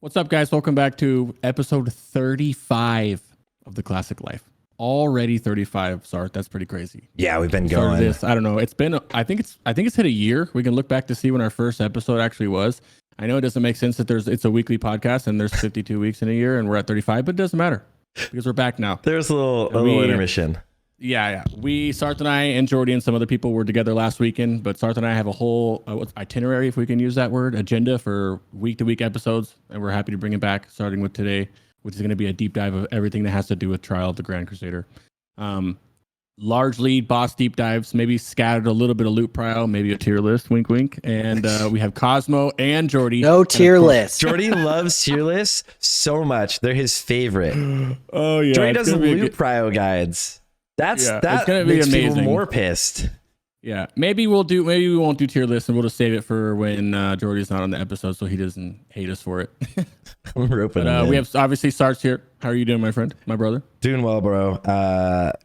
What's up, guys? Welcome back to episode 35 of The Classic Life. Already 35, Sarthe. That's pretty crazy. Yeah, we've been going. This, I don't know. It's been. I think it's hit a year. We can look back to see when our first episode actually was. I know it doesn't make sense that it's a weekly podcast and there's 52 weeks in a year and we're at 35, but it doesn't matter because we're back now. There's a little intermission. Yeah. Sarthe and I and Joardee and some other people were together last weekend, but Sarthe and I have a whole itinerary, if we can use that word, agenda for week-to-week episodes, and we're happy to bring it back, starting with today, which is going to be a deep dive of everything that has to do with Trial of the Grand Crusader. Large lead, boss deep dives, maybe scattered a little bit of loot pile, maybe a tier list, wink, wink. And we have Cosmo and Joardee. No tier list. Joardee loves tier lists so much. They're his favorite. Oh, yeah. Joardee does loot prio guides. That makes people more pissed. Yeah, maybe we won't do tier lists and we'll just save it for when Joardee's not on the episode, so he doesn't hate us for it. But we have obviously Sarthe here. How are you doing, my friend, my brother? Doing well, bro.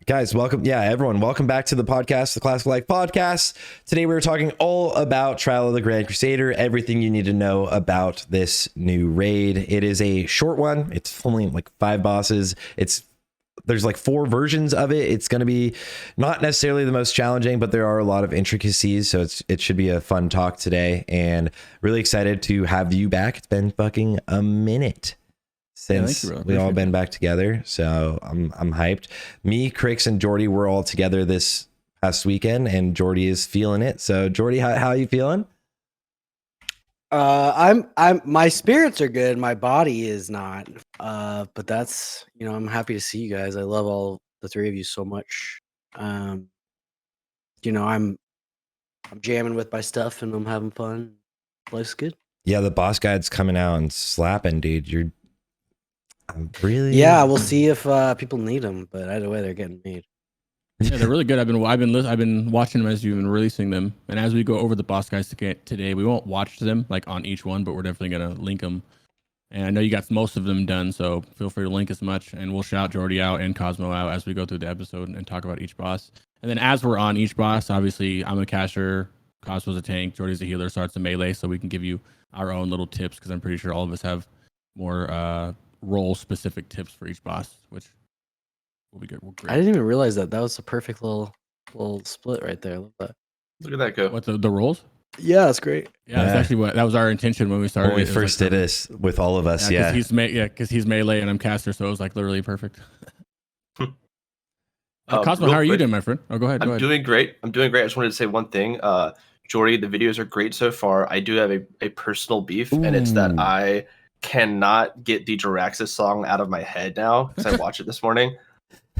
Guys, welcome. Yeah, everyone, welcome back to the podcast, the Classic Life Podcast. Today we're talking all about Trial of the Grand Crusader, everything you need to know about this new raid. It is a short one. It's only like 5 bosses. There's like 4 versions of it. It's going to be not necessarily the most challenging, but there are a lot of intricacies. So it should be a fun talk today, and really excited to have you back. It's been fucking a minute since we've all been back together. So I'm hyped. Me, Crix, and Joardee were all together this past weekend, and Joardee is feeling it. So Joardee, how are you feeling? My spirits are good. My body is not. But that's, I'm happy to see you guys. I love all the 3 of you so much. I'm jamming with my stuff and I'm having fun. Life's good. Yeah, the boss guide's coming out and slapping, dude. Yeah, we'll see if people need them, but either way, they're getting made. Yeah, they're really good. I've been watching them as you've been releasing them, and as we go over the boss guys today, we won't watch them like on each one, but we're definitely gonna link them. And I know you got most of them done, so feel free to link as much, and we'll shout Joardee out and Cosmo out as we go through the episode and talk about each boss. And then as we're on each boss, obviously I'm a caster, Cosmo's a tank, Jordee's a healer, Sarthe's a melee, so we can give you our own little tips because I'm pretty sure all of us have more role specific tips for each boss, which will be good. I didn't even realize that was a perfect little split right there. I love that. Look at that go. What, the rolls? Yeah, that's great. Yeah, that's actually that was our intention when we started. When we first did this with all of us, yeah. Because he's melee and I'm caster, so it was like literally perfect. Cosmo, how are you doing, my friend? Oh, go ahead. I'm doing great. I just wanted to say one thing. Joardee, the videos are great so far. I do have a personal beef, and it's that I cannot get the Jarraxus song out of my head now because I watched it this morning.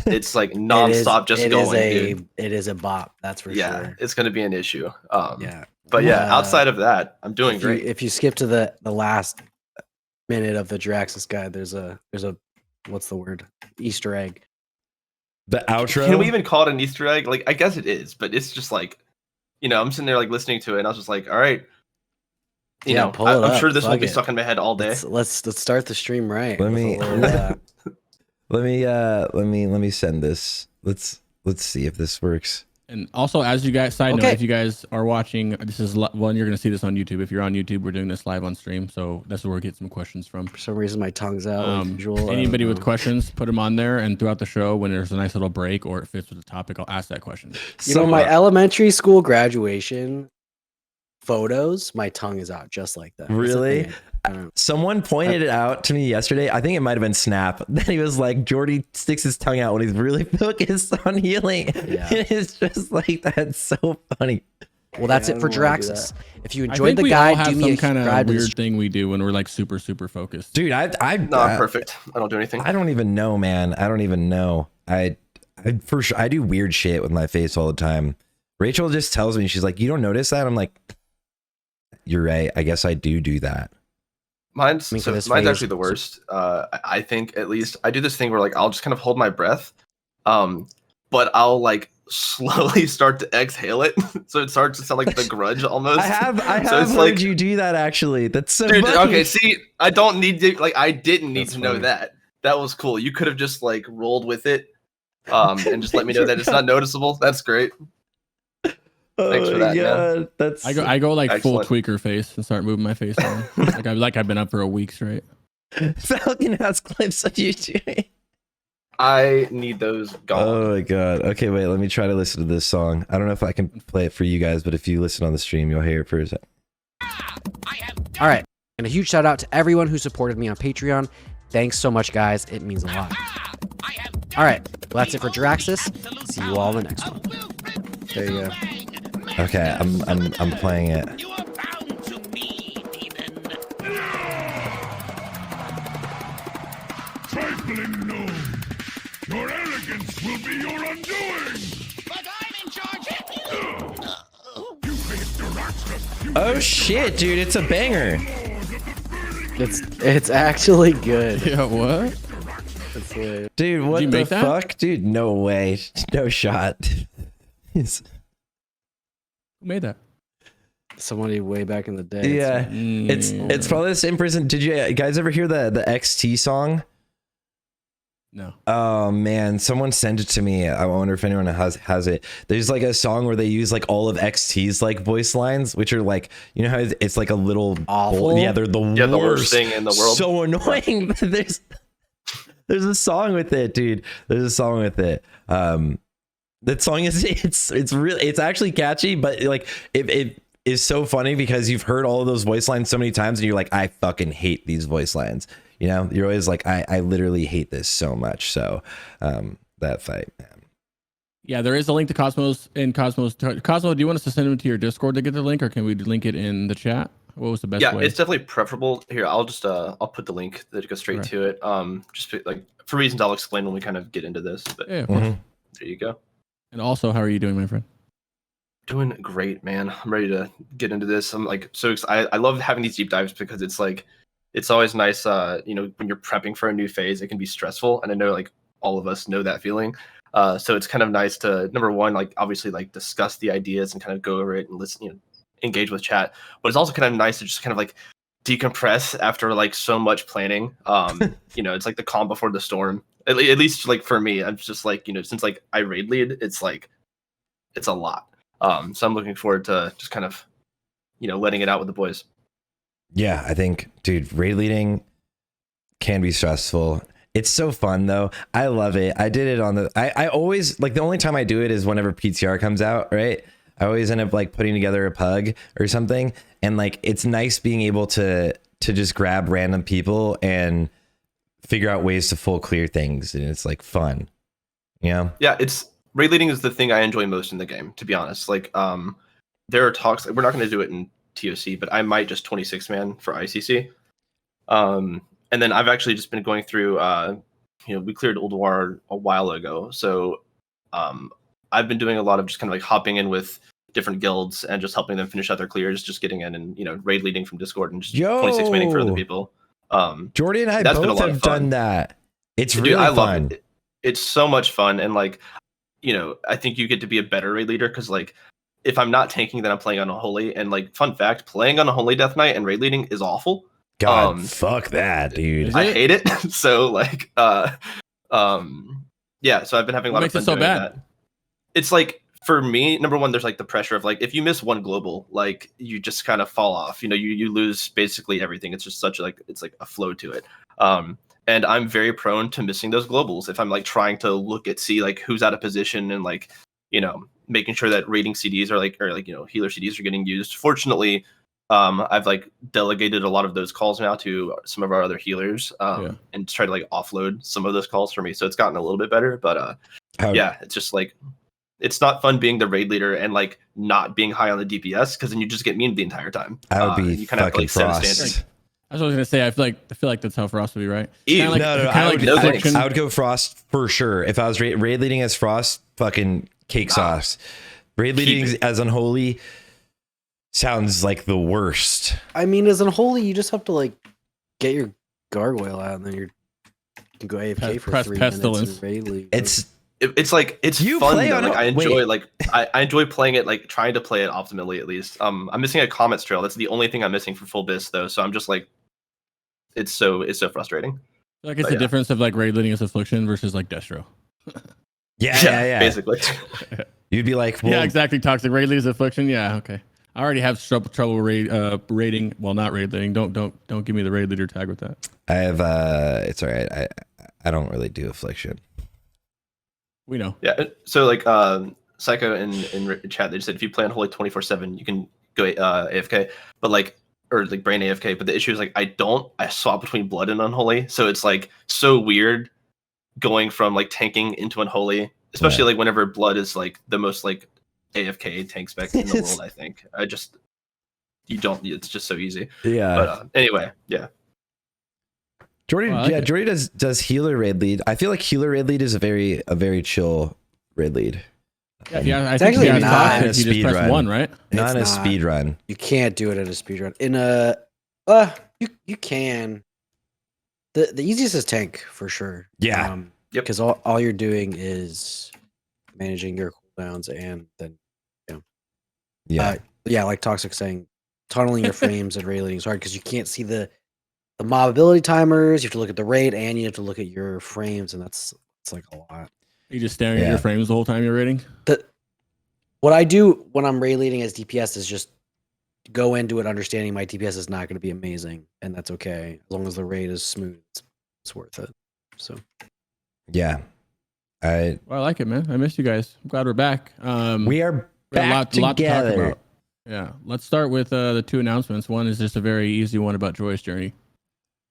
It's like nonstop, dude. It is a bop, that's for sure. Yeah, it's going to be an issue. Yeah. But yeah, outside of that, I'm doing great. If you skip to the last minute of the Jarraxus guide, there's a what's the word? Easter egg. The outro. Can we even call it an Easter egg? Like, I guess it is, but it's just like, I'm sitting there like listening to it, and I was just like, all right, I'm sure this will be stuck in my head all day. Let's start the stream right. Let me send this. Let's see if this works. And also, as you guys, side note, if you guys are watching, this is one, you're going to see this on YouTube. If you're on YouTube, we're doing this live on stream. So that's where we get some questions from. For some reason, my tongue's out. Anybody with questions, put them on there. And throughout the show, when there's a nice little break or it fits with the topic, I'll ask that question. My elementary school graduation photos, my tongue is out just like that. Really? Someone pointed it out to me yesterday. I think it might have been Snap. That he was like, Joardee sticks his tongue out when he's really focused on healing. Yeah. It's just like, that's so funny. Well, that's it for Jarraxus. If you enjoyed the guide, do me some kind of weird thing we do when we're like super focused. Dude, I'm not perfect. I don't do anything. I don't even know, man. I don't even know. I for sure I do weird shit with my face all the time. Rachel just tells me, she's like, you don't notice that? I'm like, you're right. I guess I do that. Mine's actually the worst. I think, at least, I do this thing where like I'll just kind of hold my breath, but I'll like slowly start to exhale it, so it starts to sound like The Grudge almost. I have heard you do that actually. That's so funny. Okay, see, I don't need to I didn't need to know that. That was cool. You could have just like rolled with it, and just let me know that it's not noticeable. That's great. Thanks for that, man. That's I go like excellent. Full tweaker face and start moving my face around. like I've been up for a week straight. Falcon has clips of you doing. I need those gone. Oh my god. Okay, wait. Let me try to listen to this song. I don't know if I can play it for you guys, but if you listen on the stream, you'll hear it for a second. All right. And a huge shout out to everyone who supported me on Patreon. Thanks so much, guys. It means a lot. All right. Well, that's it for Jarraxus. See you all in the next one. There you go. Okay, I'm playing it. Trifling gnome, your arrogance will be your undoing. But I'm in charge. You faced Jarraxus. Oh shit, dude, it's a banger. It's actually good. Yeah, what? It's lit. Dude, what you the make that? fuck? Dude, no way. No shot. It's- Who made that? Somebody way back in the day. yeah. It's probably the same person. Did you guys ever hear the XT song? No. Oh man, someone sent it to me. I wonder if anyone has it. There's like a song where they use like all of XT's like voice lines, which are like, you know how it's like a little Awful? yeah, they're the worst thing in the world. So annoying. But there's a song with it, dude. There's a song with it. That song is it's actually catchy, but like it is so funny because you've heard all of those voice lines so many times and you're like, I fucking hate these voice lines. You know, you're always like, I literally hate this so much. So that fight, man. Yeah, there is a link to Cosmos and Cosmos. Cosmo, do you want us to send him to your Discord to get the link, or can we link it in the chat? What was the best Yeah, way? it's definitely preferable. Here, I'll just I'll put the link that goes straight Right. to it. Just like for reasons I'll explain when we kind of get into this. But Yeah, of course. Mhm. there you go. And also, how are you doing, my friend? Doing great, man. I'm ready to get into this. I'm like so excited. I love having these deep dives because it's like it's always nice. You know, when you're prepping for a new phase, it can be stressful, and I know like all of us know that feeling. So it's kind of nice to number one, like obviously like discuss the ideas and kind of go over it and listen, you know, engage with chat. But it's also kind of nice to just kind of like decompress after like so much planning. You know, it's like the calm before the storm. At least like for me, I'm just like, you know, since like I raid lead, it's like it's a lot. So I'm looking forward to just kind of, you know, letting it out with the boys. Yeah, I think, dude, raid leading can be stressful. It's so fun though. I love it. I did it on the. I always like the only time I do it is whenever PTR comes out, right? I always end up like putting together a pug or something, and like it's nice being able to just grab random people and figure out ways to full clear things, and it's like fun, you know? Yeah, it's raid leading is the thing I enjoy most in the game, to be honest. Like, there are talks. We're not going to do it in TOC, but I might just 26 man for ICC. And then I've actually just been going through. You know, we cleared Old War a while ago, so I've been doing a lot of just kind of like hopping in with different guilds and just helping them finish out their clears, just getting in and, you know, raid leading from Discord and just 26 manning for other people. Joardee and I That's been a both lot of have fun. done that. It's Dude, really I love fun. it. It's so much fun, and like, you know, I think you get to be a better raid leader because like, if I'm not tanking, then I'm playing on Unholy. And like, fun fact, playing on Unholy Death Knight and raid leading is awful. God, fuck that, dude. Is I it? hate it. So like, yeah. So I've been having a What lot makes of fun it so doing bad? that. It's like, for me, number one, there's like the pressure of like, if you miss one global, like you just kind of fall off. You know, you lose basically everything. It's just such like, it's like a flow to it. And I'm very prone to missing those globals if I'm like trying to look at see like who's out of position and like, you know, making sure that raiding CDs are like, or like, you know, healer CDs are getting used. Fortunately, I've like delegated a lot of those calls now to some of our other healers, and try to like offload some of those calls for me. So it's gotten a little bit better, but yeah, it's just like, it's not fun being the raid leader and like not being high on the DPS because then you just get memed the entire time. I would be you kind of have to fucking like set a Frost. standard. That's what I was gonna say. I feel like that's how Frost would be, right? Ew. Kinda like, No, kinda I like would, no Affliction. thanks. I would go Frost for sure. If I was raid leading as Frost, fucking cake sauce. Raid leading as Unholy sounds like the worst. I mean, as Unholy, you just have to like get your gargoyle out and then you can go AFK for Press 3 pestilence. minutes and raid league. It's like it's You fun. play Though. on Like a- I enjoy wait. like I enjoy playing it, like trying to play it optimally at least. I'm missing a Comet's Trail. That's the only thing I'm missing for full BIS though. So I'm just like, it's so frustrating. Like it's But the yeah. difference of like raid leading as Affliction versus like Destro. Yeah. Basically. You'd be like, well, Yeah, exactly. Toxic raid leading as Affliction. Yeah, okay. I already have trouble rating. Well, not raid leading. Don't give me the raid leader tag with that. I have it's all right. I don't really do affliction. We know. Yeah. So like Psycho in chat, they just said if you play on Holy 24/7, you can go AFK, but like or like brain AFK. But the issue is like I swap between Blood and Unholy, so it's like so weird going from like tanking into Unholy, especially like whenever Blood is like the most like AFK tank spec in the world. I think it's just so easy. Yeah. But anyway, yeah. Joardee, Joardee does healer raid lead. I feel like healer raid lead is a very chill raid lead. Yeah, I It's think actually you not in a you just speed press run. one, right? Not in a It's speed run. You can't do it in a speed run. In a you can. The easiest is tank for sure. Yeah. Yep. Because all you're doing is managing your cooldowns and then Yeah. like Toxic saying, tunneling your frames and raid leading is hard because you can't see the mob ability timers. You have to look at the raid and you have to look at your frames, and it's like a lot. You just staring at your frames the whole time you're raiding. What I do when I'm raid leading as DPS is just go into it understanding my DPS is not going to be amazing, and that's okay as long as the raid is smooth. It's worth it. So Yeah. Well, I like it, man. I missed you guys. I'm glad we're back. We are back lot to talk together. about. Yeah, let's start with the two announcements. One is just a very easy one about Joyous Journey,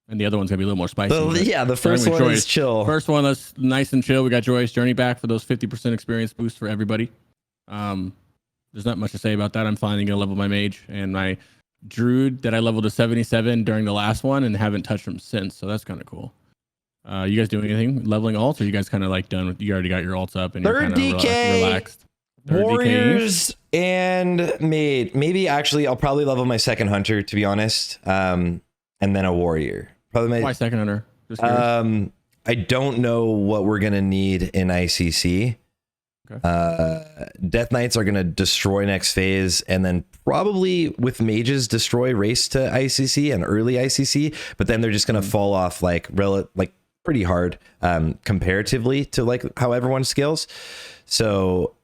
and the other one's gonna be a little more spicy. The first one is chill. First one, that's nice and chill. We got Joyous Journey back for those 50% experience boost for everybody. There's not much to say about that. I'm finally gonna level my mage and my druid that I leveled to 77 during the last one and haven't touched them since. So that's kind of cool. You guys doing anything leveling alts, or you guys kind of like done with? You already got your alts up and you're Third kind of DK. relaxed. Third Warriors and maid. Maybe actually I'll probably level my second hunter, to be honest. And then a warrior. Probably Why second hunter? Just curious. I don't know what we're gonna need in ICC. Okay. Death Knights are gonna destroy next phase, and then probably with mages destroy race to ICC and early ICC, but then they're just gonna fall off like pretty hard comparatively to like how everyone scales. So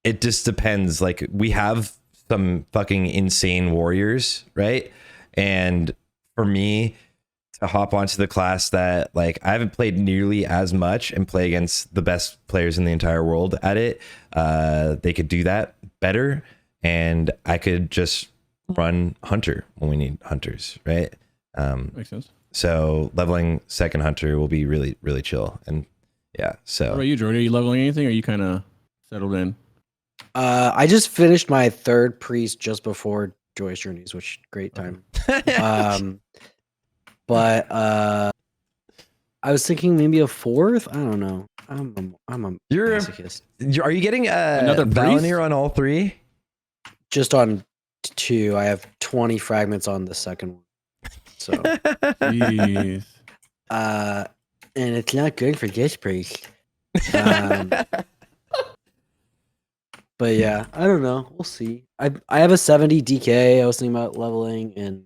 it just depends. Like we have some fucking insane warriors, right? And for me to hop onto the class that like I haven't played nearly as much and play against the best players in the entire world at it, they could do that better, and I could just run hunter when we need hunters, right? Makes sense. So leveling second hunter will be really, really chill. And yeah, so What about you, Jordy? Are you leveling anything, or are you kind of settled in? I just finished my third priest just before Joyous Journeys, which great time. But I was thinking maybe a fourth. I don't know. I'm a You're a- masochist. Are you getting Another priest? Valinor on all three? Just on 2. I have 20 fragments on the second one. So Jeez. and it's not good for this priest. But yeah, I don't know. We'll see. I have a 70 DK. I was thinking about leveling,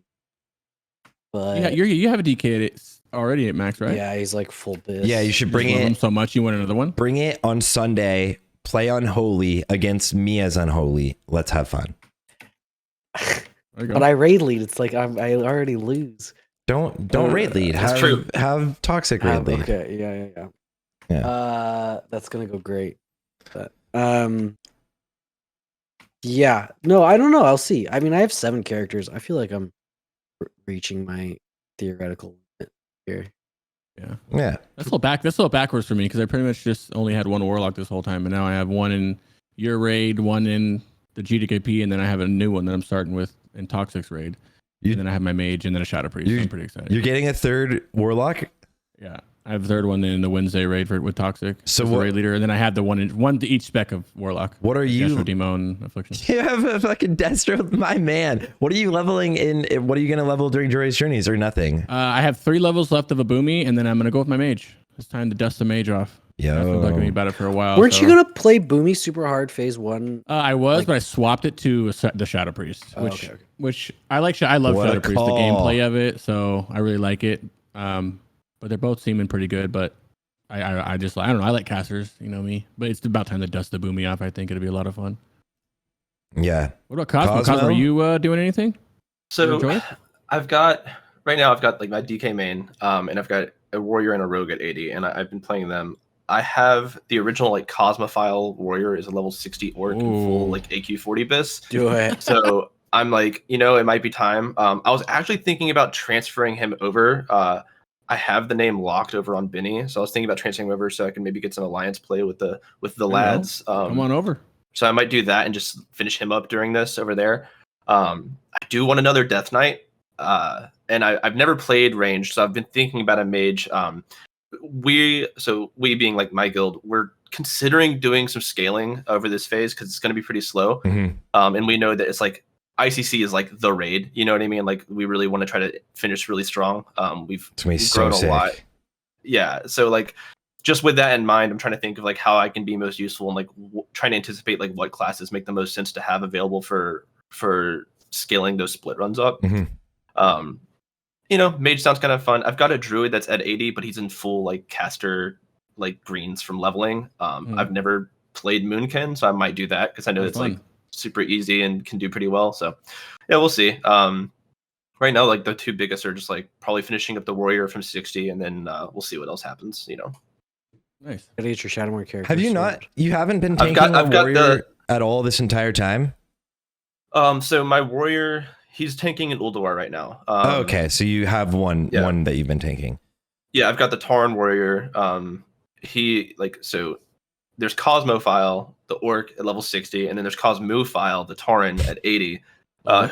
but You have a DK already at max, right? yeah, he's like full biz. Yeah, you should You bring just love him it. so much you want another one. Bring it on Sunday. Play Unholy against me as Unholy. Let's have fun. There you go. But I raid lead. It's like I already lose. Don't raid lead. That's Have, true. have toxic raid lead. Okay, yeah. That's gonna go great. But yeah. No, I don't know. I'll see. I mean, I have 7 characters. I feel like I'm reaching my theoretical limit here. Yeah. That's a little backwards for me because I pretty much just only had one warlock this whole time, and now I have one in your raid, one in the GDKP, and then I have a new one that I'm starting with in Toxic's raid. And then I have my mage and then a Shadow Priest. I'm pretty excited. You're getting a third warlock. Yeah, I have a third one in the Wednesday raid with Toxic. So as the what- raid leader, and then I have the one to each spec of warlock. What are you? Destro, Demo, and Affliction. You have a fucking Destro, my man. What are you leveling in? What are you gonna level during Joyous Journeys or nothing? I have 3 levels left of a Boomy, and then I'm gonna go with my mage. It's time to dust the mage off. I've been talking to me about it for a while. Weren't so- you gonna play Boomy super hard phase 1? I was, but I swapped it to the Shadow Priest, okay. which I like. I love What a Shadow Priest, the call. gameplay of it, so I really like it. But they're both seeming pretty good. But I just I don't know. I like casters, you know me. But it's about time to dust the Boomy off. I think it'll be a lot of fun. Yeah. What about Cosmo? Cosmo? Cosmo, are you doing anything? So Enjoy? I've got like my DK main, and I've got a warrior and a rogue at 80, and I've been playing them. I have the original like Cosmophile warrior is a level 60 orc and full Ooh. like AQ 40 bis. Do it. So I'm like, it might be time. I was actually thinking about transferring him over. I have the name locked over on Benny, so I was thinking about transferring him over so I can maybe get some alliance play with the lads. Come on over. So I might do that and just finish him up during this over there. I do want another Death Knight, and I've never played ranged, so I've been thinking about a mage. We being like my guild, we're considering doing some scaling over this phase because it's going to be pretty slow. And we know that it's like ICC is like the raid. You know what I mean? Like we really want to try to finish really strong. We've grown a lot. Yeah. So like just with that in mind, I'm trying to think of like how I can be most useful and like trying to anticipate like what classes make the most sense to have available for scaling those split runs up. Mage sounds kind of fun. I've got a druid that's at 80, but he's in full like caster like greens from leveling. I've never played Moonken, so I might do that because I know it's like super easy and can do pretty well. So yeah, we'll see. Right now, like the two biggest are just like probably finishing up the warrior from 60, and then we'll see what else happens. Nice. Gotta get your Shadowmoor character. Have you not? You haven't been I've tanking got warrior at all this entire time? So my warrior, he's tanking an Ulduar right now. Okay, so you have one that you've been tanking. Yeah, I've got the Tauren warrior. There's Cosmophile, the orc at level 60, and then there's Cosmophile, the Tauren at 80,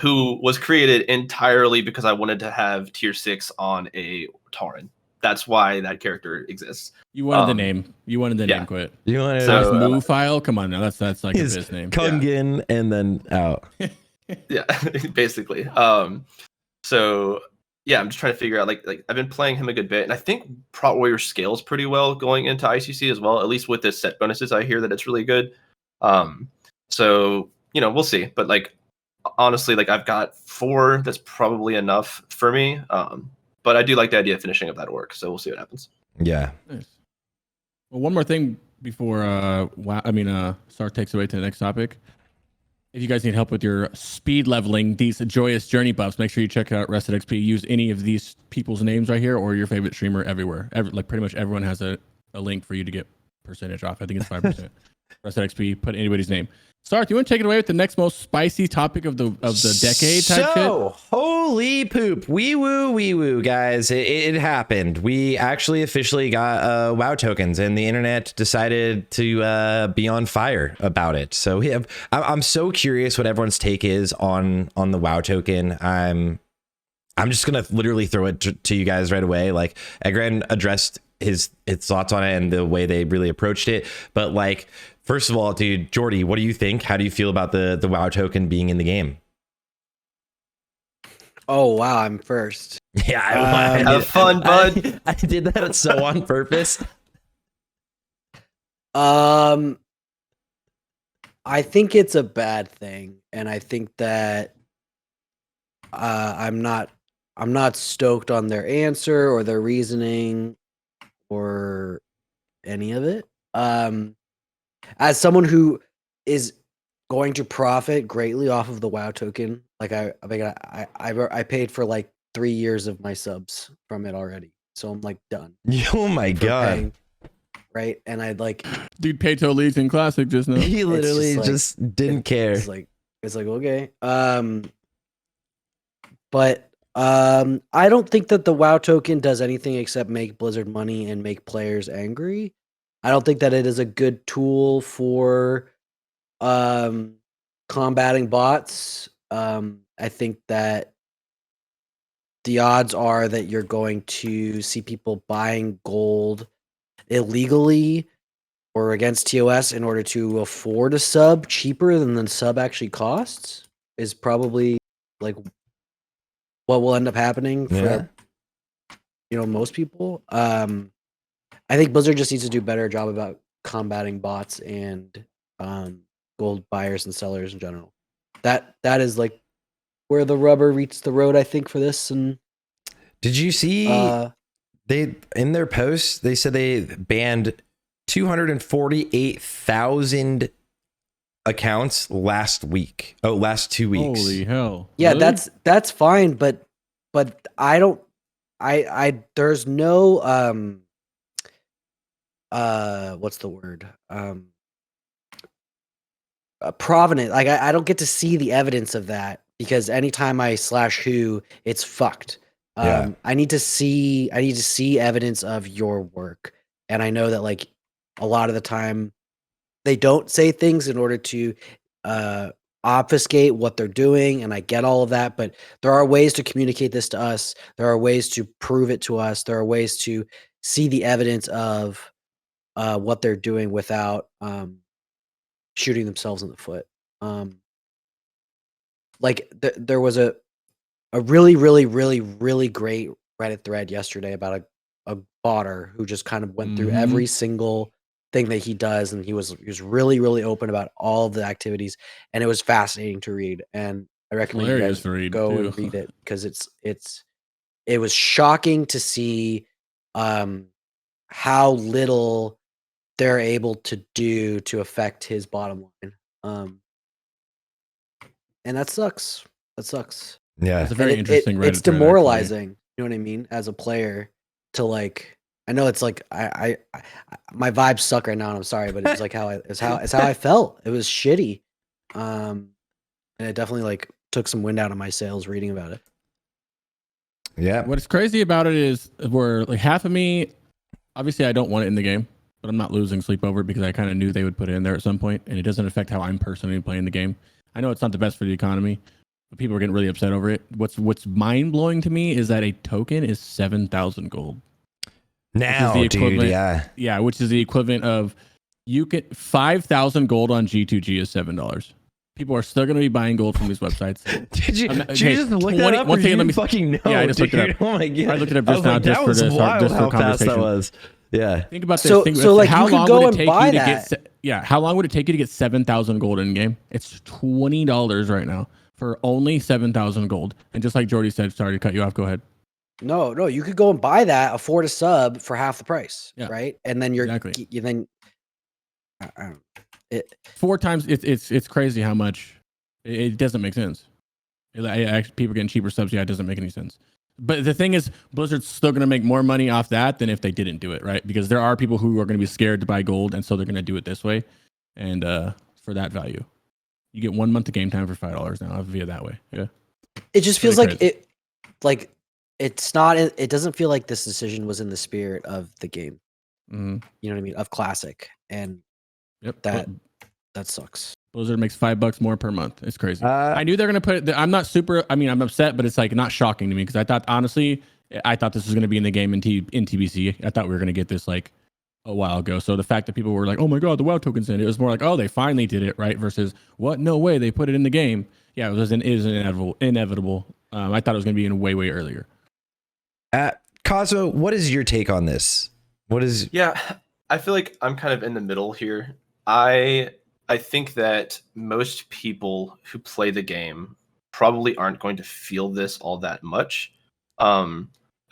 who was created entirely because I wanted to have tier 6 on a Tauren. That's why that character exists. You wanted the name. You wanted the name quit. You wanted Cosmophile? Come on now. That's like a biz name. Kungin and then out. Yeah, basically. So yeah, I'm just trying to figure out like I've been playing him a good bit, and I think Prot Warrior scales pretty well going into ICC as well. At least with the set bonuses, I hear that it's really good. So we'll see. But like honestly, like I've got 4 that's probably enough for me. But I do like the idea of finishing up that orc, so we'll see what happens. Yeah. Nice. Well, one more thing before Sarthe takes away to the next topic. If you guys need help with your speed leveling these Joyous Journey buffs, make sure you check out Rested XP. Use any of these people's names right here or your favorite streamer everywhere. Like pretty much everyone has a link for you to get percentage off. I think it's 5%. Rested XP, put anybody's name. Sarthe, you want to take it away with the next most spicy topic of the decade type shit? Holy poop. Wee woo, guys. It happened. We actually officially got WoW tokens, and the internet decided to be on fire about it. So I'm so curious what everyone's take is on the WoW token. I'm just gonna literally throw it to you guys right away. Like Egran addressed his thoughts on it and the way they really approached it, but like, first of all, dude, Joardee, what do you think? How do you feel about the WoW token being in the game? Oh wow, I'm first. Yeah, have fun, bud. I did that so on purpose. I think it's a bad thing, and I think that I'm not stoked on their answer or their reasoning or any of it. As someone who is going to profit greatly off of the WoW token, like I paid for like 3 years of my subs from it already, so I'm like done. Oh my god! Paying, right, and I'd like dude paid to Elite in Classic just now. He literally just didn't care. It's like okay, but I don't think that the WoW token does anything except make Blizzard money and make players angry. I don't think that it is a good tool for combating bots. I think that the odds are that you're going to see people buying gold illegally or against TOS in order to afford a sub cheaper than the sub actually costs is probably like what will end up happening for most people. I think Blizzard just needs to do a better job about combating bots and gold buyers and sellers in general. That is like where the rubber meets the road, I think, for this. And did you see they in their posts they said they banned 248,000 accounts last 2 weeks. Holy hell! Yeah, Really? that's fine, but I don't. There's no what's the word provenance. Like I don't get to see the evidence of that because anytime I /who, it's fucked. Yeah. I need to see evidence of your work, and I know that like a lot of the time they don't say things in order to obfuscate what they're doing, and I get all of that, but there are ways to communicate this to us. There are ways to prove it to us. There are ways to see the evidence of what they're doing without shooting themselves in the foot. Like there was a really, really, really, really great Reddit thread yesterday about a botter who just kind of went through every single thing that he does, and he was really, really open about all of the activities, and it was fascinating to read. And I recommend you Hilarious guys to read, go too. and read it because it was shocking to see how little they're able to do to affect his bottom line. And that sucks. That sucks. Yeah. It's a very And interesting Reddit it's thread, actually. demoralizing. You know what I mean? As a player, to like, I know it's like I my vibes suck right now, and I'm sorry, but it's like it's how I felt. It was shitty, and it definitely like took some wind out of my sails reading about it. Yeah. What's crazy about it is where like half of me, obviously I don't want it in the game, but I'm not losing sleep over it because I kind of knew they would put it in there at some point, and it doesn't affect how I'm personally playing the game. I know it's not the best for the economy, but people are getting really upset over it. What's mind blowing to me is that a token is 7,000 gold. Now, the dude, equivalent- yeah. Yeah, which is the equivalent of you get 5,000 gold on G2G is $7. People are still going to be buying gold from these websites. Did you, not- did you okay, just look 20 that up? one or second, you let me- fucking know. Yeah, I just dude. looked it up. Oh my god! I looked it up I just was now like, just that for was this, wild just for how fast that conversation. was. Yeah. Think about this. So- Think so, about like, how you could long go would it and take buy you to that. get? Yeah, how long would it take you to get 7,000 gold in game? It's $20 right now for only 7,000 gold. And just like Joardee said, sorry to cut you off. Go ahead. No, you could go and buy that, afford a sub for half the price, Yeah, right? And then exactly. you then I don't it 4 times. It's crazy how much it doesn't make sense. Actually, people getting cheaper subs. Yeah, it doesn't make any sense. But the thing is, Blizzard's still going to make more money off that than if they didn't do it, right? Because there are people who are going to be scared to buy gold, and so they're going to do it this way. And for that value, you get 1 month of game time for $5 now via that way. Yeah, it just feels Pretty like it's not. It doesn't feel like this decision was in the spirit of the game. mm-hmm. You know what I mean? Of Classic, and Yep. that sucks. Blizzard makes $5 more per month. It's crazy. Uh, I knew they're gonna put it. I'm not super. I mean, I'm upset, but it's like not shocking to me because I thought honestly, I thought this was gonna be in the game in TBC. I thought we were gonna get this like a while ago. So the fact that people were like, "Oh my god, the WoW token's in," it was more like, "Oh, they finally did it," right? Versus what? No way, they put it in the game. Yeah, it is inevitable. I thought it was gonna be in way earlier. Cosmo, what is your take on this? What is? Yeah, I feel like I'm kind of in the middle here. I think that most people who play the game probably aren't going to feel this all that much. I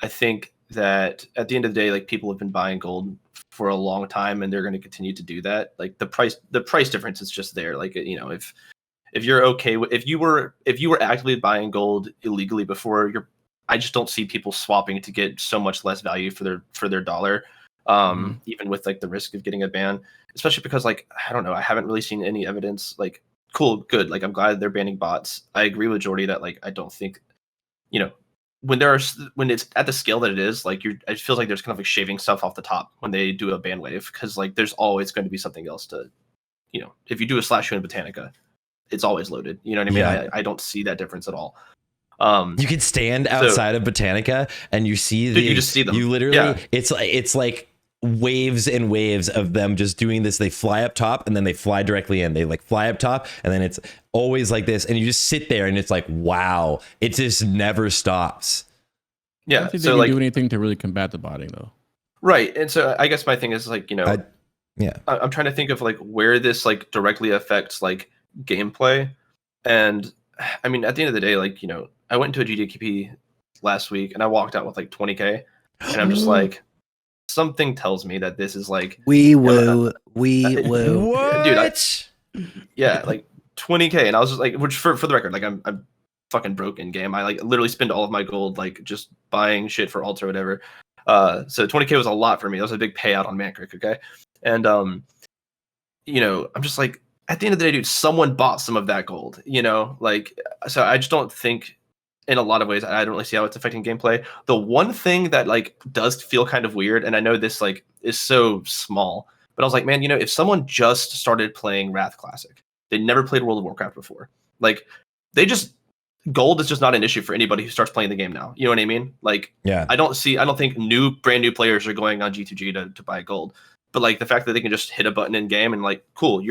think that at the end of the day, like people have been buying gold for a long time, and they're going to continue to do that. Like the price difference is just there. Like if you're okay with if you were actively buying gold illegally before, I just don't see people swapping to get so much less value for their dollar. Even with like the risk of getting a ban, especially because like I don't know, I haven't really seen any evidence. Like cool, good, like I'm glad they're banning bots. I agree with Joardee that like I don't think when it's at the scale that it is, like it feels like there's kind of like shaving stuff off the top when they do a ban wave, because like there's always going to be something else to if you do a /who in Botanica, it's always loaded, you know what I mean? Yeah. I don't see that difference at all. You could stand outside of Botanica and you see you just see them. You literally, Yeah. it's like waves and waves of them just doing this. They fly up top and then they fly directly in. They like fly up top and then it's always like this. And you just sit there and it's like, wow, it just never stops. I Yeah. don't think So they like can do anything to really combat the botting though. right, and so I guess my thing is like I'm trying to think of like where this like directly affects like gameplay, and I mean at the end of the day, like I went into a GDQP last week and I walked out with like 20k, and I'm just like, something tells me that this is like We woo. What? dude, Yeah, like 20K, and I was just like, which for the record, like I'm fucking broke in game. I like literally spend all of my gold like just buying shit for alts or whatever. So 20K was a lot for me. That was a big payout on Mancrick, okay? And you know, I'm just like, at the end of the day, dude, someone bought some of that gold, you know? Like, so I just don't think, in a lot of ways, I don't really see how it's affecting gameplay. The one thing that like does feel kind of weird, and I know this like is so small, but I was like, man, you know, if someone just started playing Wrath Classic, they never played World of Warcraft before, like they just gold is just not an issue for anybody who starts playing the game now. You know what I mean? Like, Yeah. I don't think brand new players are going on G2G to buy gold. But like the fact that they can just hit a button in game and like, cool,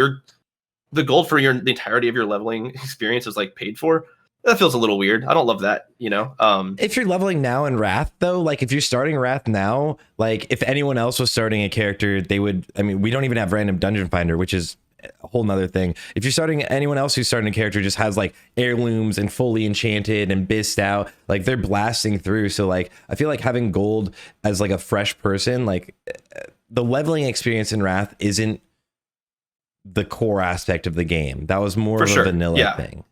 the gold for the entirety of your leveling experience is like paid for. That feels a little weird. I don't love that, you know? If you're leveling now in Wrath, though, like if you're starting Wrath now, like if anyone else was starting a character, they would, I mean, we don't even have random dungeon finder, which is a whole nother thing. If you're starting, anyone else who's starting a character just has like heirlooms and fully enchanted and bissed out, like they're blasting through. So like, I feel like having gold as like a fresh person, like the leveling experience in Wrath isn't the core aspect of the game. That was more For of sure. a vanilla Yeah. thing.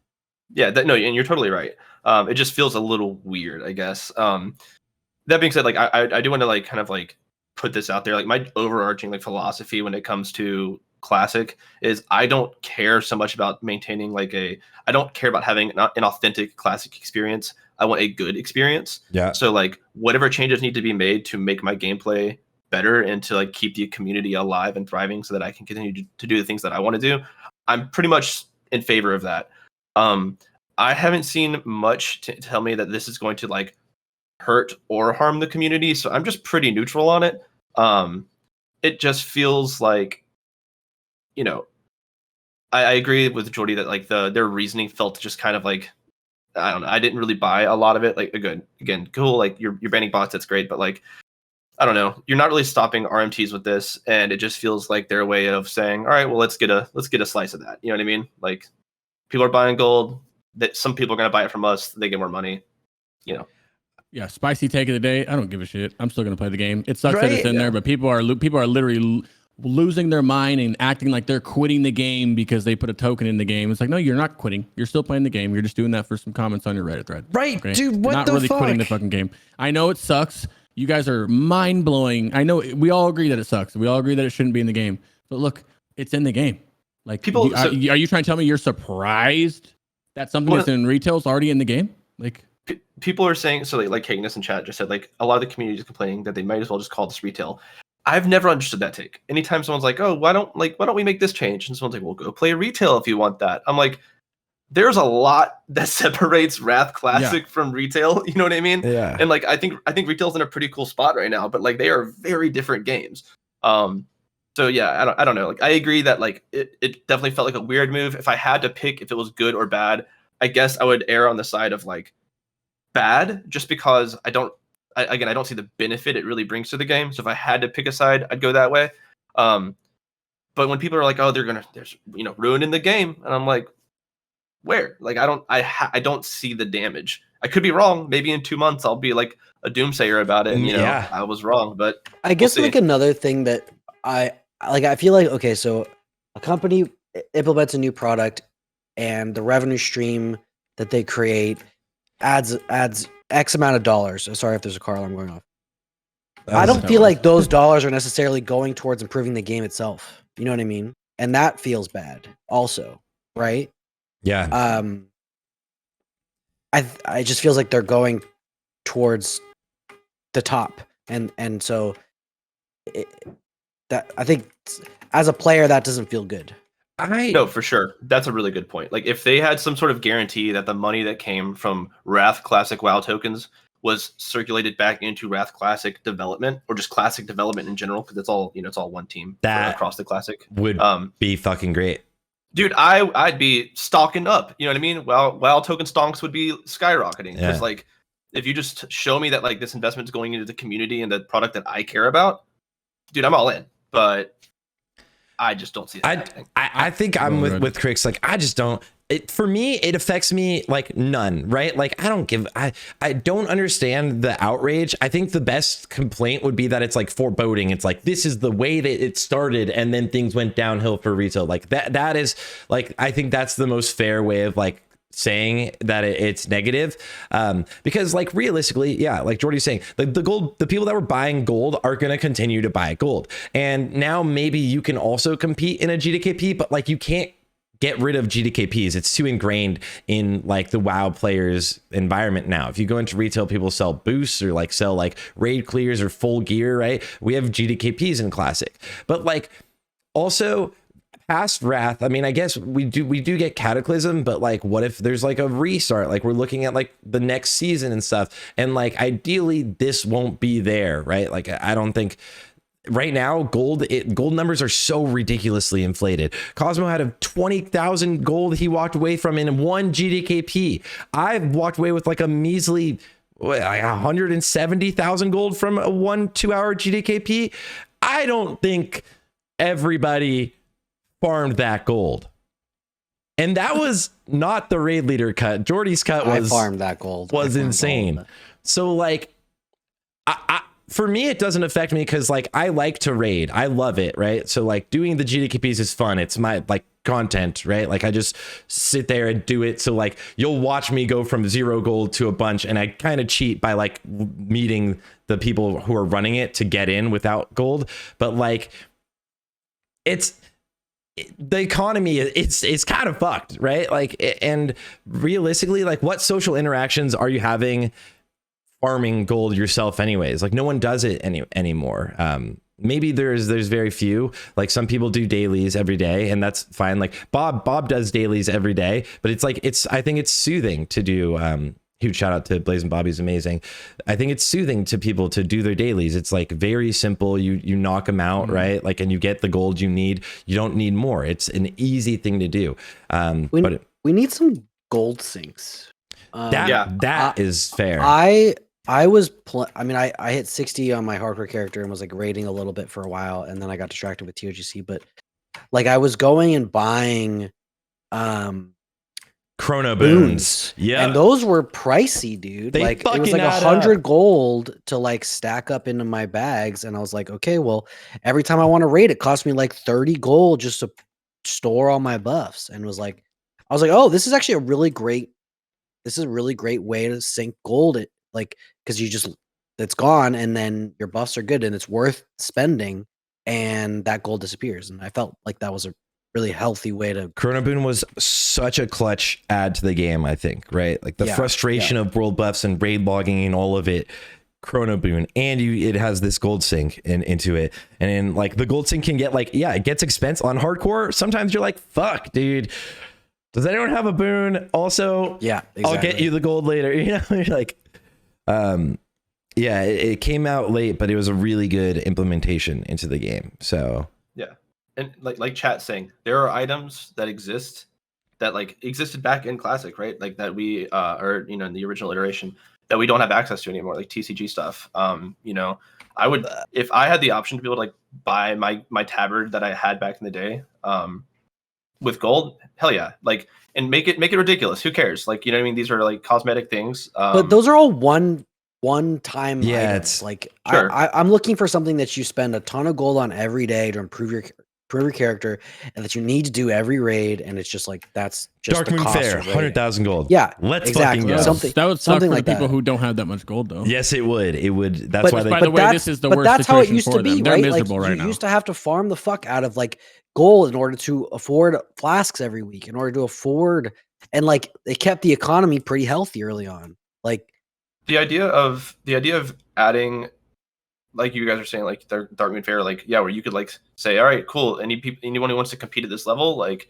Yeah, no, and you're totally right. It just feels a little weird, I guess. That being said, like I do want to like kind of like put this out there. Like my overarching like philosophy when it comes to Classic is I don't care so much about maintaining like I don't care about having an authentic Classic experience. I want a good experience. Yeah. So like whatever changes need to be made to make my gameplay better and to like keep the community alive and thriving so that I can continue to do the things that I want to do, I'm pretty much in favor of that. I haven't seen much to tell me that this is going to like hurt or harm the community, so I'm just pretty neutral on it. It just feels like, you know, I agree with Joardee that like their reasoning felt just kind of like, I don't know. I didn't really buy a lot of it. Like again, cool. Like you're banning bots, that's great, but like I don't know. You're not really stopping RMTs with this, and it just feels like their way of saying, all right, well let's get a slice of that. You know what I mean? Like people are buying gold. That some people are going to buy it from us. They get more money, you know. Yeah, spicy take of the day. I don't give a shit. I'm still gonna play the game. It sucks that Right? it's in Yeah. there, but people are literally losing their mind and acting like they're quitting the game because they put a token in the game. It's like, no, you're not quitting. You're still playing the game. You're just doing that for some comments on your Reddit thread. Right, Okay? dude, what You're not the really fuck? quitting the fucking game. I know it sucks. You guys are mind blowing. I know we all agree that it sucks. We all agree that it shouldn't be in the game. But look, it's in the game. Like People- are you trying to tell me you're surprised that something that's in retail is already in the game? Like People are saying, so like Kagnus in chat just said, like a lot of the community is complaining that they might as well just call this retail. I've never understood that take. Anytime someone's like, oh, why don't we make this change? And someone's like, well, go play retail if you want that. I'm like, there's a lot that separates Wrath Classic from retail. You know what I mean? Yeah. And like I think retail's in a pretty cool spot right now, but like they are very different games. So yeah, I don't know. Like I agree that like it definitely felt like a weird move. If I had to pick if it was good or bad, I guess I would err on the side of like bad, just because I don't see the benefit it really brings to the game. So if I had to pick a side, I'd go that way. But when people are like, oh, there's ruining the game, and I'm like, where? Like I don't see the damage. I could be wrong. Maybe in 2 months I'll be like a doomsayer about it, and Yeah. I was wrong. But I guess we'll like see. another thing that I feel like, okay, so a company implements a new product and the revenue stream that they create adds X amount of dollars. Sorry if there's a car alarm going off. I don't feel like those dollars are necessarily going towards improving the game itself. You know what I mean? And that feels bad also, right? Yeah. I just feels like they're going towards the top, and so that I think as a player that doesn't feel good. No, for sure. That's a really good point. Like if they had some sort of guarantee that the money that came from Wrath Classic WoW tokens was circulated back into Wrath Classic development, or just Classic development in general, because it's all it's all one team across the Classic, would be fucking great. Dude, I'd be stocking up. You know what I mean? WoW token stonks would be skyrocketing. Because like if you just show me that like this investment is going into the community and the product that I care about, dude, I'm all in. But I just don't see that happening. I think I'm with Crix. Like, I just don't. for me, it affects me like none, right? Like I don't understand the outrage. I think the best complaint would be that it's like foreboding. It's like, this is the way that it started and then things went downhill for retail. Like that is like, I think that's the most fair way of like saying that it's negative, because like realistically, yeah, like Joardee's saying, the people that were buying gold are going to continue to buy gold, and now maybe you can also compete in a GDKP, but like you can't get rid of GDKPs. It's too ingrained in like the WoW players environment now. If you go into retail, people sell boosts or like sell like raid clears or full gear, right? We have GDKPs in Classic, but like also past Wrath, I mean, I guess we do get Cataclysm, but like what if there's like a restart? Like we're looking at like the next season and stuff, and like ideally this won't be there, right? Like I don't think right now gold numbers are so ridiculously inflated. Cosmo had a 20,000 gold he walked away from in one GDKP. I've walked away with like a measly 170,000 gold from a 1-2 hour GDKP. I don't think everybody farmed that gold, and that was not the raid leader cut. Joardee's cut I farmed that gold. Was insane. So like I for me, it doesn't affect me because like I like to raid. I love it, right? So like doing the GDKPs is fun. It's my like content, right? Like I just sit there and do it. So like you'll watch me go from 0 gold to a bunch, and I kind of cheat by like meeting the people who are running it to get in without gold. But like the economy, it's kind of fucked, right? Like, and realistically, like what social interactions are you having farming gold yourself anyways? Like no one does it anymore. Maybe there's very few, like some people do dailies every day, and that's fine. Like Bob does dailies every day, but it's like I think it's soothing to do. Huge shout out to Blazing Bobby's amazing. I think it's soothing to people to do their dailies. It's like very simple. You knock them out, right? Like, and you get the gold you need. You don't need more. It's an easy thing to do. We need some gold sinks. That is fair. I hit 60 on my hardcore character and was like raiding a little bit for a while, and then I got distracted with ToGC. But like I was going and buying chrono boons, yeah, and those were pricey, dude. Like it was like 100 gold to like stack up into my bags, and I was like, okay, well, every time I want to raid, it cost me like 30 gold just to store all my buffs, and I was like, oh, this is actually a really great way to sink gold. It like because it's gone, and then your buffs are good, and it's worth spending, and that gold disappears, and I felt like that was a really healthy way to. Chrono Boon was such a clutch add to the game, I think, right? Like the frustration of world buffs and raid logging and all of it. Chrono Boon, and it has this gold sink into it, and then like the gold sink can get like, yeah, it gets expensive on hardcore. Sometimes you're like, fuck, dude, does anyone have a boon? Also, yeah, exactly. I'll get you the gold later. You know, you're like, yeah, it came out late, but it was a really good implementation into the game. So yeah. And like chat saying, there are items that exist that like existed back in Classic, right? Like that we or in the original iteration that we don't have access to anymore, like TCG stuff. I would, if I had the option to be able to like buy my tabard that I had back in the day with gold, hell yeah, like, and make it ridiculous. Who cares? Like, you know what I mean? These are like cosmetic things. But those are all one time yeah items. It's like sure. I'm looking for something that you spend a ton of gold on every day to improve your character, and that you need to do every raid, and it's just like that's just Dark the Moon cost Fair, of 100,000 gold. Yeah, let's exactly. fucking go. That would suck for like the people that. who don't have that much gold, though. Yes, it would. That's why. By the way, this is the worst that's how it situation used for to be, them. They're right? miserable like, right you now. used to have to farm the fuck out of like gold in order to afford flasks every week, in order to afford, and like they kept the economy pretty healthy early on. Like the idea of adding, like you guys are saying, like Dark Moon Fair, like, yeah, where you could like say, all right, cool, anyone who wants to compete at this level, like,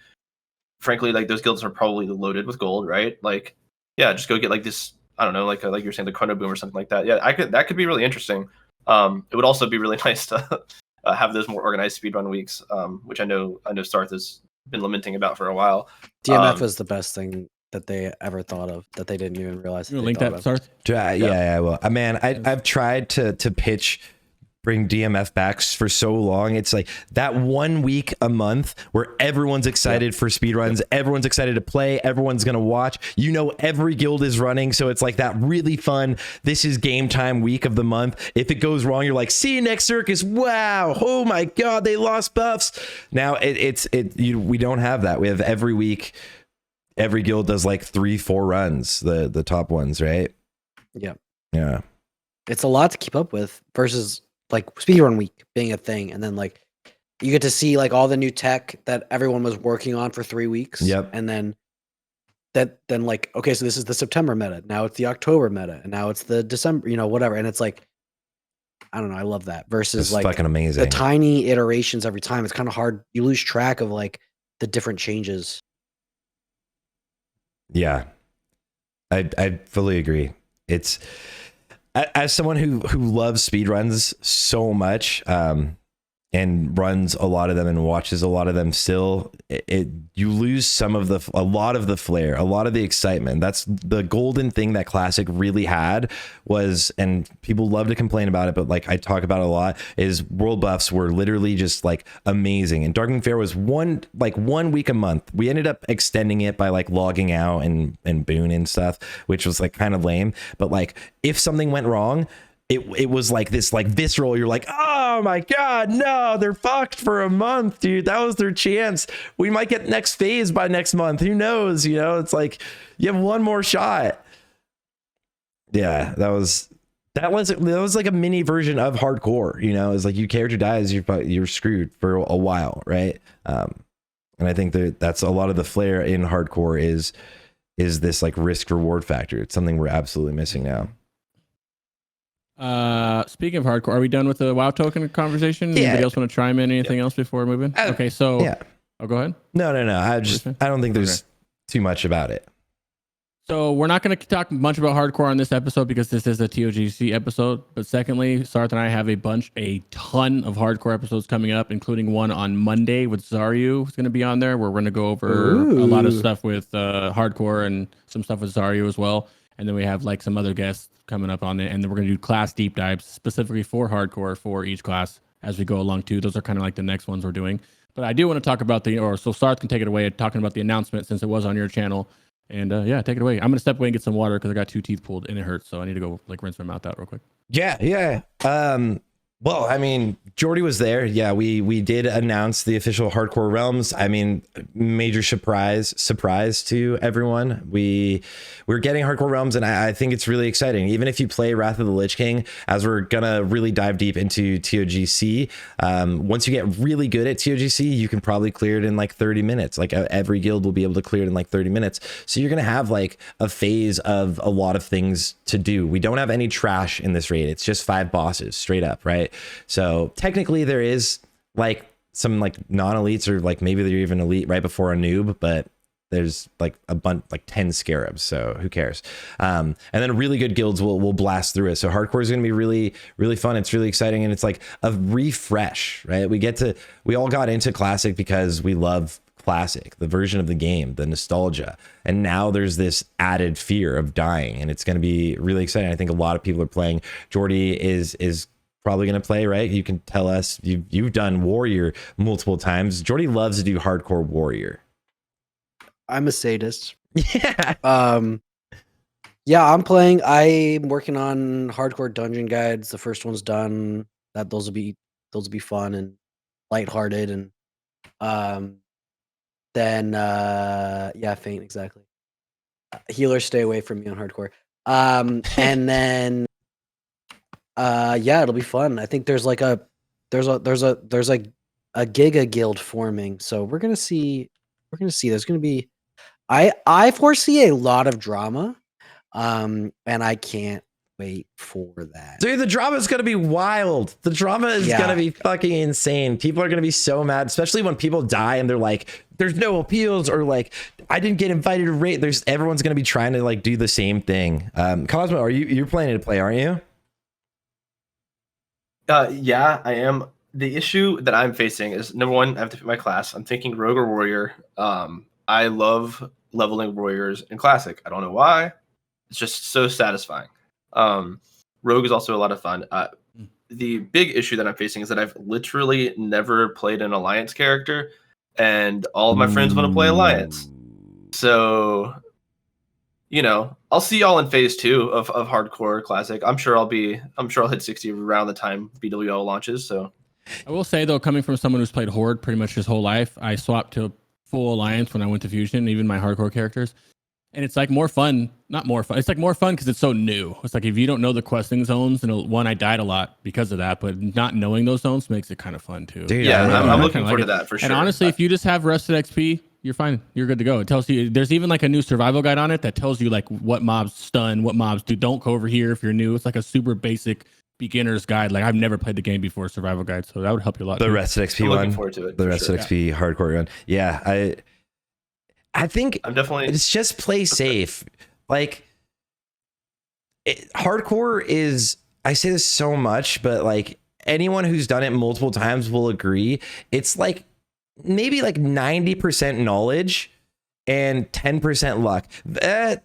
frankly, like those guilds are probably loaded with gold, right? Like, yeah, just go get like this, I don't know, like you're saying, the Chrono Boom or something like that. Yeah, that could be really interesting. It would also be really nice to have those more organized speedrun weeks, which I know Sarthe has been lamenting about for a while. DMF is the best thing that they ever thought of, that they didn't even realize. You link that, Sarthe? Yeah, I will. Man, I've tried to pitch bring DMF back for so long. It's like that 1 week a month where everyone's excited for speedruns, everyone's excited to play, everyone's gonna watch. You know, every guild is running, so it's like that really fun. This is game time week of the month. If it goes wrong, you're like, see you next circus. Wow! Oh my god, they lost buffs. Now we don't have that. We have every week. Every guild does like 3-4 runs. The top ones, right? Yeah. Yeah. It's a lot to keep up with versus like speedrun week being a thing, and then like you get to see like all the new tech that everyone was working on for 3 weeks. Yep. And then like, okay, so this is the September meta. Now it's the October meta, and now it's the December, whatever. And it's like, I don't know, I love that. Versus It's like fucking amazing. the tiny iterations every time. It's kind of hard. You lose track of like the different changes. Yeah. I fully agree. It's as someone who loves speedruns so much, and runs a lot of them and watches a lot of them still, you lose a lot of the flair, a lot of the excitement. That's the golden thing that Classic really had was, and people love to complain about it, but like I talk about it a lot, is world buffs were literally just like amazing. And Darkening Fair was one week a month. We ended up extending it by like logging out and boon and stuff, which was like kind of lame. But like if something went wrong, it was like this like visceral, you're like, oh my god, no, they're fucked for a month, dude. That was their chance. We might get next phase by next month, who knows? It's like you have one more shot. Yeah, that was like a mini version of hardcore. It's like, you character dies, you're screwed for a while, right? And I think that's a lot of the flair in hardcore is this like risk reward factor. It's something we're absolutely missing now. Speaking of hardcore, are we done with the WoW token conversation? Yeah. Anybody else want to chime in? Anything else before moving? Okay, so yeah. Oh, go ahead. No. I don't think there's too much about it. So we're not going to talk much about hardcore on this episode because this is a ToGC episode. But secondly, Sarthe and I have a ton of hardcore episodes coming up, including one on Monday with Zaryu, who's going to be on there, where we're going to go over a lot of stuff with hardcore and some stuff with Zaryu as well. And then we have like some other guests coming up on it, and then we're going to do class deep dives specifically for hardcore for each class as we go along too. Those are kind of like the next ones we're doing. But I do want to talk about so Sarthe can take it away talking about the announcement since it was on your channel. And yeah, take it away. I'm going to step away and get some water because I got 2 teeth pulled and it hurts. So I need to go like rinse my mouth out real quick. Yeah. Well, I mean, Joardee was there. Yeah, we did announce the official Hardcore Realms. I mean, major surprise to everyone. We're getting Hardcore Realms, and I think it's really exciting. Even if you play Wrath of the Lich King, as we're gonna really dive deep into ToGC, once you get really good at ToGC, you can probably clear it in like 30 minutes. Like every guild will be able to clear it in like 30 minutes. So you're gonna have like a phase of a lot of things to do. We don't have any trash in this raid. It's just 5 bosses straight up, right? So technically there is like some like non-elites, or like maybe they're even elite right before Anub, but there's like a bunch, like 10 scarabs, so who cares? And then really good guilds will blast through it. So hardcore is going to be really, really fun. It's really exciting, and it's like a refresh, right? We all got into classic because we love classic, the version of the game, the nostalgia, and now there's this added fear of dying, and it's going to be really exciting. I think a lot of people are playing. Joardee is probably going to play, right? You can tell us, you've done warrior multiple times. Joardee loves to do hardcore warrior. I'm a sadist. Yeah. Yeah, I'm playing. I'm working on hardcore dungeon guides. The first one's done. Those will be fun and lighthearted, and then yeah, faint, exactly. Healers, stay away from me on hardcore. And then yeah, it'll be fun. I think there's like a Giga Guild forming, so we're gonna see. There's gonna be. I foresee a lot of drama, and I can't wait for that. Dude, the drama is gonna be wild. The drama is gonna be fucking insane. People are gonna be so mad, especially when people die and they're like, "There's no appeals," or like, "I didn't get invited to rate." Everyone's gonna be trying to like do the same thing. Cosmo, you're planning to play, aren't you? Yeah, I am. The issue that I'm facing is, number one, I have to pick my class. I'm thinking rogue or warrior. I love leveling warriors in classic. I don't know why. It's just so satisfying. Rogue is also a lot of fun. the big issue that I'm facing is that I've literally never played an Alliance character, and all of my friends want to play Alliance. So, I'll see y'all in phase 2 of Hardcore Classic. I'm sure I'll hit 60 around the time BWL launches. So I will say though, coming from someone who's played Horde pretty much his whole life, I swapped to full Alliance when I went to Fusion, even my hardcore characters. And it's like more fun, not more fun. It's like more fun because it's so new. It's like if you don't know the questing zones, and one, I died a lot because of that, but not knowing those zones makes it kind of fun too. Dude, yeah, I I'm looking forward to that for sure. And honestly, if you just have rested XP, you're fine. You're good to go. It tells you, there's even like a new survival guide on it that tells you like what mobs stun, what mobs do. Don't go over here if you're new. It's like a super basic beginner's guide. Like I've never played the game before, survival guide, so that would help you a lot. The too. rested XP I'm one. looking forward to it. The rested XP hardcore one. Yeah, I think I'm definitely. it's just play safe. Like hardcore is, I say this so much, but like anyone who's done it multiple times will agree. It's like maybe like 90% knowledge and 10% luck.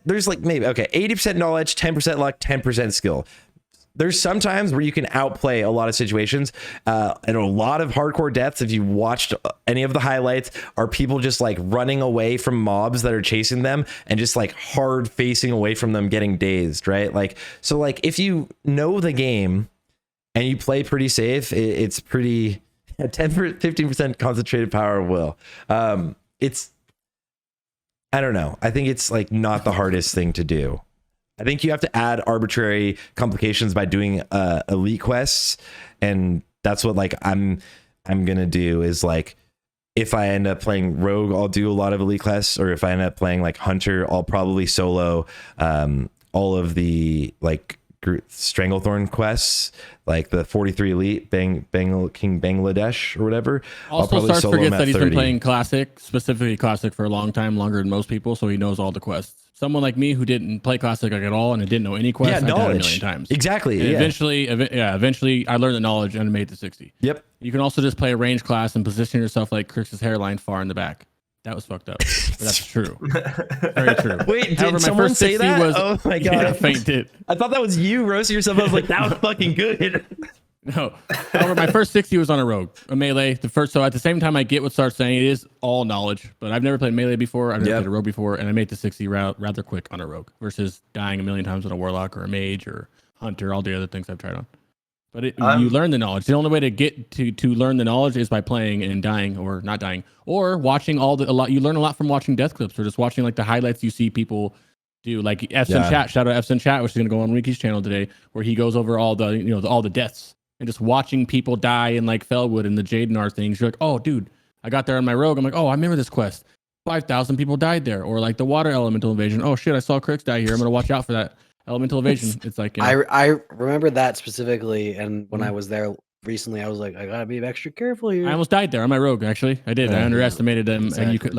There's like maybe, okay, 80% knowledge, 10% luck, 10% skill. There's some times where you can outplay a lot of situations, and a lot of hardcore deaths, if you watched any of the highlights, are people just like running away from mobs that are chasing them and just like hard facing away from them, getting dazed, right? Like, so like if you know the game and you play pretty safe, it's pretty 10-15% concentrated power of will. It's, I don't know. I think it's like not the hardest thing to do. I think you have to add arbitrary complications by doing elite quests, and that's what like I'm gonna do is like if I end up playing rogue, I'll do a lot of elite quests, or if I end up playing like hunter, I'll probably solo all of the like Stranglethorn quests, like the 43 elite King Bangladesh or whatever. Also, Sarthe forgets that he's been playing classic, specifically classic, for a long time, longer than most people, so he knows all the quests. Someone like me who didn't play classic like at all and didn't know any quests, I died a million times. Exactly. And Yeah. Eventually I learned the knowledge and made it to 60. Yep. You can also just play a range class and position yourself like Crix's hairline far in the back. That was fucked up. But that's true. Very true. Wait, however, did someone say that? Oh my god. Yeah, Faint did. I thought that was you roasting yourself. I was like, that was fucking good. No. However, my first 60 was on a rogue, a melee. So at the same time, I get what Sart's saying. It is all knowledge, but I've never played melee before. I've never played a rogue before, and I made the 60 rather quick on a rogue versus dying a million times on a warlock or a mage or hunter, all the other things I've tried on. But you learn the knowledge. The only way to get to learn the knowledge is by playing and dying or not dying, or watching a lot. You learn a lot from watching death clips or just watching like the highlights you see people do, like F's in chat. Shout out F's in chat, which is gonna go on Winky's channel today, where he goes over all the all the deaths. And just watching people die in like Felwood and the Jadenar things, you're like, oh, dude, I got there on my rogue. I'm like, oh, I remember this quest. 5,000 people died there. Or like the water elemental invasion. Oh shit, I saw Crix die here. I'm gonna watch out for that elemental invasion. It's like, I remember that specifically, and when I was there recently, I was like, I gotta be extra careful here. I almost died there on my rogue. Actually, I did. I underestimated them, and you could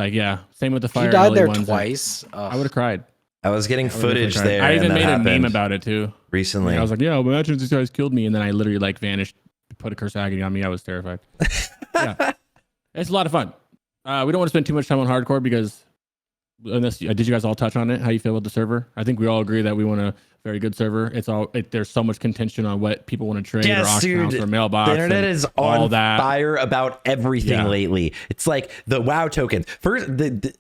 same with the fire. You died there ones. twice. I would have cried. I was getting footage there. I even made a meme about it too recently. I was like, yeah, imagine these guys killed me, and then I literally like vanished. Put a curse of agony on me. I was terrified. Yeah, it's a lot of fun. We don't want to spend too much time on hardcore because unless did you guys all touch on it? How you feel about the server? I think we all agree that we want a very good server. There's so much contention on what people want to trade or auction house or mailbox. The internet is on fire about everything lately. It's like the WoW token. First,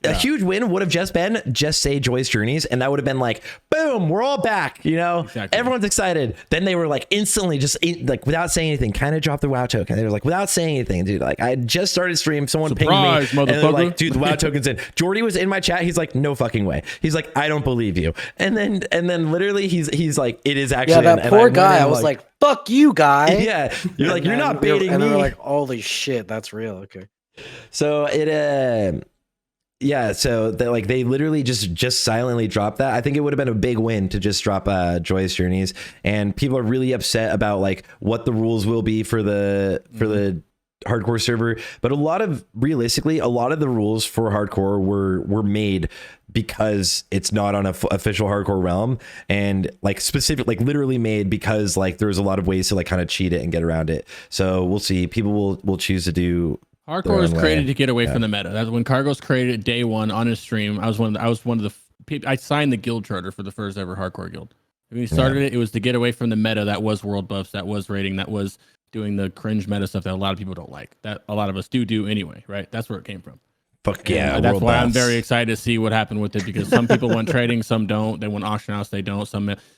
a huge win would have just been say Joyous Journeys, and that would have been like, boom, we're all back. Everyone's excited. Then they were like instantly just like without saying anything, kind of dropped the WoW token. They were like without saying anything, dude. Like I just started stream, someone pinged me, and they're like, dude, the WoW token's in. Joardee was in my chat. He's like, no fucking way. He's like, I don't believe you. And then literally he's like, it is actually. Yeah, that poor guy. I was like, fuck you, guy. Yeah, you're like, you're not baiting me. And they were like, holy shit, that's real. Okay. So so they literally just silently dropped that. I think it would have been a big win to just drop Joyous Journeys, and people are really upset about like what the rules will be for the hardcore server. But realistically, a lot of the rules for hardcore were made because it's not on a official hardcore realm, and like literally made because like there's a lot of ways to like kind of cheat it and get around it. So we'll see. People will choose to do. Hardcore was created to get away from the meta. That's when Cargos created it day one on his stream. I was one of the people. I signed the guild charter for the first ever hardcore guild. When we started it was to get away from the meta that was world buffs, that was rating, that was doing the cringe meta stuff that a lot of people don't like. That a lot of us do anyway, right? That's where it came from. Fuck yeah, And that's world why I'm buffs. very excited to see what happened with it, because some people want trading, some don't. They want auction house, they don't.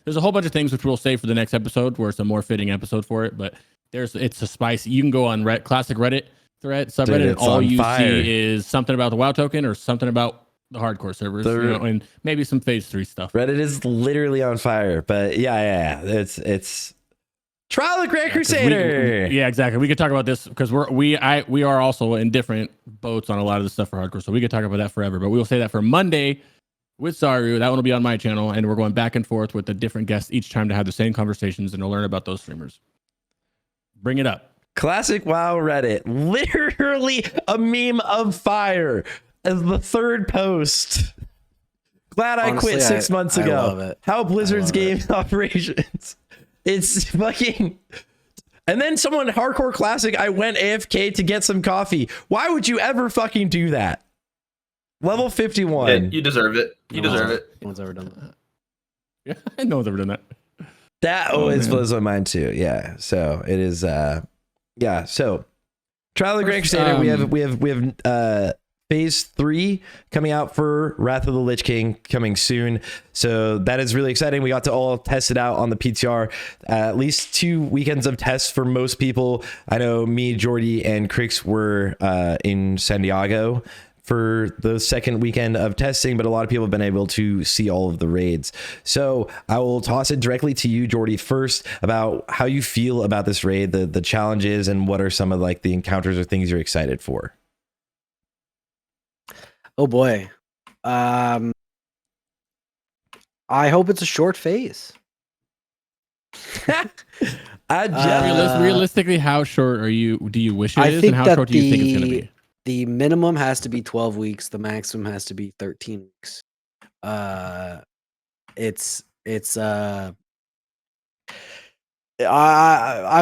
There's a whole bunch of things which we'll save for the next episode, where it's a more fitting episode for it. But it's a spice. You can go on classic Reddit thread subreddit, Dude, and it's all on you fire. see is something about the WoW token or something about the hardcore servers, and maybe some phase 3 stuff. Reddit is literally on fire. But yeah. It's Trial of the Grand Crusader. Yeah, exactly. We could talk about this because we are also in different boats on a lot of the stuff for hardcore, so we could talk about that forever. But we will say that for Monday with Saru, that one will be on my channel, and we're going back and forth with the different guests each time to have the same conversations and to learn about those streamers. Bring it up. Classic WoW Reddit, literally a meme of fire as the third post. Glad I Honestly, quit 6 months I ago. love it. How Blizzard's love game operations. It's fucking. And then someone hardcore classic, I went AFK to get some coffee. Why would you ever fucking do that? Level 51. Yeah, you deserve it. You deserve it. No one's ever done that. Yeah, no one's ever done that. That always blows my mind too. Yeah. So it is yeah. So Trial of the Grand Crusader, we have phase 3 coming out for Wrath of the Lich King coming soon. So that is really exciting. We got to all test it out on the PTR. At least 2 weekends of tests for most people. I know me, Joardee, and Crix were in San Diego for the second weekend of testing, but a lot of people have been able to see all of the raids. So I will toss it directly to you, Joardee, first about how you feel about this raid, the challenges, and what are some of like the encounters or things you're excited for. Oh boy. I hope it's a short phase. Realistically, how short do you wish it I is, think and how that short do you think it's going to be? The minimum has to be 12 weeks. The maximum has to be 13 weeks. I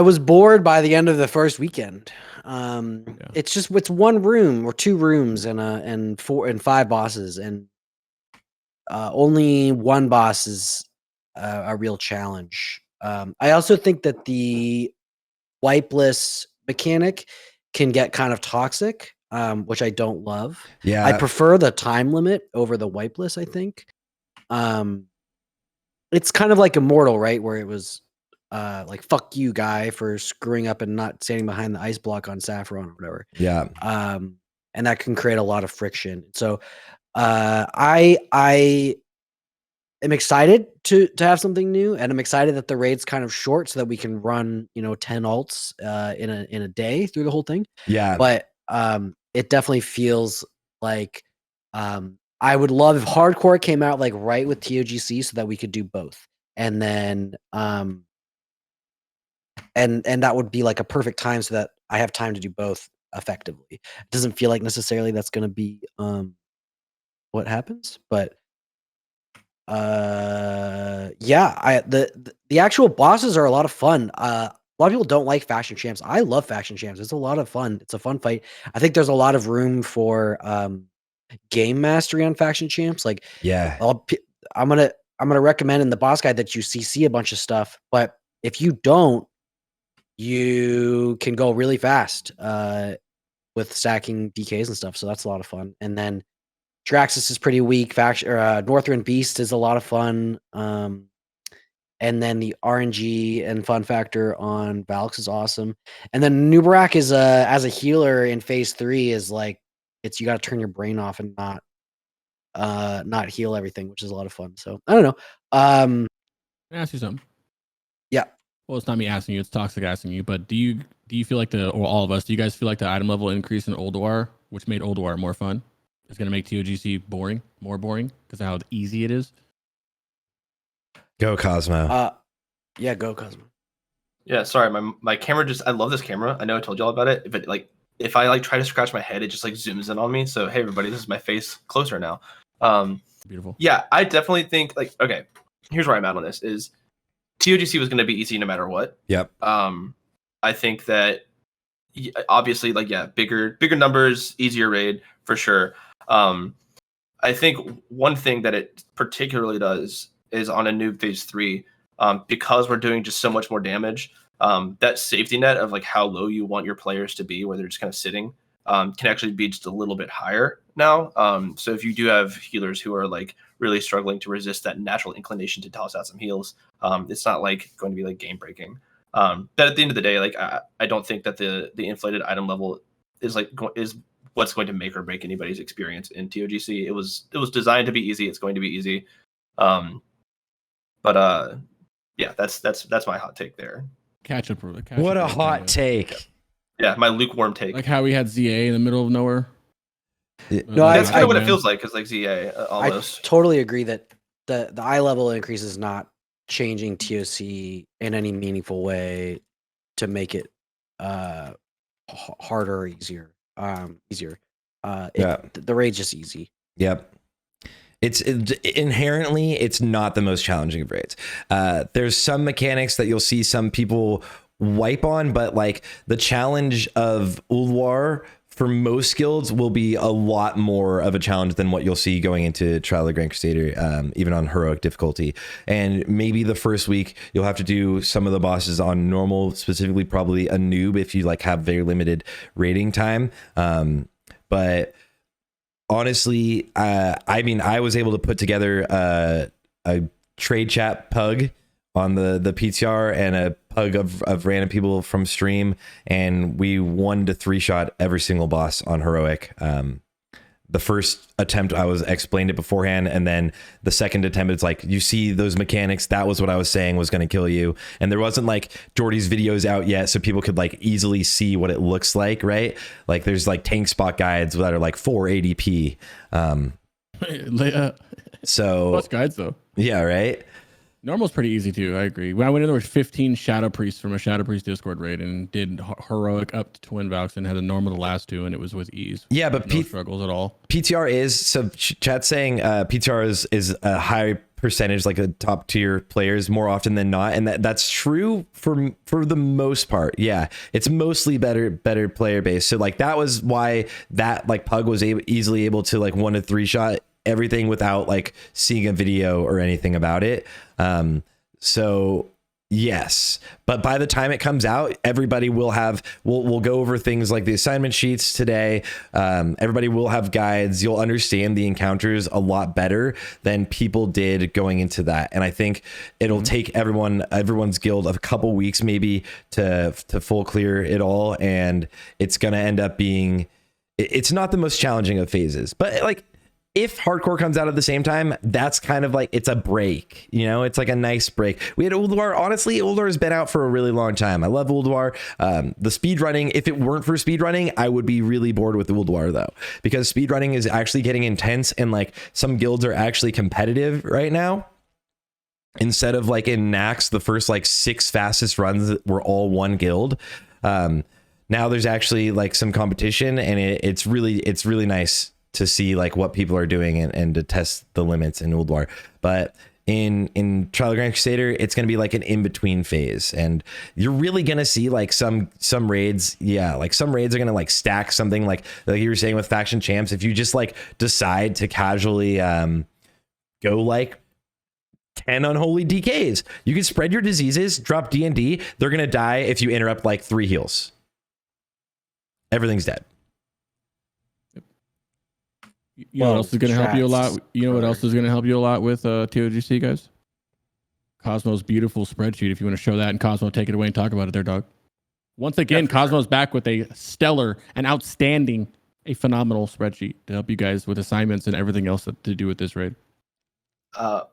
was bored by the end of the first weekend. It's one room or 2 rooms and 4 and 5 bosses, and only one boss is a real challenge. I also think that the wipeless mechanic can get kind of toxic, which I don't love. Yeah, I prefer the time limit over the wipeless, I think. It's kind of like Immortal, right? Where it was like, fuck you, guy, for screwing up and not standing behind the ice block on Saffron or whatever. Yeah. And that can create a lot of friction. So I am excited to have something new, and I'm excited that the raid's kind of short so that we can run 10 alts in a day through the whole thing. Yeah. But it definitely feels like I would love if hardcore came out like right with ToGC so that we could do both. And then and that would be like a perfect time so that I have time to do both effectively. It doesn't feel like necessarily that's going to be what happens, but yeah, the actual bosses are a lot of fun. A lot of people don't like faction champs. I love faction champs. It's a lot of fun. It's a fun fight. I think there's a lot of room for game mastery on faction champs. Like, yeah, I'm gonna recommend in the boss guide that you CC a bunch of stuff, but if you don't, you can go really fast with stacking DKs and stuff. So that's a lot of fun. And then Jarraxus is pretty weak. Faction Northrend Beast is a lot of fun. And then the RNG and fun factor on Valks is awesome. And then Nubarak is as a healer in phase 3 is like, you got to turn your brain off and not heal everything, which is a lot of fun. So I don't know. Can I ask you something? Yeah. Well, it's not me asking you; it's Toxic asking you. But do you feel like or all of us, do you guys feel like the item level increase in Ulduar, which made Ulduar more fun, is going to make ToGC more boring because of how easy it is? Go Cosmo. Yeah, go Cosmo. Yeah, sorry, my camera I love this camera. I know I told you all about it. If I try to scratch my head, it just like zooms in on me. So hey everybody, this is my face closer now. Beautiful. Yeah, I definitely think okay, here's where I'm at on this is ToGC was going to be easy no matter what. Yep. I think that obviously bigger numbers, easier raid for sure. I think one thing that it particularly does is on a noob phase 3, because we're doing just so much more damage. That safety net of like how low you want your players to be, where they're just kind of sitting, can actually be just a little bit higher now. So if you do have healers who are like really struggling to resist that natural inclination to toss out some heals, it's not like going to be like game breaking. But at the end of the day, like I don't think that the inflated item level is what's going to make or break anybody's experience in ToGC. It was designed to be easy. It's going to be easy. Yeah, that's my hot take there. Catch up. What a hot take. Yeah, my lukewarm take. Like how we had ZA in the middle of nowhere. No, That's kind of what it feels like. It's like ZA almost. I totally agree that the eye level increase is not changing TOC in any meaningful way to make it harder or easier. The raid's just easy. Yep. It's inherently, it's not the most challenging of raids. There's some mechanics that you'll see some people wipe on, but like the challenge of Ulduar for most guilds will be a lot more of a challenge than what you'll see going into Trial of the Grand Crusader, even on heroic difficulty. And maybe the first week you'll have to do some of the bosses on normal, specifically probably Anub if you like have very limited raiding time. But honestly, I mean, I was able to put together a trade chat pug on the PTR and a pug of random people from stream, and we 1 to 3 shot every single boss on heroic. The first attempt I was explained it beforehand, and then the second attempt it's like, you see those mechanics, that was what I was saying was going to kill you. And there wasn't like Joardee's videos out yet, so people could like easily see what it looks like, right? Like there's like tank spot guides that are like 480p. So plus guides though. Yeah, right. Normal's pretty easy too. I agree. When I went in, there were 15 Shadow Priests from a Shadow Priest Discord raid and did heroic up to Twin Valks and had a normal the last 2, and it was with ease. Yeah, but no struggles at all. PTR is, so chat's saying PTR is a high percentage, like a top tier players more often than not, and that's true for the most part. Yeah, it's mostly better player base. So like that was why that like pug was easily able to like 1 to 3 shot everything without like seeing a video or anything about it. So yes, but by the time it comes out, everybody will have, we'll go over things like the assignment sheets today. Everybody will have guides. You'll understand the encounters a lot better than people did going into that. And I think it'll take everyone's guild a couple weeks maybe to full clear it all. And it's going to end up being, it's not the most challenging of phases, but like, if hardcore comes out at the same time, that's kind of like, it's a break, you know, it's like a nice break. We had Ulduar. Honestly, Ulduar has been out for a really long time. I love Ulduar. The speed running, if it weren't for speed running, I would be really bored with Ulduar though, because speed running is actually getting intense, and like some guilds are actually competitive right now. Instead of like in Nax, the first like 6 fastest runs were all one guild. Now there's actually like some competition, and it's really nice to see like what people are doing and to test the limits in Ulduar. But in Trial of Grand Crusader, it's going to be like an in-between phase, and you're really going to see like some raids. Yeah, like some raids are going to like stack something like you were saying with faction champs. If you just like decide to casually go like 10 unholy DKs, you can spread your diseases, drop D&D. They're going to die if you interrupt like 3 heals. Everything's dead. You know what else is going to help you a lot? You know what else is going to help you a lot with ToGC, guys? Cosmo's beautiful spreadsheet. If you want to show that, and Cosmo, take it away and talk about it there, dog. Once again, Cosmo's back with a stellar and outstanding, a phenomenal spreadsheet to help you guys with assignments and everything else to do with this raid.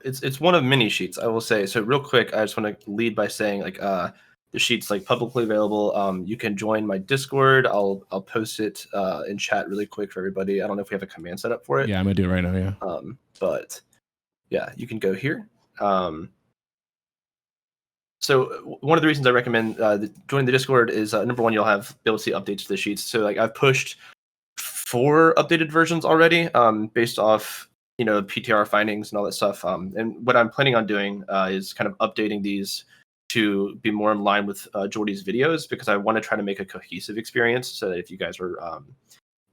It's one of many sheets, I will say. So real quick, I just want to lead by saying like the sheet's like publicly available. You can join my Discord. I'll post it in chat really quick for everybody. I don't know if we have a command set up for it. Yeah, I'm gonna do it right now. Yeah. But yeah, you can go here. So one of the reasons I recommend joining the Discord is number one, you'll be able to see updates to the sheets. So like I've pushed 4 updated versions already, based off PTR findings and all that stuff. And what I'm planning on doing is kind of updating these to be more in line with Joardee's videos, because I want to try to make a cohesive experience, so that if you guys are,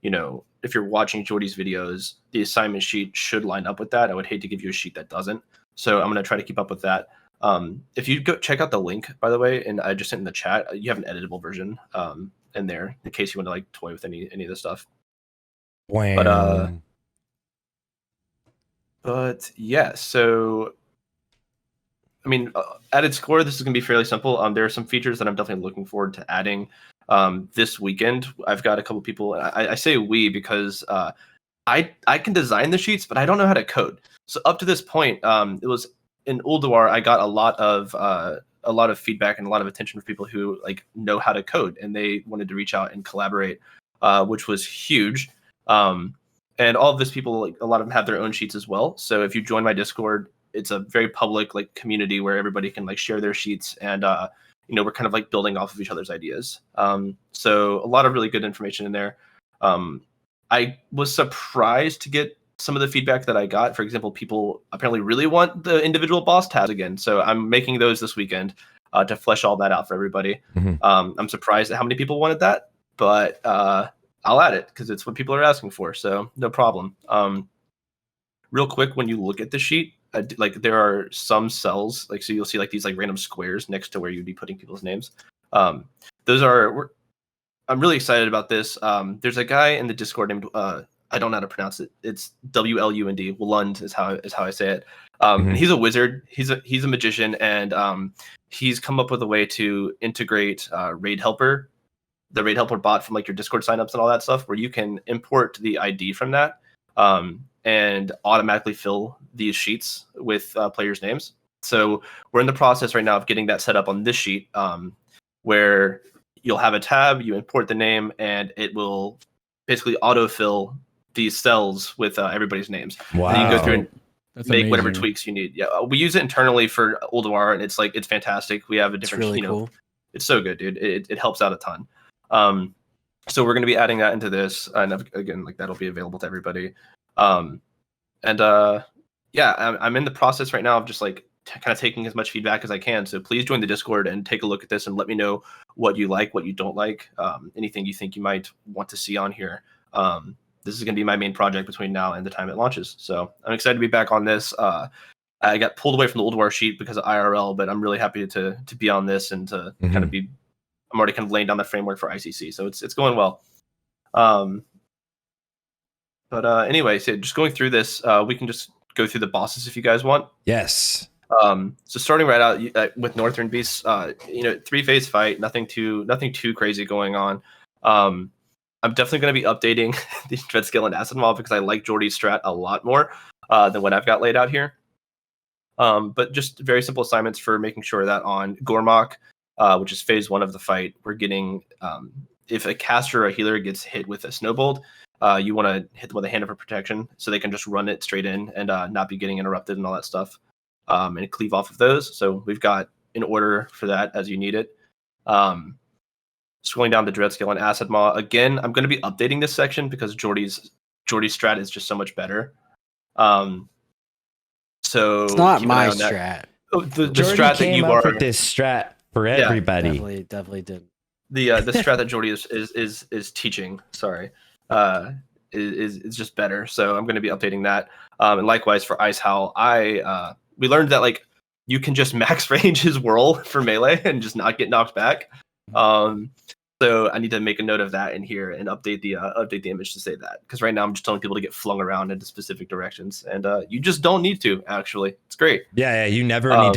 if you're watching Joardee's videos, the assignment sheet should line up with that. I would hate to give you a sheet that doesn't. So I'm going to try to keep up with that. If you go check out the link, by the way, and I just sent in the chat, you have an editable version in there in case you want to like toy with any of the stuff. Wow. But yeah, so I mean, added score. This is going to be fairly simple. There are some features that I'm definitely looking forward to adding this weekend. I've got a couple people. I say we because I can design the sheets, but I don't know how to code. So up to this point, it was in Ulduar. I got a lot of feedback and a lot of attention from people who like know how to code, and they wanted to reach out and collaborate, which was huge. And all of these people, like a lot of them have their own sheets as well. So if you join my Discord, it's a very public like community where everybody can like share their sheets, and we're kind of like building off of each other's ideas. So a lot of really good information in there. I was surprised to get some of the feedback that I got. For example, people apparently really want the individual boss tabs again. So I'm making those this weekend to flesh all that out for everybody. I'm surprised at how many people wanted that, but I'll add it because it's what people are asking for. So no problem. Real quick, when you look at the sheet, like there are some cells, like so you'll see like these like random squares next to where you'd be putting people's names. I'm really excited about this. There's a guy in the Discord named I don't know how to pronounce it. It's WLUND. Lund is how I say it. And he's a wizard. He's a magician, and he's come up with a way to integrate Raid Helper, the Raid Helper bot from like your Discord signups and all that stuff, where you can import the ID from that and automatically fill these sheets with players' names. So we're in the process right now of getting that set up on this sheet, where you'll have a tab, you import the name, and it will basically autofill these cells with everybody's names. Wow. And you can go through and That's make amazing. whatever tweaks you need. Yeah, we use it internally for Ulduar, and it's fantastic. We have a It's different, really cool. it's so good, dude. It helps out a ton. So we're going to be adding that into this, and again, like that'll be available to everybody. I'm in the process right now of just like kind of taking as much feedback as I can. So please join the Discord and take a look at this and let me know what you like, what you don't like, anything you think you might want to see on here. This is going to be my main project between now and the time it launches. So I'm excited to be back on this. I got pulled away from the Ulduar sheet because of IRL, but I'm really happy to be on this and to kind of be. I'm already kind of laying down the framework for ICC, so it's going well. Anyway, so just going through this, we can just go through the bosses if you guys want. Yes. So starting right out with Northrend beasts, 3-phase fight, nothing too crazy going on. I'm definitely going to be updating the Dreadskill and Acid Mob because I like Joardee's strat a lot more than what I've got laid out here. But just very simple assignments for making sure that on Gormok, which is phase 1 of the fight, we're getting if a caster or a healer gets hit with a snowbolt, you want to hit them with a hand of protection so they can just run it straight in and not be getting interrupted and all that stuff, and cleave off of those. So we've got an order for that as you need it. Scrolling down to Dreadskill and Acid Maw again, I'm going to be updating this section because Joardee's strat is just so much better. So It's not keep an eye my on that. strat. The Joardee strat that came you up are with this strat for everybody. Definitely did. the strat that Joardee is teaching. Sorry, is just better. So I'm going to be updating that. And likewise for Ice Howl, we learned that like you can just max range his whirl for melee and just not get knocked back. So I need to make a note of that in here and update the image to say that, because right now I'm just telling people to get flung around into specific directions, and you just don't need to. Actually, it's great. Yeah, you never need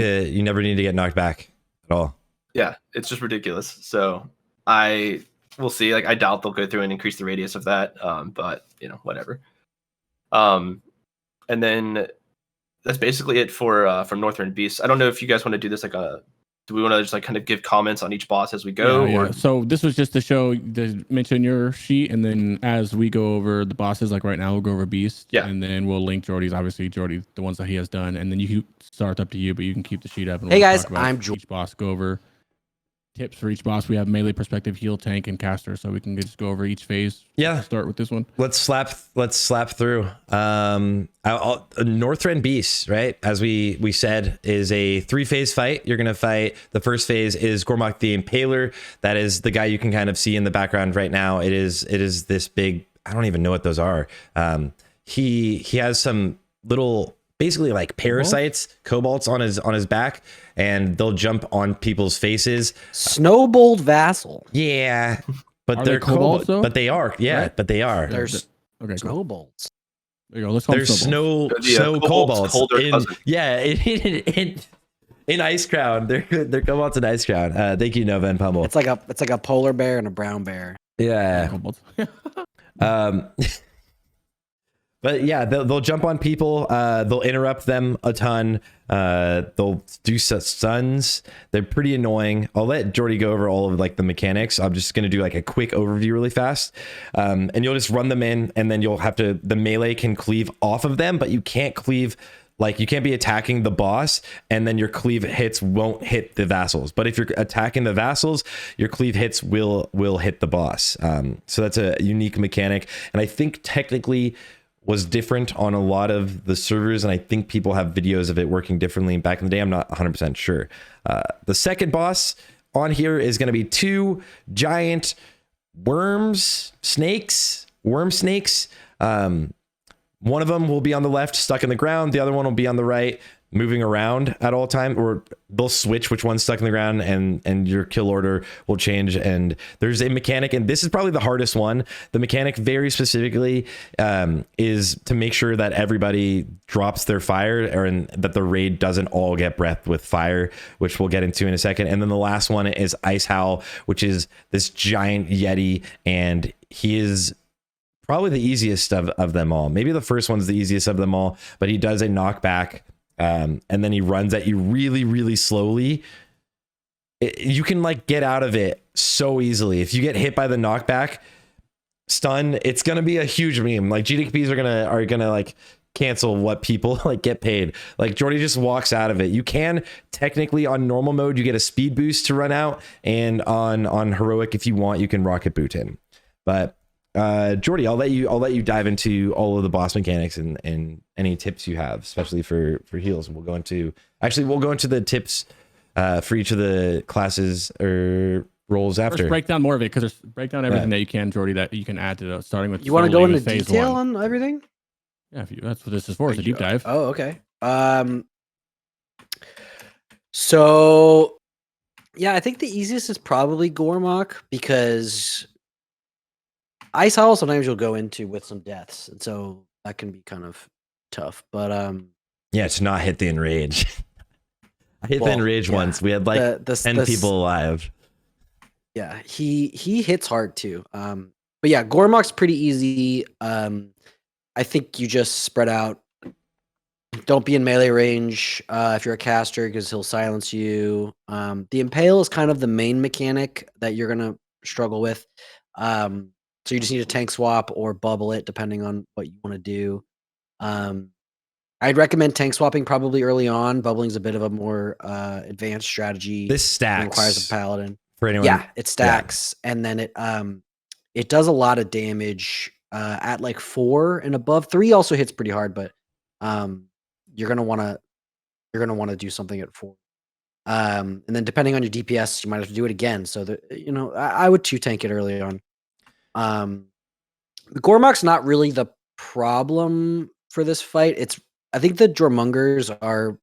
to get knocked back at all. Yeah, it's just ridiculous. So we'll see. Like I doubt they'll go through and increase the radius of that. But whatever. And then that's basically it for Northrend Beasts. I don't know if you guys want to do this do we want to just like kind of give comments on each boss as we go? Yeah. So this was just to mention your sheet, and then as we go over the bosses, like right now we'll go over Beast, and then we'll link Joardee's, obviously Joardee, the ones that he has done, and then you start up to you, but you can keep the sheet up. And Hey we'll guys, talk about I'm each boss, go over tips for each boss. We have melee, perspective, heal, tank, and caster, so we can just go over each phase. Yeah. Start with this one. Let's slap through. Northrend Beast, right? As we said, is a 3-phase fight. You're gonna fight. The first phase is Gormok the Impaler. That is the guy you can kind of see in the background right now. It is this big. I don't even know what those are. He has some little basically like parasites, kobolds on his back, and they'll jump on people's faces. Snowballed Vassal. Yeah, but Are they're they kobolds, kobolds. though? But they are. Yeah, Right? but they are. There's Okay, cool. snowballs. There you go. Let's call them There's snowballs. snow kobolds' kobolds colder in cousin. in Ice Crown. They're kobolds in Ice Crown. Thank you, Nova and Pummel. It's like a polar bear and a brown bear. Yeah. Kobolds. But yeah, they'll jump on people. They'll interrupt them a ton. They'll do stuns. They're pretty annoying. I'll let Joardee go over all of like the mechanics. I'm just gonna do like a quick overview really fast. And you'll just run them in, and then you'll have to. The melee can cleave off of them, but you can't cleave. Like you can't be attacking the boss and then your cleave hits won't hit the vassals. But if you're attacking the vassals, your cleave hits will hit the boss. So that's a unique mechanic, and I think technically was different on a lot of the servers, and I think people have videos of it working differently back in the day. I'm not 100% sure. The second boss on here is going to be 2 giant worm snakes. One of them will be on the left, stuck in the ground. The other one will be on the right, moving around at all time, or they'll switch which one's stuck in the ground, and your kill order will change. And there's a mechanic, and this is probably the hardest one. The mechanic very specifically is to make sure that everybody drops their fire, or that the raid doesn't all get breathed with fire, which we'll get into in a second. And then the last one is Ice Howl, which is this giant yeti, and he is probably the easiest of them all. Maybe the first one's the easiest of them all, but he does a knockback, and then he runs at you really, really slowly. You can like get out of it so easily. If you get hit by the knockback stun, it's gonna be a huge meme. Like GDPs are gonna like cancel what people like get paid. Like Joardee just walks out of it. You can technically on normal mode you get a speed boost to run out, and on heroic if you want you can rocket boot him. But Joardee, I'll let you dive into all of the boss mechanics and any tips you have, especially for heals. We'll go into the tips for each of the classes or roles after. First, break down more of it, because break down everything that you can, Joardee, that you can add to the starting with. You want to go into phase detail 1. on everything? Yeah, that's what this is for. It's a deep dive. Oh, okay. So yeah, I think the easiest is probably Gormok, because Ice Howl sometimes you'll go into with some deaths, and so that can be kind of tough. But yeah, to not hit the enrage. I hit the enrage once. We had like 10 people alive. Yeah, he hits hard too. But yeah, Gormok's pretty easy. I think you just spread out. Don't be in melee range if you're a caster, because he'll silence you. The Impale is kind of the main mechanic that you're gonna struggle with. So you just need a tank swap or bubble it, depending on what you want to do. I'd recommend tank swapping probably early on. Bubbling's a bit of a more advanced strategy. This stacks. It requires a paladin. For anyone, yeah, it stacks, and then it does a lot of damage at like 4 and above. 3 also hits pretty hard, but you're gonna want to do something at 4. And then depending on your DPS, you might have to do it again. So that I would 2 tank it early on. The Gormok's not really the problem for this fight. I think the Jormungers are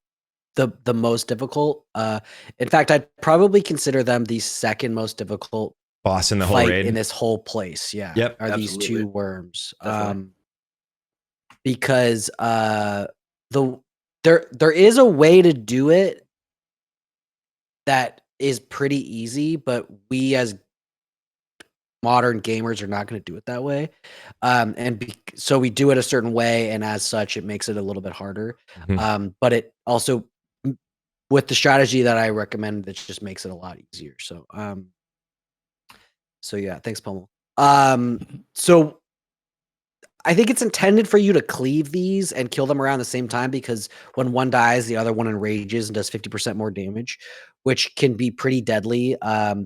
the most difficult. In fact, I'd probably consider them the second most difficult boss in the whole fight raid in this whole place. Yeah. Yep. Are Absolutely. these 2 worms. Definitely. Because there is a way to do it that is pretty easy, but we as modern gamers are not going to do it that way. So we do it a certain way, and as such, it makes it a little bit harder. But it also, with the strategy that I recommend, it just makes it a lot easier. So yeah, thanks, Pummel. So I think it's intended for you to cleave these and kill them around the same time, because when one dies, the other one enrages and does 50% more damage, which can be pretty deadly,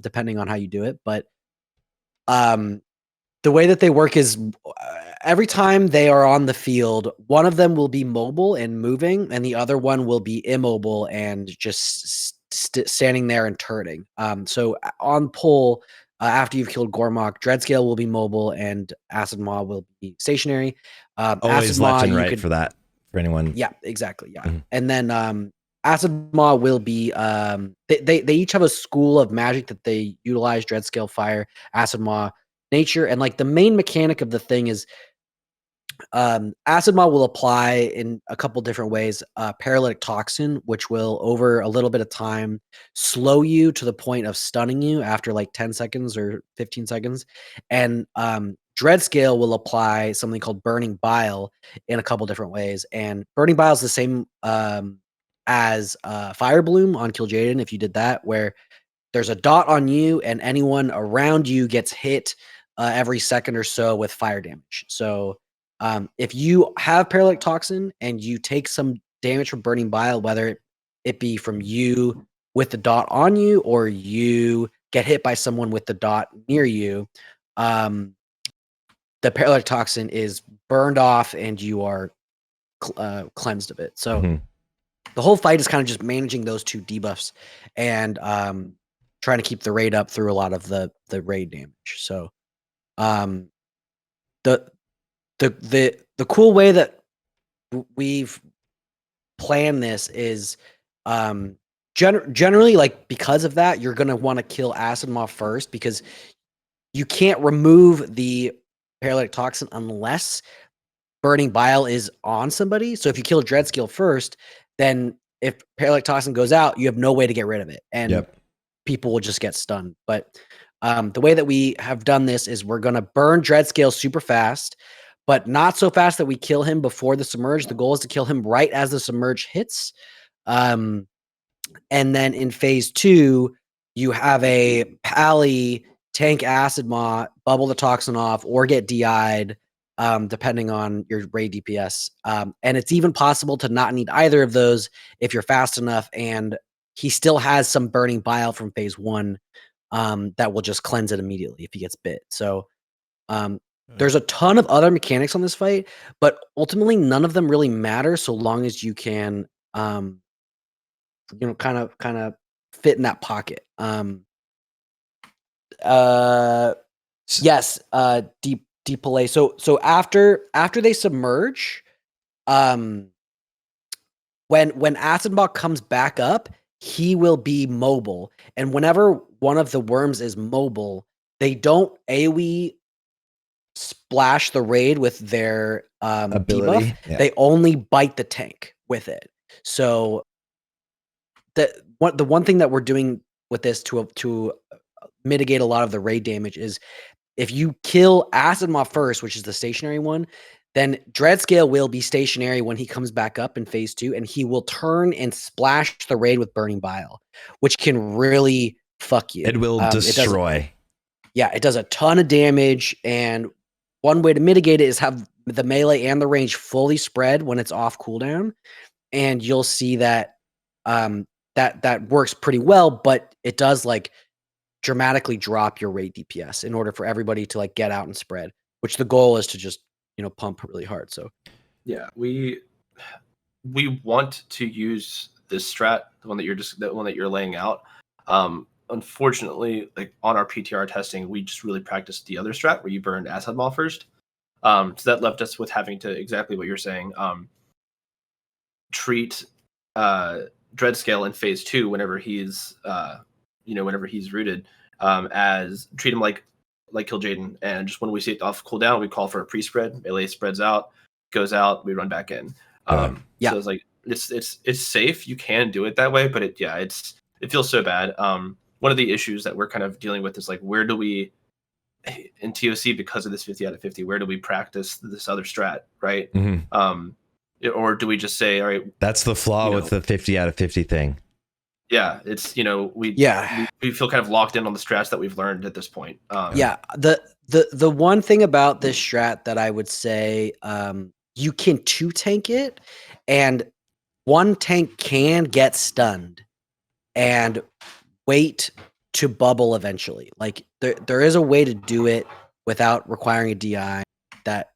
depending on how you do it. But the way that they work is every time they are on the field, one of them will be mobile and moving, and the other one will be immobile and just standing there and turreting. So on pull, after you've killed Gormok, Dreadscale will be mobile and Acid Maw will be stationary. always Acid left Maw, and you right could- for for anyone. Yeah, exactly. Yeah. Mhm. And then Acid Maw will be they each have a school of magic that they utilize: Dreadscale, Fire, Acid Maw, Nature, and like the main mechanic of the thing is Acid Maw will apply in a couple different ways. Paralytic Toxin, which will over a little bit of time slow you to the point of stunning you after like 10 seconds or 15 seconds. And Dreadscale will apply something called Burning Bile in a couple different ways. And Burning Bile is the same as Fire Bloom on Kill Jaden, if you did that, where there's a dot on you and anyone around you gets hit every second or so with fire damage. So if you have Paralytic Toxin and you take some damage from Burning Bile, whether it be from you with the dot on you or you get hit by someone with the dot near you, the Paralytic Toxin is burned off and you are cleansed of it. So the whole fight is kind of just managing those two debuffs and trying to keep the raid up through a lot of the raid damage. So the cool way that we've planned this is generally, like, because of that, you're going to want to kill Acid Maw first, because you can't remove the Paralytic Toxin unless Burning Bile is on somebody. So if you kill Dreadscale first, then if Paralytic Toxin goes out, you have no way to get rid of it, and people will just get stunned. But the way that we have done this is we're going to burn Dreadscale super fast, but not so fast that we kill him before the Submerge. The goal is to kill him right as the Submerge hits. And then in phase 2, you have a Pally tank Acid Maw, bubble the Toxin off, or get DI'd, depending on your raid DPS. And it's even possible to not need either of those if you're fast enough, and he still has some Burning Bile from phase 1 that will just cleanse it immediately if he gets bit. So there's a ton of other mechanics on this fight, but ultimately none of them really matter so long as you can kind of fit in that pocket. Yes, deep play. So after they submerge, when Acid Maw comes back up, he will be mobile, and whenever one of the worms is mobile, they don't AoE splash the raid with their ability. debuff. They only bite the tank with it. So the one thing that we're doing with this to mitigate a lot of the raid damage is if you kill Acid Maw first, which is the stationary one, then Dreadscale will be stationary when he comes back up in phase 2, and he will turn and splash the raid with Burning Bile, which can really fuck you. It will destroy. It does a ton of damage, and one way to mitigate it is have the melee and the range fully spread when it's off cooldown, and you'll see that that works pretty well, but it does like dramatically drop your raid DPS in order for everybody to like get out and spread, which the goal is to just, pump really hard. So yeah, we want to use this strat, the one that you're laying out. Unfortunately, like on our PTR testing, we just really practiced the other strat where you burned Acid Maw first. So that left us with having to, exactly what you're saying, treat Dreadscale in phase 2 whenever he's rooted, as treat him like Kill Jaden, and just when we see it off cooldown, we call for a pre-spread. Melee spreads out, goes out, we run back in. So it's like it's safe. You can do it that way, but it feels so bad. One of the issues that we're kind of dealing with is like, where do we in ToC, because of this 50 out of 50, where do we practice this other strat, right? Or do we just say, all right, that's the flaw with the 50 out of 50 thing. Yeah, it's we feel kind of locked in on the strats that we've learned at this point. The one thing about this strat that I would say, you can 2 tank it, and one tank can get stunned and wait to bubble eventually. Like there is a way to do it without requiring a DI that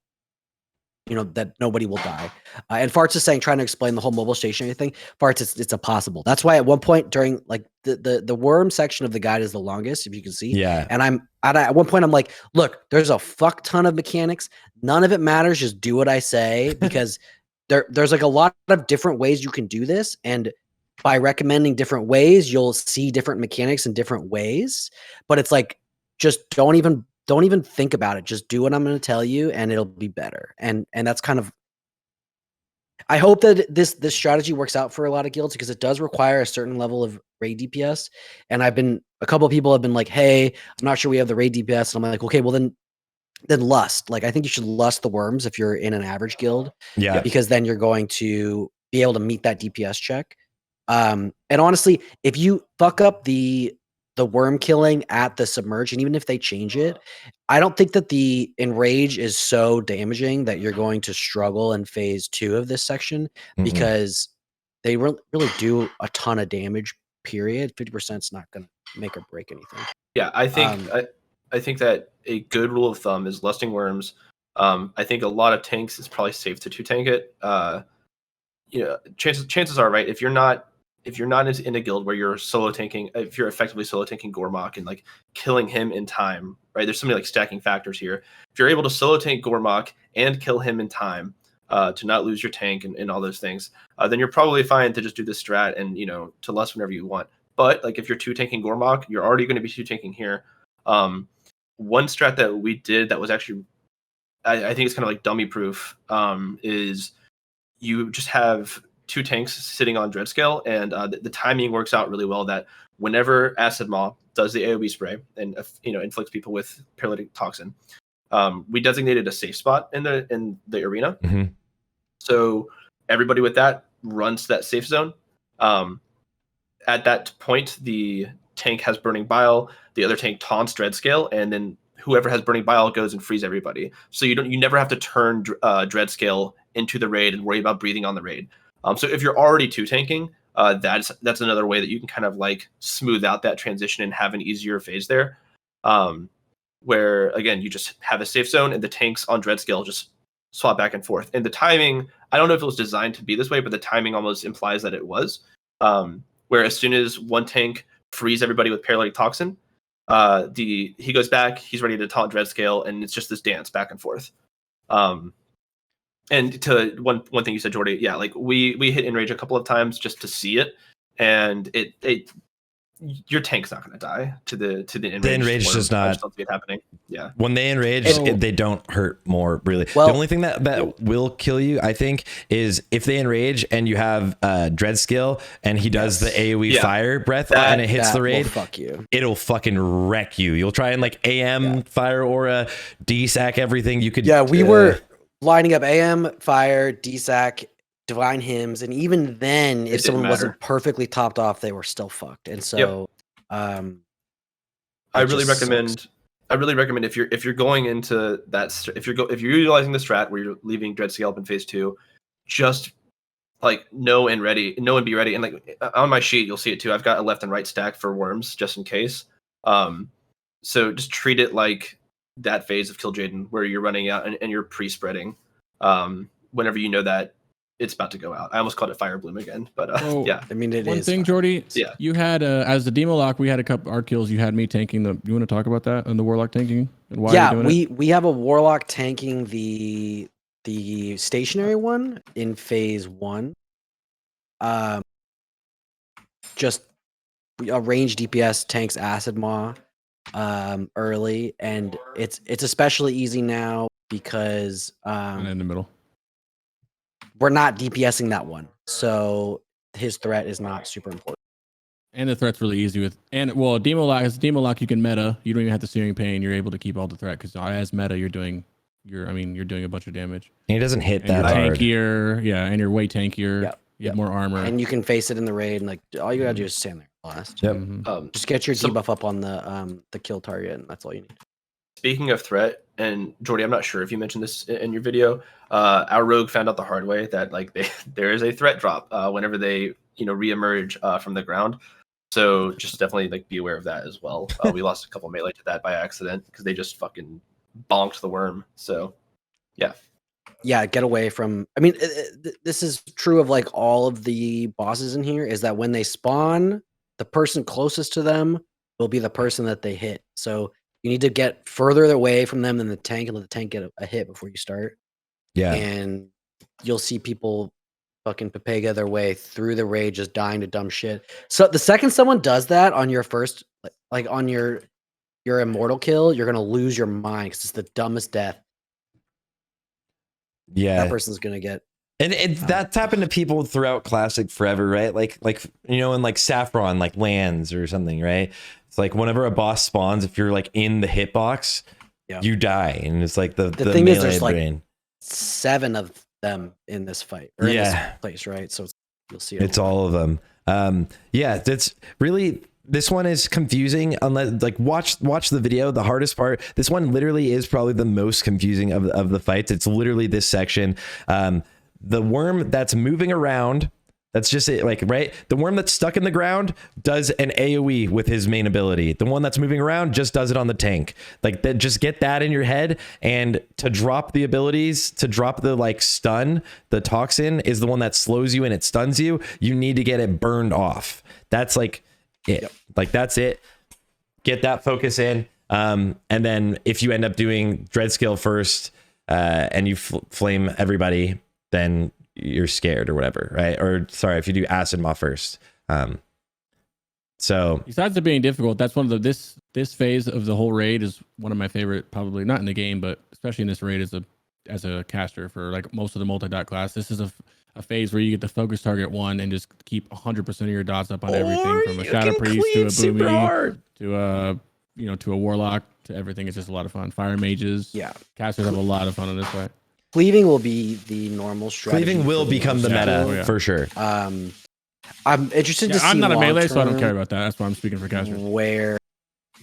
that nobody will die. And Farts is saying, trying to explain the whole mobile stationary thing. Farts, it's impossible. That's why at one point during like the worm section of the guide is the longest, if you can see. Yeah. And at one point I'm like, look, there's a fuck ton of mechanics. None of it matters. Just do what I say, because there's like a lot of different ways you can do this, and by recommending different ways, you'll see different mechanics in different ways. But it's like, just don't even think about it. Just do what I'm going to tell you, and it'll be better. And that's kind of. I hope that this strategy works out for a lot of guilds, because it does require a certain level of raid DPS. And a couple of people have been like, "Hey, I'm not sure we have the raid DPS," and I'm like, "Okay, well then lust." Like, I think you should lust the worms if you're in an average guild, because then you're going to be able to meet that DPS check. And honestly, if you fuck up the worm killing at the submerge, and even if they change it, I don't think that the enrage is so damaging that you're going to struggle in phase 2 of this section, because they really do a ton of damage. Period. 50% is not going to make or break anything. Yeah, I think I think that a good rule of thumb is lusting worms. I think a lot of tanks, it's probably safe to 2-tank it. Chances are, right, if you're not in a guild where you're solo tanking, if you're effectively solo tanking Gormok and like killing him in time, right? There's so many like stacking factors here. If you're able to solo tank Gormok and kill him in time, to not lose your tank and all those things, then you're probably fine to just do this strat and to lust whenever you want. But like if you're 2-tanking Gormok, you're already going to be 2-tanking here. One strat that we did that was actually, I think it's kind of like dummy proof, is you just have 2 tanks sitting on Dreadscale, and the timing works out really well that whenever Acid Maw does the AoE spray and inflicts people with paralytic toxin, we designated a safe spot in the arena. So everybody with that runs to that safe zone. At that point, the tank has Burning Bile, the other tank taunts Dreadscale, and then whoever has Burning Bile goes and frees everybody. So you never have to turn Dreadscale into the raid and worry about breathing on the raid. So if you're already 2-tanking, that's another way that you can kind of like smooth out that transition and have an easier phase there. Where again, you just have a safe zone and the tanks on Dreadscale just swap back and forth. And the timing, I don't know if it was designed to be this way, but the timing almost implies that it was. Where as soon as one tank frees everybody with paralytic toxin, he goes back, he's ready to taunt Dreadscale, and it's just this dance back and forth. And to one thing you said, Joardee, yeah, like we hit Enrage a couple of times just to see it, and it your tank's not going to die to the Enrage. The Enrage does not. I just don't see it happening. Yeah. When they Enrage, they don't hurt more, really. Well, the only thing that will kill you, I think, is if they Enrage and you have Dreadscale and he does the AoE fire breath and it hits the raid, fuck you. It'll fucking wreck you. You'll try and like AM, fire aura, D-sack everything you could. Yeah, we were lining up AM, fire, D-sack, divine hymns, and even then, if someone wasn't perfectly topped off, they were still fucked. And so, I really recommend if you're going into that, if you're utilizing the strat where you're leaving Dreadscale up in phase 2, just like know and be ready. And like on my sheet, you'll see it too. I've got a left and right stack for worms just in case. So just treat it like that phase of Kill Jaden where you're running out and you're pre-spreading whenever you know that it's about to go out. I almost called it Fire Bloom again, but yeah. I mean, One thing, Joardee, you had as the Demo Lock, we had a couple art kills. You had me tanking the. You want to talk about that and the Warlock tanking and why? Yeah, you're doing we have a Warlock tanking the stationary one in phase 1. Just a range DPS tanks Acid Maw early, and it's especially easy now because and in the middle. We're not DPSing that one, so his threat is not super important. And the threat's really easy with, and well, Demo Lock you can meta. You don't even have to Searing Pain. You're able to keep all the threat because as meta, you're doing a bunch of damage. And he doesn't hit and that hard. Tankier, and you're way tankier. Yep. You have more armor, and you can face it in the raid. And like all you gotta do is stand there last. Yep. Just get your debuff up on the kill target, and that's all you need. Speaking of threat, and Joardee, I'm not sure if you mentioned this in your video. Our rogue found out the hard way that like there is a threat drop whenever they reemerge from the ground. So just definitely like be aware of that as well. We lost a couple melee to that by accident because they just fucking bonked the worm. So yeah, get away from. I mean, this is true of like all of the bosses in here. Is that when they spawn, the person closest to them will be the person that they hit. So you need to get further away from them than the tank and let the tank get a hit before you start. Yeah. And you'll see people fucking Pepega their way through the raid, just dying to dumb shit. So the second someone does that on your first, like on your immortal kill, you're gonna lose your mind because it's the dumbest death. Yeah, that person's gonna get. And that's happened to people throughout Classic forever, right? Like you know, in like Saffron, like lands or something, right? It's like whenever a boss spawns, if you're like in the hitbox, you die, and it's like the thing is, there's brain. like 7 of them in this fight or in this place, right? So you'll see it's all of them. Yeah, that's really. This one is confusing unless like watch the video. The hardest part, this one literally is probably the most confusing of the fights. It's literally this section. The worm that's moving around, that's just it, like, right? The worm that's stuck in the ground does an AoE with his main ability. The one that's moving around just does it on the tank. Like that, just get that in your head. And to drop the abilities, to drop the like stun, the toxin is the one that slows you and it stuns you. You need to get it burned off. That's like it. Like that's it. Get that focus in. And then if you end up doing dread skill first, and you flame everybody, then you're scared or whatever, right? Or sorry, if you do acid maw first. So besides it being difficult, that's one of the this phase of the whole raid is one of my favorite, probably not in the game, but especially in this raid as a caster for like most of the multi-dot class. This is a phase where you get the focus target one and just keep 100% of your dots up on everything, from a shadow priest to a boomy to a to a warlock to everything. It's just a lot of fun. Fire mages, casters have a lot of fun on this fight. Cleaving will be the normal strategy. Cleaving will become the meta for sure. I'm interested to see. I'm not a melee, so I don't care about that. That's why I'm speaking for casters. Where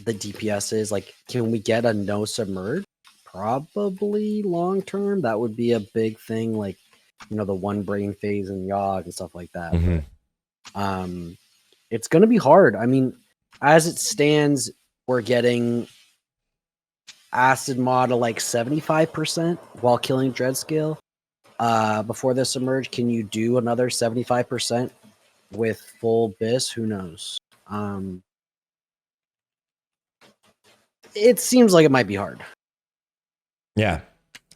the DPS is, like, can we get a no submerge? Probably long term. That would be a big thing, like, the one brain phase and Yogg and stuff like that. Mm-hmm. It's gonna be hard. I mean, as it stands, we're getting acid mod to like 75% while killing dread skill. Before this emerge, can you do another 75% with full bis? Who knows? It seems like it might be hard. Yeah.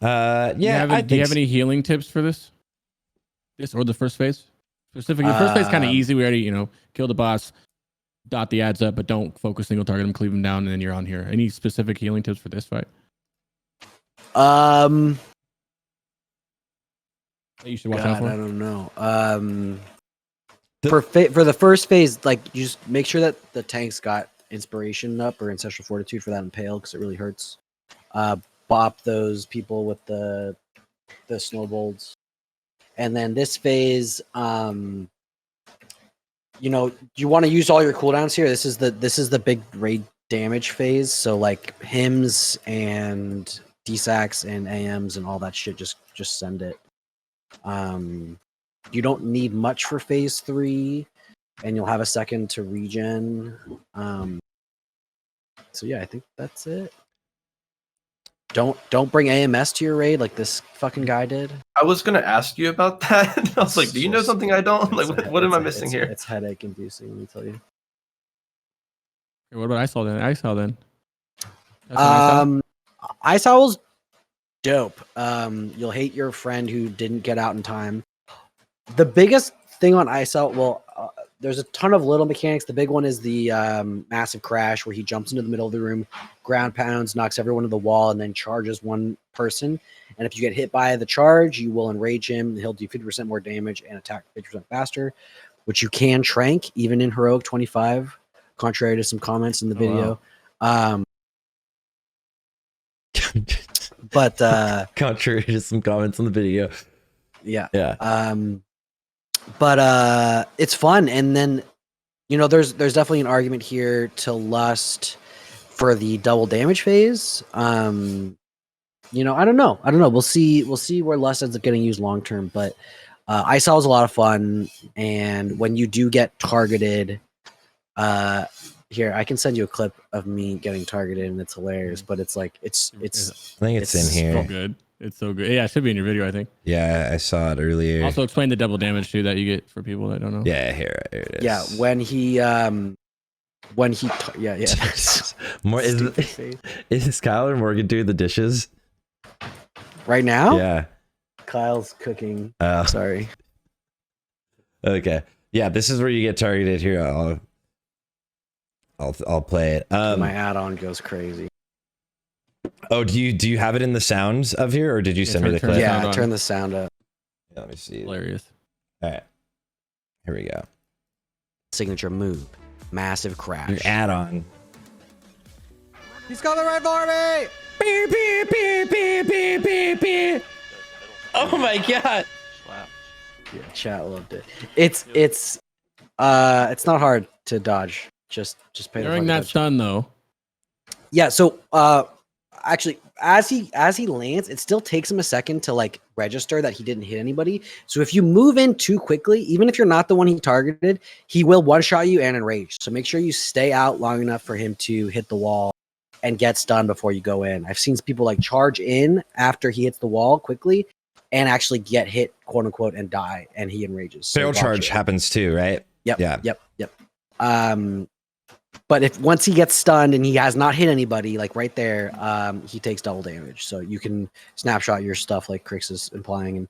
Do you have any healing tips for this or the first phase specifically? The first phase kind of easy. We already kill the boss, dot the ads up, but don't focus single target them, cleave them down, and then you're on here. Any specific healing tips for this fight? That you should watch out for? I don't know. For the first phase, like, you just make sure that the tank's got inspiration up or ancestral fortitude for that impale, because it really hurts. Bop those people with the snowbolts, and then this phase, you want to use all your cooldowns here. This is the big raid damage phase. So like hymns and DSACs and AMs and all that shit, just send it. You don't need much for phase 3, and you'll have a second to regen. So yeah, I think that's it. Don't bring AMS to your raid like this fucking guy did. I was gonna ask you about that. I was like, do you know something I don't? Like, what am I missing here? It's headache inducing, let me tell you. Okay, what about ISOL then? ISOL then? ISOL's dope. You'll hate your friend who didn't get out in time. The biggest thing on ISOL, there's a ton of little mechanics. The big one is the massive crash, where he jumps into the middle of the room, ground pounds, knocks everyone to the wall, and then charges one person. And if you get hit by the charge, you will enrage him. He'll do 50% more damage and attack 50% faster, which you can trank even in Heroic 25, contrary to some comments in the video. Wow. But contrary to some comments on the video. Yeah. But it's fun. And then, there's definitely an argument here to Lust for the double damage phase. I don't know. We'll see where Lust ends up getting used long term, but ISOL is a lot of fun. And when you do get targeted, here, I can send you a clip of me getting targeted, and it's hilarious, but it's like, I think it's in here. So good. It's so good. Yeah, it should be in your video, I think. Yeah, I saw it earlier. Also, explain the double damage too that you get for people that don't know. Yeah, here it is. Yeah, when he more is Skylar Morgan doing the dishes right now? Yeah, Kyle's cooking. Oh. Sorry. Okay. Yeah, this is where you get targeted here. I'll play it. My add-on goes crazy. Oh, do you have it in the sounds of here, or did you send me the turn clip? it Yeah, on. turn the sound up. Yeah, let me see. Hilarious. All right. Here we go. Signature move. Massive crash. Your add-on. He's coming right for me! Beep, beep, beep, beep, beep, beep, beep. Oh my god. Yeah, chat loved it. It's not hard to dodge. Just pay the During fucking that attention. stun though, Yeah, so actually as he lands, it still takes him a second to like register that he didn't hit anybody. So if you move in too quickly, even if you're not the one he targeted, he will one-shot you and enrage. So make sure you stay out long enough for him to hit the wall and get stunned before you go in. I've seen people like charge in after he hits the wall quickly and actually get hit, quote unquote, and die, and he enrages. So Fail watch charge it. happens too, right? Yep. Yeah. Yep. But if once he gets stunned and he has not hit anybody, like right there, he takes double damage. So you can snapshot your stuff like Crix is implying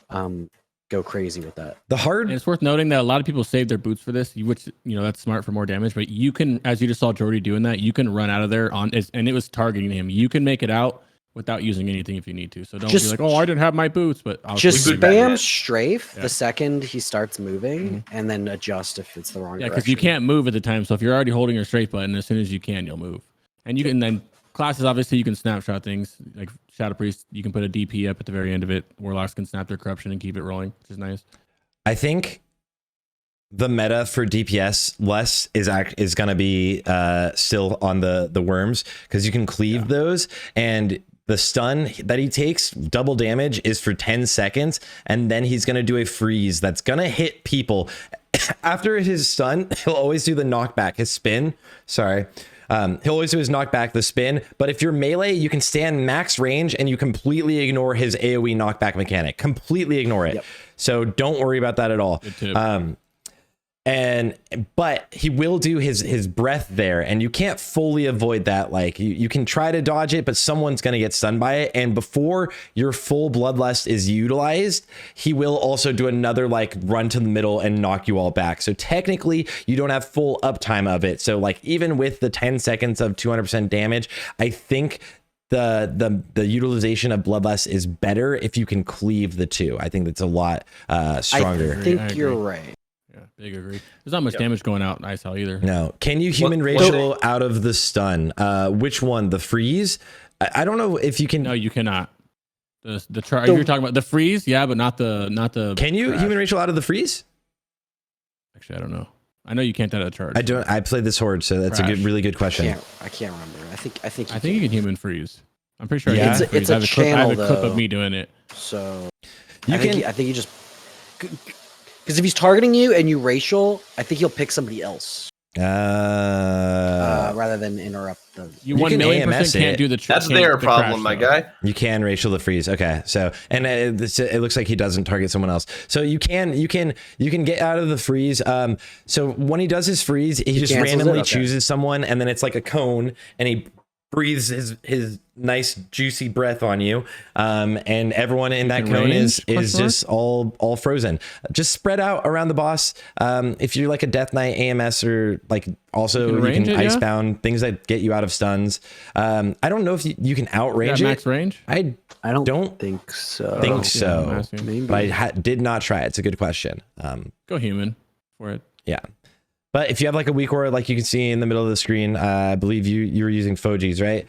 and go crazy with that. The hard and it's worth noting that a lot of people save their boots for this, which that's smart for more damage. But you can, as you just saw Joardee doing that, you can run out of there and it was targeting him. You can make it out without using anything if you need to. So don't be like, oh, I didn't have my boots, but I'll just keep doing spam that. strafe Yeah. the second he starts moving, and then adjust if it's the wrong Yeah, direction. because you can't move at the time. So if you're already holding your strafe button, as soon as you can, you'll move. And you can then classes, obviously, you can snapshot things like Shadow Priest. You can put a DP up at the very end of it. Warlocks can snap their corruption and keep it rolling, which is nice. I think the meta for DPS less is going to be still on the worms, because you can cleave those, and the stun that he takes, double damage, is for 10 seconds, and then he's going to do a freeze that's going to hit people. After his stun, he'll always do the knockback, his spin. Sorry. He'll always do his knockback, the spin. But if you're melee, you can stand max range and you completely ignore his AoE knockback mechanic. Completely ignore it. Yep. So don't worry about that at all. Good tip. But he will do his breath there, and you can't fully avoid that. Like you can try to dodge it, but someone's gonna get stunned by it. And before your full bloodlust is utilized, he will also do another like run to the middle and knock you all back. So technically you don't have full uptime of it. So like even with the 10 seconds of 200% damage, I think the utilization of bloodlust is better if you can cleave the two. I think that's a lot stronger. I think I you're agree. right. Yeah, big agree. There's not much damage going out ISL either. No. Can you human racial out of the stun? Which one? The freeze? I don't know if you can. No, you cannot. The charge you're talking about, the freeze, yeah, but not the. Can you crash. human racial out of the freeze? Actually, I don't know. I know you can't out of the charge. I don't. I played this horde, so that's a Crash. really good question. I can't remember. I think I think you can human freeze. I'm pretty sure. Yeah. I can It's a freeze. I have a clip channel, of me doing it. so. You I think you just, because if he's targeting you and you racial, I think he'll pick somebody else rather than interrupt the. You You 1 can million AMS percent can't it. do the. That's can't their the problem, crash, my though. guy. You can racial the freeze. Okay, so and it looks like he doesn't target someone else. So you can get out of the freeze. So when he does his freeze, he just cancels it? randomly Okay. chooses someone, and then it's like a cone, and he breathes his nice juicy breath on you, and everyone in that can cone range? is just all frozen. Just spread out around the boss. If you're like a Death Knight AMS, or like also You can you range can it, yeah? icebound, things that get you out of stuns. I don't know if you can Yeah, outrange it. max range. I I don't Don't think so. think I'm so, asking. Maybe. but I did not try it. It's a good question. Go human for it. Yeah. But if you have like a weak aura, like you can see in the middle of the screen, I believe you were using Foji's, right?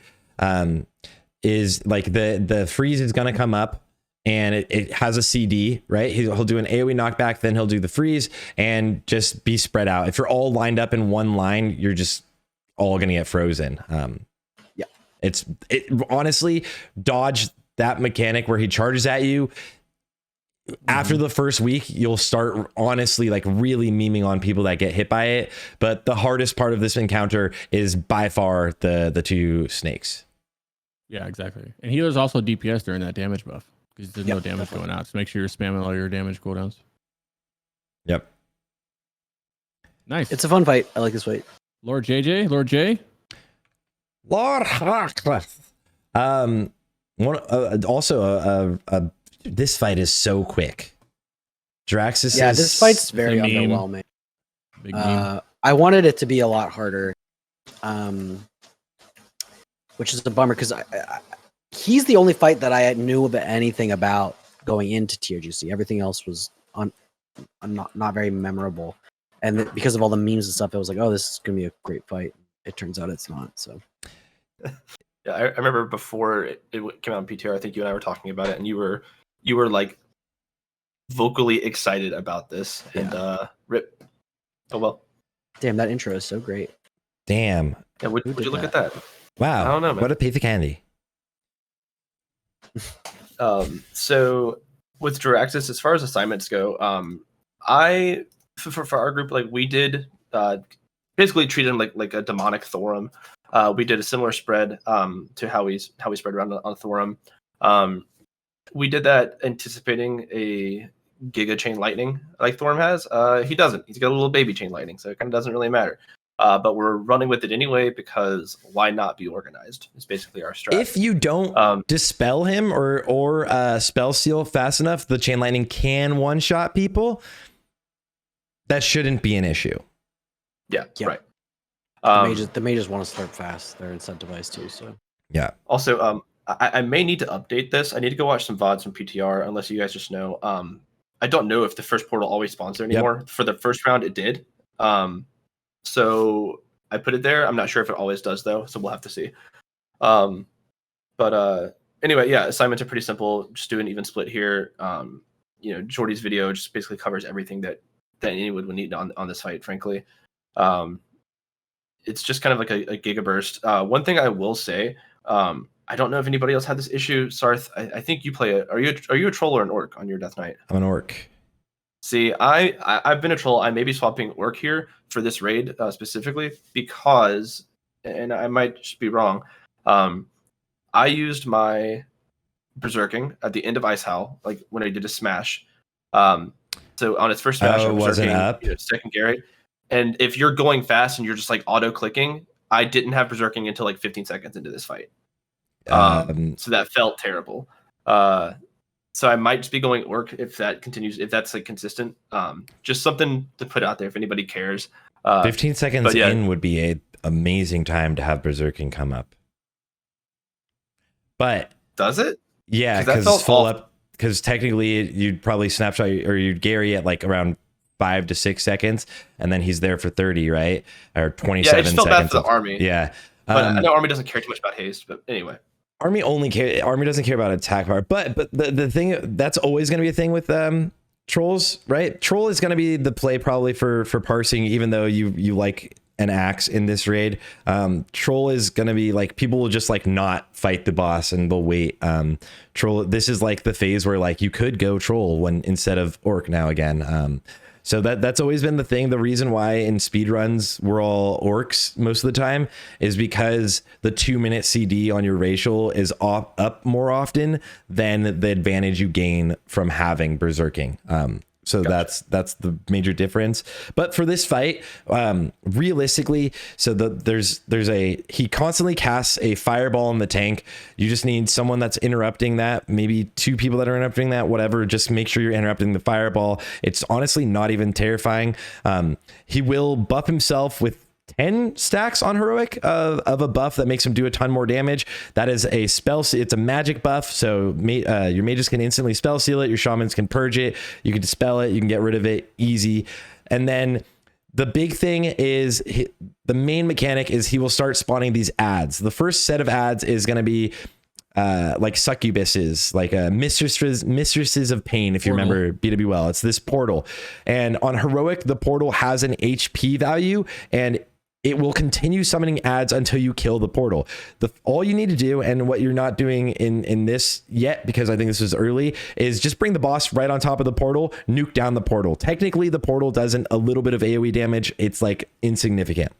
Is like the freeze is going to come up, and it has a CD, right? He'll do an AoE knockback, then he'll do the freeze, and just be spread out. If you're all lined up in one line, you're just all going to get frozen. Yeah. It honestly, dodge that mechanic where he charges at you. After the first week, you'll start honestly like really memeing on people that get hit by it. But the hardest part of this encounter is by far the two snakes. Yeah, exactly. And healer's also DPS during that damage buff because there's no damage going out. So make sure you're spamming all your damage cooldowns. Yep. Nice. It's a fun fight. I like this fight. Lord JJ, Lord J. Lord Harkless. Also a This fight is so quick. Jarraxus Yeah, is... this fight's very It's a meme. underwhelming. Big meme. I wanted it to be a lot harder, which is a bummer because he's the only fight that I knew about anything about going into ToGC. Everything else was not very memorable, and because of all the memes and stuff, I was like, "Oh, this is gonna be a great fight." It turns out it's not. So, Yeah, I remember before it came out on PTR. I think you and I were talking about it, and you were like vocally excited about this. And rip. Oh well. damn, that intro is so great. Damn. Yeah, would did you look that? at that? Wow. I don't know, man. What a piece of candy. So with Jarraxus, as far as assignments go, I for our group, like we did basically treat him like a demonic Thorum. We did a similar spread to how we spread around on Thorum. We did that anticipating a Giga Chain Lightning like Thorum has. He doesn't. He's got a little baby Chain Lightning, so it kind of doesn't really matter. But we're running with it anyway because why not be organized? It's basically our strat. If you don't dispel him or spell seal fast enough, the Chain Lightning can one-shot people. That shouldn't be an issue. Yeah, Yeah. right. The mages want to slurp fast. They're incentivized too. So Yeah. Also, I may need to update this. I need to go watch some VODs from PTR, unless you guys just know. I don't know if the first portal always spawns there anymore. Yep. For the first round, it did. So I put it there. I'm not sure if it always does, though, so we'll have to see. But anyway, yeah, assignments are pretty simple. Just do an even split here. Joardee's video just basically covers everything that anyone would need on this fight, frankly. It's just kind of like a gigaburst. One thing I will say, I don't know if anybody else had this issue. Sarthe, I think you play it. Are you a troll or an orc on your Death Knight? I'm an orc. See, I've been a troll. I may be swapping orc here for this raid specifically because, and I might just be wrong, I used my berserking at the end of Ice Howl, like when I did a smash. So on its first smash, I was wasn't up. Secondary. And if you're going fast and you're just like auto clicking, I didn't have berserking until like 15 seconds into this fight. So that felt terrible. So I might just be going orc if that continues, if that's like consistent. Just something to put out there if anybody cares. 15 seconds in would be an amazing time to have berserking come up. But does it? Yeah, because it's full up. Because technically you'd probably snapshot or you'd Gary at like around 5 to 6 seconds, and then he's there for 30, right? Or 27 seconds. Yeah, it just felt bad for the army. Yeah. But I know army doesn't care too much about haste, but anyway. Army doesn't care about attack power. But the thing that's always going to be a thing with trolls, right? Troll is going to be the play probably for parsing, even though you like an axe in this raid. Troll is going to be like, people will just like not fight the boss and they'll wait. Troll, this is like the phase where like you could go troll when instead of orc now again. So that's always been the thing. The reason why in speedruns we're all orcs most of the time is because the 2-minute CD on your racial is up more often than the advantage you gain from having berserking. So gotcha. that's the major difference. But for this fight, realistically, so he constantly casts a fireball in the tank. You just need someone that's interrupting that, maybe 2 people that are interrupting that, whatever. Just make sure you're interrupting the fireball. It's honestly not even terrifying. He will buff himself with 10 stacks on heroic of a buff that makes him do a ton more damage. That is a spell. It's a magic buff, so your mages can instantly spell seal it. Your shamans can purge it. You can dispel it. You can get rid of it easy. And then the big thing is the main mechanic is he will start spawning these ads. The first set of ads is going to be like succubuses, like mistresses of pain. If you remember BW well, it's this portal. And on heroic, the portal has an HP value, and it will continue summoning ads until you kill the portal. All you need to do, and what you're not doing in this yet, because I think this is early, is just bring the boss right on top of the portal, nuke down the portal. Technically, the portal does a little bit of AoE damage. It's like insignificant.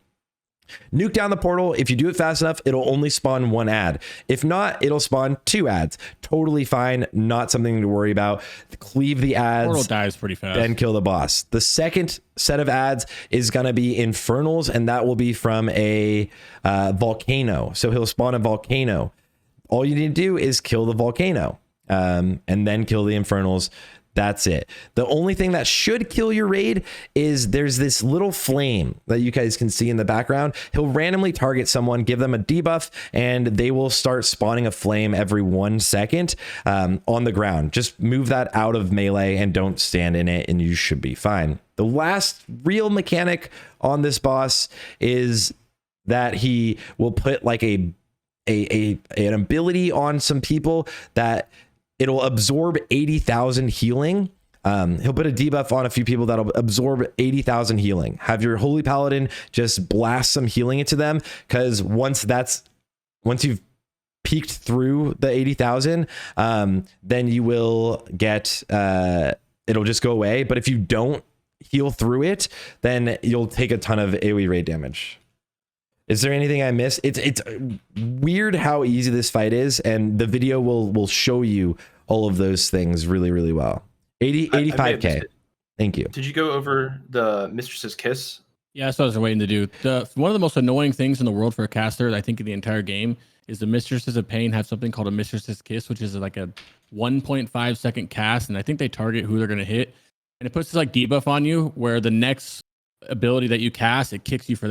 Nuke down the portal. If you do it fast enough, it'll only spawn 1 ad. If not, it'll spawn 2 ads. Totally fine. Not something to worry about. Cleave the ads. Portal dies pretty fast. Then kill the boss. The second set of ads is going to be infernals, and that will be from a volcano. So he'll spawn a volcano. All you need to do is kill the volcano. and then kill the Infernals. That's it. The only thing that should kill your raid is there's this little flame that you guys can see in the background. He'll randomly target someone, give them a debuff, and they will start spawning a flame every 1 second on the ground. Just move that out of melee and don't stand in it, and you should be fine. The last real mechanic on this boss is that he will put like an ability on some people that it'll absorb 80,000 healing. He'll put a debuff on a few people that'll absorb 80,000 healing. Have your Holy Paladin just blast some healing into them, because once you've peeked through the 80,000, then you will get it'll just go away. But if you don't heal through it, then you'll take a ton of AoE raid damage. Is there anything I missed? It's weird how easy this fight is, and the video will show you all of those things really, really well. 85K. Thank you. Did you go over the Mistress's Kiss? Yeah, that's what I was waiting to do. One of the most annoying things in the world for a caster, I think, in the entire game, is the Mistresses of Pain have something called a Mistress's Kiss, which is like a 1.5 second cast, and I think they target who they're going to hit, and it puts this like debuff on you, where the next ability that you cast, it kicks you from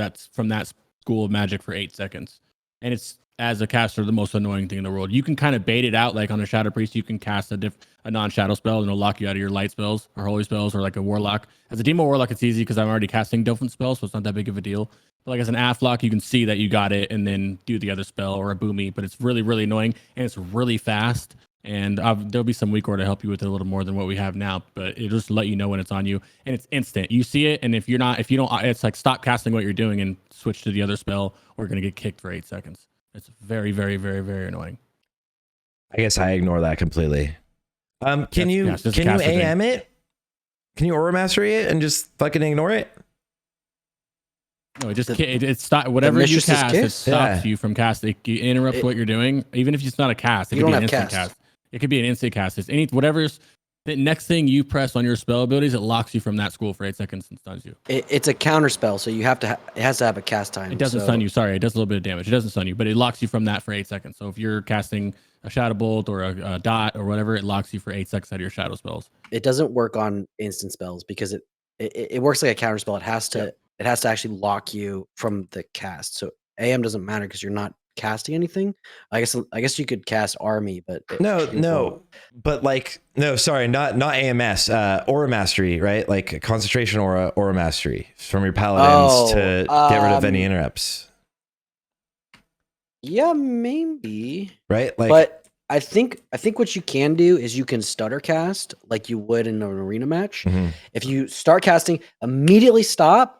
that school of magic for 8 seconds. And it's, as a caster, the most annoying thing in the world. You can kind of bait it out, like on a Shadow Priest, you can cast a non-shadow spell and it'll lock you out of your light spells or holy spells, or like a warlock. As a demon warlock, it's easy because I'm already casting different spells, so it's not that big of a deal. But like as an Aflock, you can see that you got it and then do the other spell, or a Boomy, but it's really, really annoying, and it's really fast. And there'll be some weak ore to help you with it a little more than what we have now, but it'll just let you know when it's on you, and it's instant. You see it, and if you don't, it's like stop casting what you're doing and switch to the other spell, or you're gonna get kicked for 8 seconds. It's very, very, very, very annoying. I guess I ignore that completely. Can you AM it? Can you Aura Mastery it and just fucking ignore it? No, it just it stop whatever you cast. It stops you from casting. It interrupts what you're doing, even if it's not a cast. It could be an instant cast. It could be an instant cast. It's whatever's the next thing you press on your spell abilities. It locks you from that school for 8 seconds and stuns you. It's a counter spell, so you have to. It has to have a cast time. It doesn't stun you. Sorry, it does a little bit of damage. It doesn't stun you, but it locks you from that for 8 seconds. So if you're casting a Shadow Bolt or a dot or whatever, it locks you for 8 seconds out of your shadow spells. It doesn't work on instant spells because it works like a counter spell. It has to. Yep. It has to actually lock you from the cast. So AM doesn't matter because you're not casting anything. I guess you could cast Army, but sorry, not AMS, Aura Mastery, right? Like concentration Aura Mastery from your paladins to get rid of any interrupts. Yeah, maybe. Right? Like, but I think what you can do is you can stutter cast like you would in an arena match. Mm-hmm. If you start casting, immediately stop.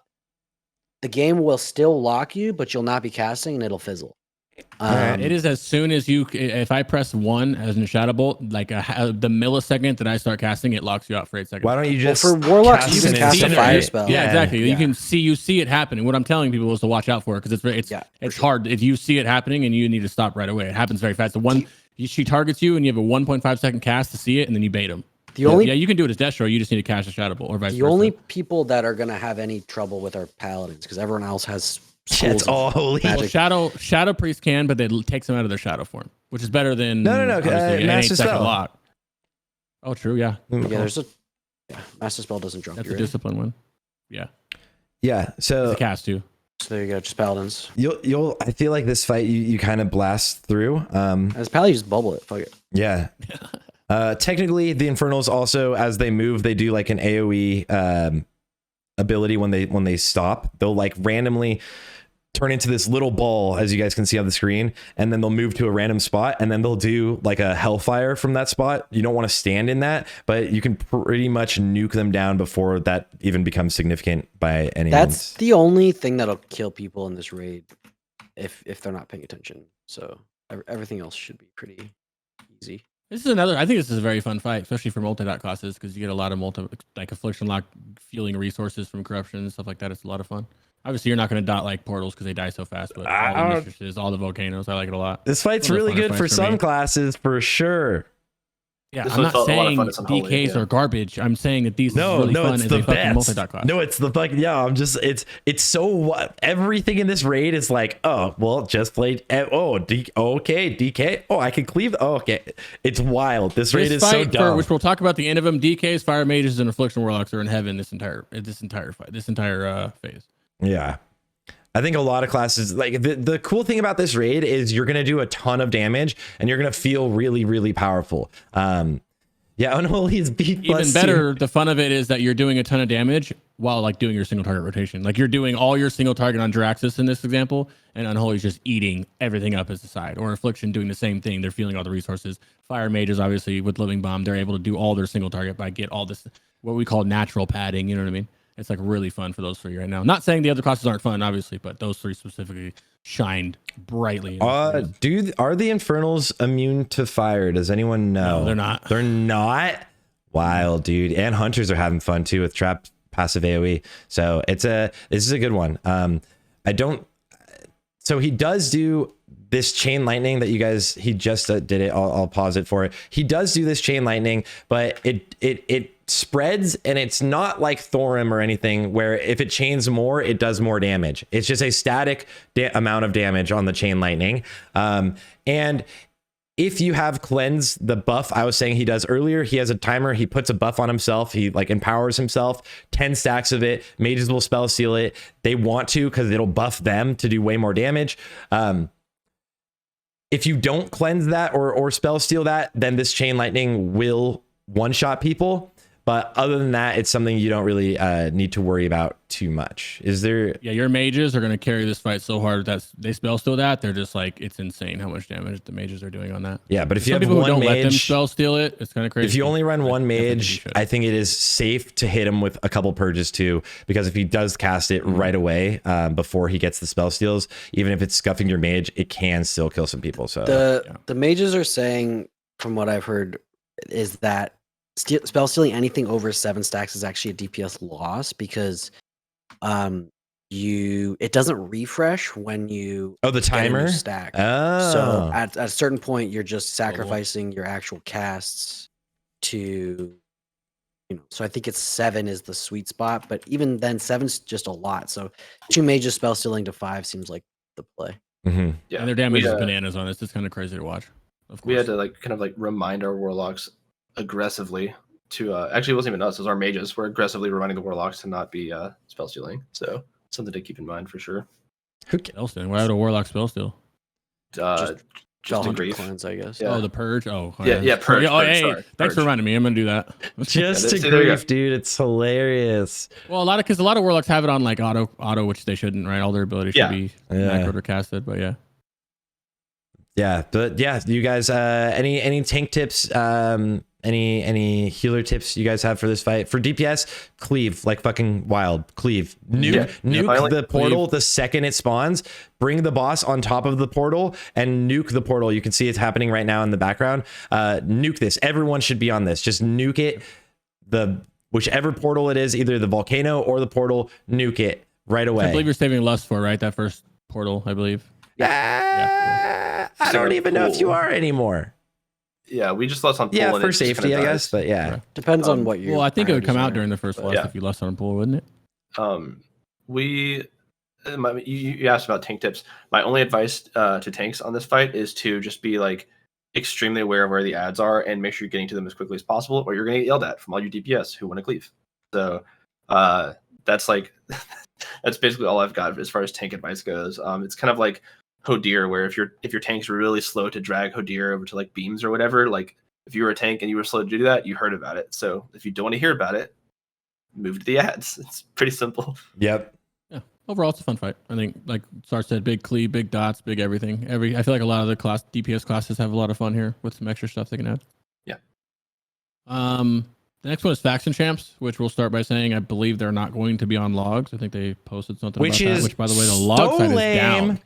The game will still lock you, but you'll not be casting, and it'll fizzle. It is as soon as if I press 1 as in Shadow Bolt, like the millisecond that I start casting, it locks you out for 8 seconds. Why don't you just for Warlocks, you can cast a fire spell. Yeah, exactly. Yeah. You see it happening. What I'm telling people is to watch out for it, because it's hard. If you see it happening and you need to stop right away, it happens very fast. She targets you and you have a 1.5 second cast to see it, and then you bait them. You can do it as Destro. You just need to cast a Shadow Bolt, or vice versa. The only people that are going to have any trouble with are Paladins, because everyone else has it's all holy. Well, Shadow Priest can, but it takes them out of their shadow form, which is better than Master Spell. Lock. Oh, true. Yeah. There's Master Spell doesn't drop. That's a discipline one. Yeah. Yeah. So it's a cast too. So there you go, just Paladins. You'll. I feel like this fight you kind of blast through. As Paladin, you just bubble it. Fuck it. Yeah. Technically, the Infernals also, as they move, they do like an AoE ability when they stop. They'll like randomly turn into this little ball, as you guys can see on the screen, and then they'll move to a random spot, and then they'll do like a hellfire from that spot. You don't want to stand in that, but you can pretty much nuke them down before that even becomes significant by any means. That's the only thing that'll kill people in this raid if they're not paying attention. So everything else should be pretty easy. I think this is a very fun fight, especially for multi-dot classes, because you get a lot of affliction lock, fueling resources from corruption and stuff like that. It's a lot of fun. Obviously, you're not going to dot like portals because they die so fast, but all the mistresses, all the volcanoes, I like it a lot. This fight's really good for some classes, for sure. Yeah, This I'm one not felt a lot of saying fun. It's unholy, DKs yeah. are garbage. I'm saying that these No, is really no, fun it's as the a fucking best. multi-dot class. No, it's the fucking it's so everything in this raid is like, oh well, just played. Okay, DK. Oh, I can cleave. Oh, okay, it's wild. This raid is so dumb. which we'll talk about the end of them. DKs, fire mages, and affliction warlocks are in heaven this entire phase. Yeah. I think a lot of classes, like the cool thing about this raid is you're going to do a ton of damage and you're going to feel really, really powerful. Yeah, Unholy is B+. Even better, the fun of it is that you're doing a ton of damage while like doing your single target rotation. Like you're doing all your single target on Jarraxus in this example, and Unholy is just eating everything up as a side. Or Affliction doing the same thing. They're feeling all the resources. Fire mages, obviously, with Living Bomb, they're able to do all their single target by get all this, what we call natural padding. You know what I mean? It's like really fun for those three right now. Not saying the other classes aren't fun, obviously, but those three specifically shined brightly. Dude, are the Infernals immune to fire? Does anyone know? No, they're not. They're not? Wild, dude. And Hunters are having fun too with trap passive AoE. So this is a good one. So he does do this chain lightning that you guys, he just did it. I'll pause it for it. He does do this chain lightning, but it spreads, and it's not like Thorim or anything where if it chains more, it does more damage. It's just a static amount of damage on the chain lightning. And if you have cleanse, the buff I was saying he does earlier, he has a timer, he puts a buff on himself, he like empowers himself, 10 stacks of it, mages will spell seal it. They want to, because it'll buff them to do way more damage. If you don't cleanse that or spell steal that, then this chain lightning will one-shot people. But other than that, it's something you don't really need to worry about too much. Is there? Yeah, your mages are going to carry this fight so hard that they spell steal that. They're just like, it's insane how much damage the mages are doing on that. Yeah, but if you Some have people one who don't mage, let them spell steal it, it's kind of crazy. if you only run one definitely mage, I think it is safe to hit him with a couple purges too, because if he does cast it right away before he gets the spell steals, even if it's scuffing your mage, it can still kill some people. So the mages are saying, from what I've heard, is that spell stealing anything over 7 stacks is actually a DPS loss, because it doesn't refresh when you the timer stack. Oh. So at a certain point, you're just sacrificing your actual casts to, so I think it's 7 is the sweet spot, but even then 7's just a lot. So 2 mages spell stealing to 5 seems like the play. Mm-hmm. Yeah, and their damage is bananas on it. It's kind of crazy to watch. Of course. We had to kind of remind our warlocks aggressively to actually, it wasn't even us, it was our mages. We're aggressively reminding the warlocks to not be spell stealing. So something to keep in mind for sure. Spell stealing? Why would a warlock spell steal? Just a grief cleanse, I guess. Yeah. Oh, the purge. Oh, yeah, purge. Oh, hey, sorry, thanks purge. for reminding me. I'm gonna do that. Just to there you grief, dude. It's hilarious. Well, a lot of warlocks have it on like auto, which they shouldn't, right? All their abilities should be macroed or casted, but yeah. Yeah, but yeah, you guys, any tank tips, any healer tips you guys have for this fight? For DPS, cleave like fucking wild. Cleave. Nuke the portal the second it spawns. Bring the boss on top of the portal and nuke the portal. You can see it's happening right now in the background. Nuke this. Everyone should be on this. Just nuke it. Whichever portal it is, either the volcano or the portal, nuke it right away. I believe you're saving Lust for, right? That first portal, I believe. I don't even know if you are anymore. Yeah, we just lost on pool. Yeah, and for it just safety, kinda I dies. guess. But yeah, Depends on what you. Well, I think it would come out during the first Lust Yeah. if you Lust on pool, wouldn't it? You asked about tank tips. My only advice to tanks on this fight is to just be extremely aware of where the ads are and make sure you're getting to them as quickly as possible, or you're going to get yelled at from all your DPS who want to cleave. So that's that's basically all I've got as far as tank advice goes. It's kind of like Hodir, where if your tank's really slow to drag Hodir over to beams or whatever, if you were a tank and you were slow to do that, you heard about it. So if you don't want to hear about it, move to the ads. It's pretty simple. Yep. Yeah. Overall, it's a fun fight. I think, like Sarthe said, big cleave, big dots, big everything. I feel like a lot of the DPS classes have a lot of fun here with some extra stuff they can add. Yeah. The next one is faction champs, which we'll start by saying I believe they're not going to be on logs. I think they posted something about that. Which, by the way, the log side is down.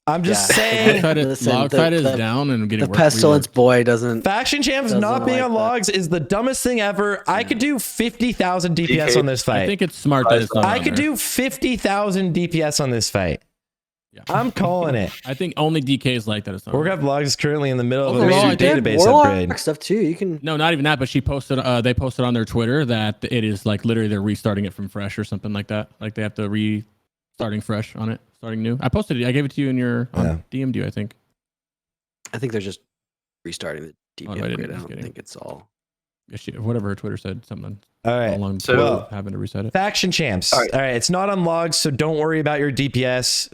I'm just saying. Log side is down and getting the pestilence boy doesn't. Faction champs not being on logs is the dumbest thing ever. I could do 50,000 DPS on this fight. I think it's smart that it's not I could do 50,000 DPS on this fight. Yeah. I'm calling it. I think only DK is like that. Warcraft Logs is currently in the middle of a Overall, major I did database Warlock upgrade. stuff too. You can. No, not even that. But she posted. They posted on their Twitter that it is like literally they're restarting it from fresh or something like that. Like they have to starting fresh on it, starting new. I posted it. I gave it to you in your DM'd you, I think. I think they're just restarting the DP no, I didn't. upgrade. I Just don't kidding. think it's all. Yeah, whatever her Twitter said, something. All right. Along So- having to reset it. Faction champs. All All right. right. It's not on logs, so don't worry about your DPS.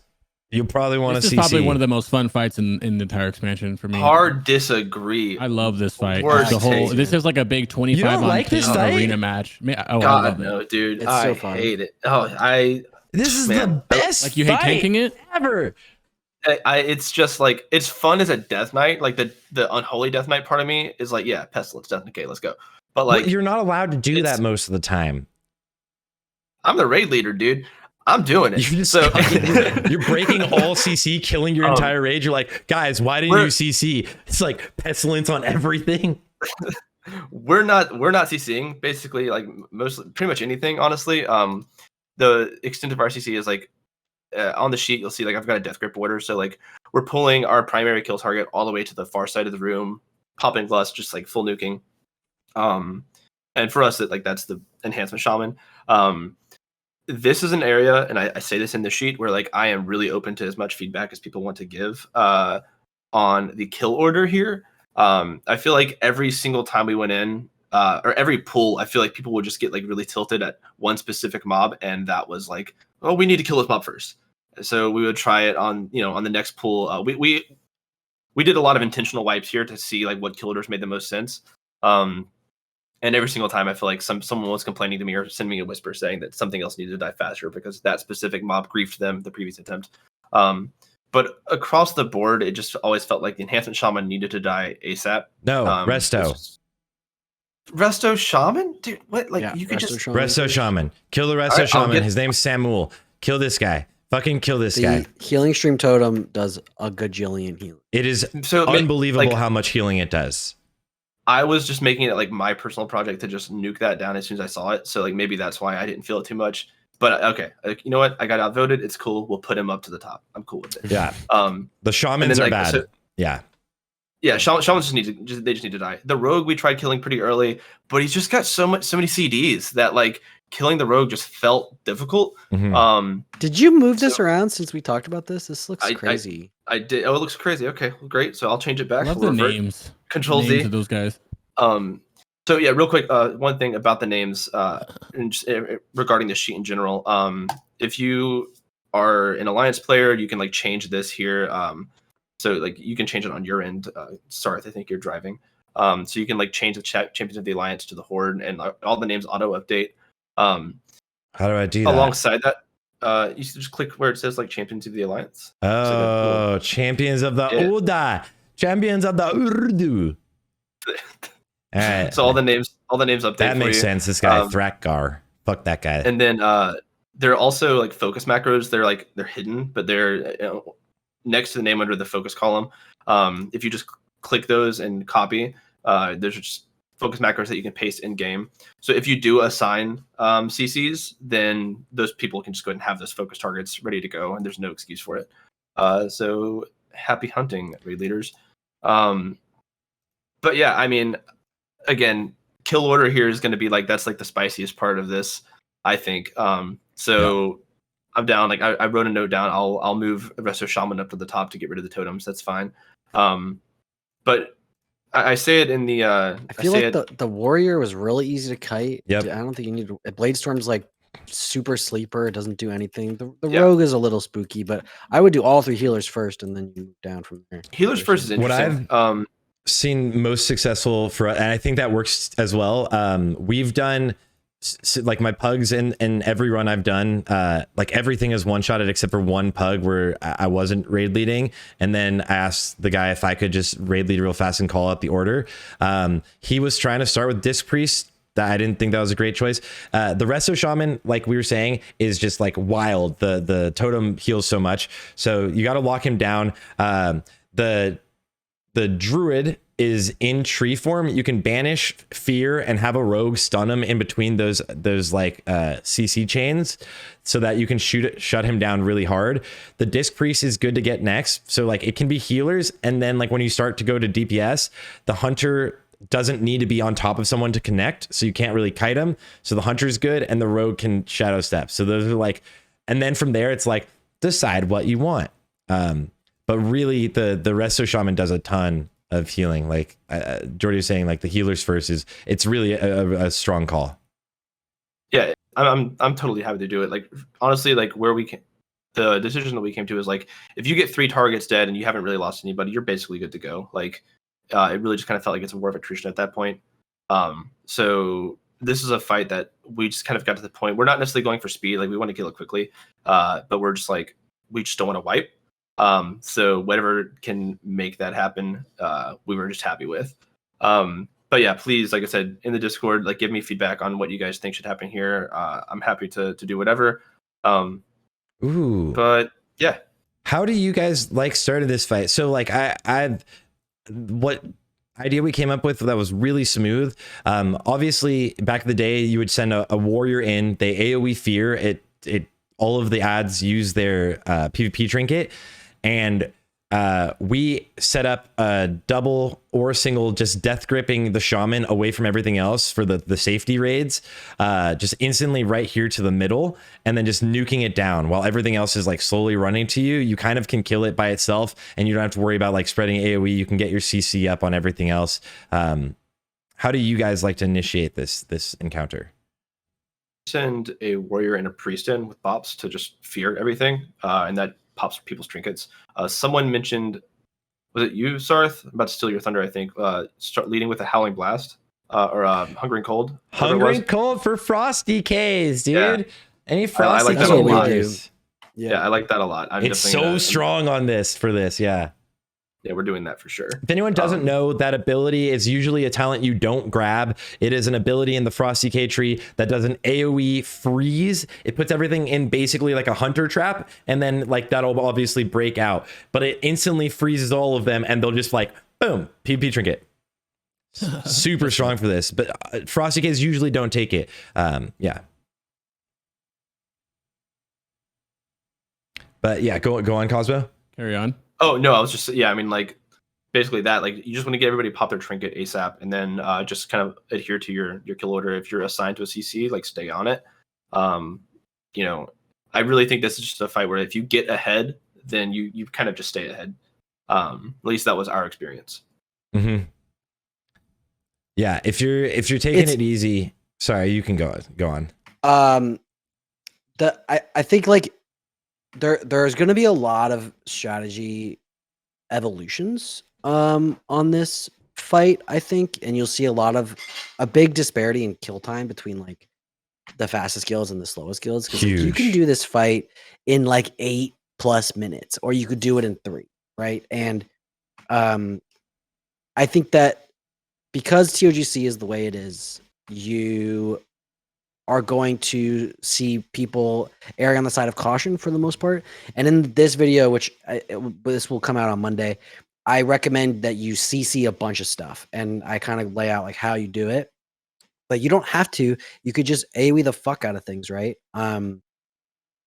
You'll probably want This to is CC. probably one of the most fun fights in the entire expansion for me. Hard disagree. I love this fight. Worst The whole take. this is like a big 25 You don't on like this 10 fight? arena match. I God love it. no, dude. It's I so fun. hate it. Oh, This is the Man. best Like you hate fight tanking it? ever. it's just like it's fun as a death knight. Like the unholy death knight part of me is like, yeah, pestilence, death, okay, let's go. But like, Well, you're not allowed to do it's- that most of the time. I'm the raid leader, dude. I'm doing it. You're just So you're breaking all CC, killing your entire raid. You're like, guys, why didn't you we're- CC? It's like pestilence on everything. we're not CCing basically, like pretty much anything, honestly. The extent of our CC is like on the sheet you'll see like I've got a death grip order, so like we're pulling our primary kill target all the way to the far side of the room, popping glass, just like full nuking. And for us that's the enhancement shaman. This is an area, and I say this in the sheet, where like I am really open to as much feedback as people want to give on the kill order here. I feel like every single time we went in, or every pull, I feel like people would just get like really tilted at one specific mob, and that was like, oh, we need to kill this mob first. So we would try it on on the next pull. We did a lot of intentional wipes here to see like what kill orders made the most sense. And every single time I feel like someone was complaining to me or sending me a whisper saying that something else needed to die faster because that specific mob griefed them the previous attempt. But across the board, it just always felt like the enhancement shaman needed to die ASAP. No, Resto. Resto shaman? Dude, what? Like Yeah, you could Resto just Shaman. Resto Shaman. Kill the Resto Alright, I'll Shaman. get- His name's Samuel. Kill this guy. Fucking kill this guy. The healing stream totem does a gajillion healing. It is so unbelievable like, how much healing it does. I was just making it like my personal project to just nuke that down as soon as I saw it. So like maybe that's why I didn't feel it too much. But okay, like, you know what? I got outvoted. It's cool. We'll put him up to the top. I'm cool with it. Yeah. The shamans then, are like, bad. so- Yeah. Yeah, shamans just need to die. The rogue we tried killing pretty early, but he's just got so many CDs that like killing the rogue just felt difficult. Mhm. Did you move this around since we talked about this? This looks I- crazy. I did. Oh, it looks crazy. Okay, well, great. So I'll change it I back. love We'll the revert. names. Control names Z. of those guys. So yeah, real quick. One thing about the names, and just, regarding the sheet in general. If you are an alliance player, you can like change this here. So like you can change it on your end. Sarthe, I think you're driving. So you can like change the champions of the alliance to the horde, and all the names auto update. How do I do that? Alongside that, you just click where it says like champions of the alliance. Oh, champions of the Yeah. Oda. Champions of the Urdu. All right. So all the names update. That for makes you. sense. This guy, Thrakgar. Fuck that guy. And then there are also like focus macros. They're hidden, but they're next to the name under the focus column. If you just click those and copy, there's just focus macros that you can paste in game. So if you do assign CCs, then those people can just go ahead and have those focus targets ready to go, and there's no excuse for it. So happy hunting, raid leaders. But yeah, I mean, again, kill order here is going to be like that's like the spiciest part of this, I think. So I'm down. Like I wrote a note down. I'll move Resto Shaman up to the top to get rid of the totems. That's fine. But I say it in the. I feel like the warrior was really easy to kite. Yep. I don't think you need Bladestorm's like super sleeper. It doesn't do anything. The Yeah. rogue is a little spooky, but I would do all three healers first and then you move down from there. Healers first is What interesting. Seen most successful for, and I think that works as well. We've done like my pugs in every run I've done, like everything is one shotted except for one pug where I wasn't raid leading, and then I asked the guy if I could just raid lead real fast and call out the order. He was trying to start with Disc Priest. That I didn't think that was a great choice. The Resto Shaman, like we were saying, is just like wild. The totem heals so much, so you got to lock him down. The Druid is in tree form, you can banish fear and have a rogue stun him in between those like CC chains, so that you can shut him down really hard. The disc priest is good to get next, so like it can be healers, and then like when you start to go to DPS, the hunter doesn't need to be on top of someone to connect, so you can't really kite him. So the hunter's good, and the rogue can shadow step. So those are like, and then from there it's like decide what you want. But really the resto shaman does a ton of healing. Like Joardee was saying, like the healers first it's really a strong call. Yeah, I'm totally happy to do it. Like honestly, like the decision that we came to is like, if you get 3 targets dead and you haven't really lost anybody, you're basically good to go. Like it really just kind of felt like it's a war of attrition at that point. So this is a fight that we just kind of got to the point. We're not necessarily going for speed. Like we want to kill it quickly, but we're just like, we just don't want to wipe. So whatever can make that happen, we were just happy with. But yeah, please, like I said, in the Discord, like give me feedback on what you guys think should happen here. I'm happy to do whatever. Ooh. But yeah. How do you guys like started this fight? So like what idea we came up with that was really smooth. Obviously back in the day, you would send a warrior in, they AoE fear it, all of the ads use their PvP trinket, and we set up a double or single, just death gripping the shaman away from everything else for the safety raids, just instantly right here to the middle, and then just nuking it down while everything else is like slowly running to you. You kind of can kill it by itself, and you don't have to worry about like spreading AoE. You can get your CC up on everything else. How do you guys like to initiate this encounter? Send a warrior and a priest in with bops to just fear everything, and that pops people's trinkets. Someone mentioned, was it you, Sarthe? I'm about to steal your thunder, I think. Start leading with a howling blast, or hungering cold. Hungering cold for frosty Ks, dude. Yeah. Any frosty like that K a lot. leaders? Yeah, I like that a lot. It's so strong on this for this, yeah. Yeah, we're doing that for sure. If anyone doesn't know, that ability is usually a talent you don't grab. It is an ability in the Frosty K tree that does an AoE freeze. It puts everything in basically like a hunter trap, and then like that'll obviously break out. But it instantly freezes all of them, and they'll just like, boom, PvP trinket. Super strong for this. But Frosty Ks usually don't take it. Yeah. But yeah, go on, Cosmo. Carry on. Oh no, I was just I mean like basically that, like you just want to get everybody pop their trinket ASAP, and then just kind of adhere to your kill order. If you're assigned to a CC, like stay on it. You know, I really think this is just a fight where if you get ahead, then you kind of just stay ahead. At least that was our experience. Mm-hmm. Yeah, if you're taking it easy, sorry, you can go on. I think like there's going to be a lot of strategy evolutions on this fight, I think, and you'll see a big disparity in kill time between like the fastest guilds and the slowest guilds, because you can do this fight in like 8+ minutes, or you could do it in 3, right? And I think that because ToGC is the way it is, you are going to see people erring on the side of caution for the most part. And in this video, which this will come out on Monday, I recommend that you CC a bunch of stuff, and I kind of lay out like how you do it. But you don't have to. You could just AoE the fuck out of things, right?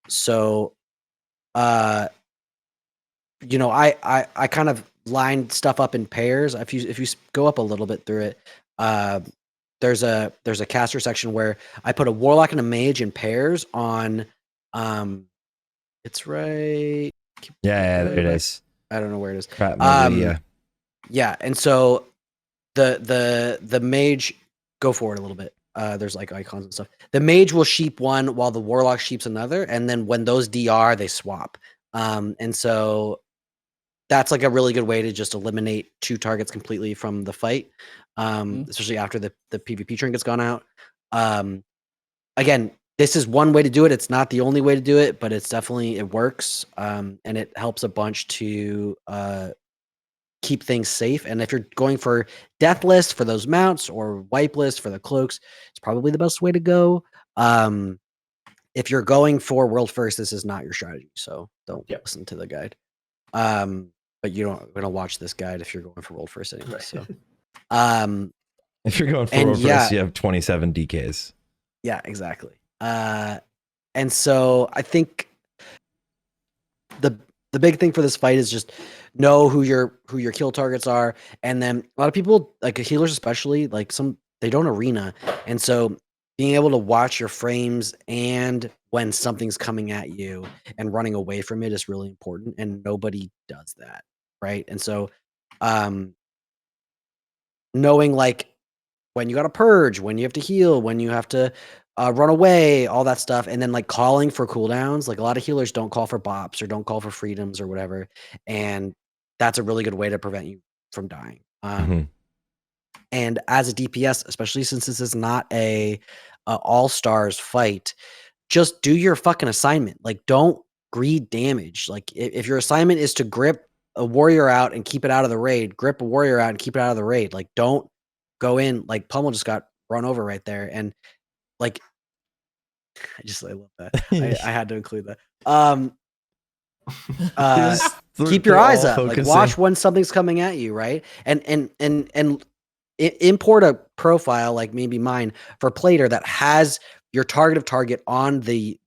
So, you know, I kind of lined stuff up in pairs. If you go up a little bit through it, there's a caster section where I put a warlock and a mage in pairs on. It's right. Yeah, there it is. I don't know where it is. Yeah, and so the mage, go forward a little bit. There's like icons and stuff. The mage will sheep one while the warlock sheeps another, and then when those DR, they swap. And so that's like a really good way to just eliminate 2 targets completely from the fight, especially after the PvP trinket's gone out. Again, this is one way to do it. It's not the only way to do it, but it works, and it helps a bunch to keep things safe. And if you're going for death list for those mounts or wipe list for the cloaks, it's probably the best way to go. If you're going for world first, this is not your strategy, so don't listen to the guide. but you don't gonna watch this guide if you're going for world first anyway. Right. So, If you're going for And world yeah. first, you have 27 DKs. yeah, exactly. And so I think the big thing for this fight is just know who your kill targets are, and then a lot of people, like healers especially, like they don't arena, and so being able to watch your frames and when something's coming at you and running away from it is really important, and nobody does that, right? And so knowing like when you got to purge, when you have to heal, when you have to run away, all that stuff, and then like calling for cooldowns. Like a lot of healers don't call for bops or don't call for freedoms or whatever, and that's a really good way to prevent you from dying. And as a DPS, especially since this is not a all stars fight, just do your fucking assignment. Like don't greed damage. Like if your assignment is to grip a warrior out and keep it out of the raid, grip a warrior out and keep it out of the raid. Like don't go in. Like Pummel just got run over right there, and like I love that. I had to include that. Keep your eyes up. Like watch when something's coming at you, right? And import a profile like maybe mine for Plater that has your target on the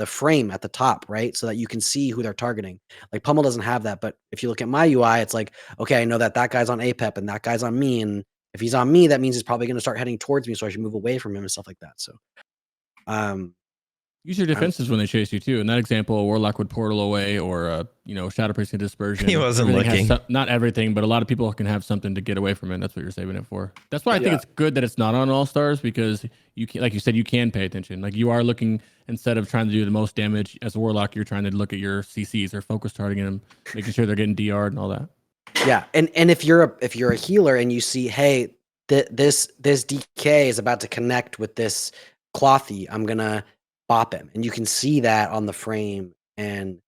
frame at the top, right? So that you can see who they're targeting. Like Pummel doesn't have that, but if you look at my UI, it's like, okay, I know that guy's on APEP and that guy's on me, and if he's on me, that means he's probably going to start heading towards me, so I should move away from him and stuff like that. So, use your defenses when they chase you too. In that example, a warlock would portal away, or shadow priest and dispersion. He wasn't looking. Not everything, but a lot of people can have something to get away from it. That's what you're saving it for. That's why I think it's good that it's not on all stars, because you can, like you said, you can pay attention. Like you are looking, instead of trying to do the most damage as a warlock, you're trying to look at your CCs or focus targeting them, making sure they're getting DR'd and all that. Yeah, and if you're a healer and you see, hey, this DK is about to connect with this clothy, I'm gonna bop him, and you can see that on the frame, and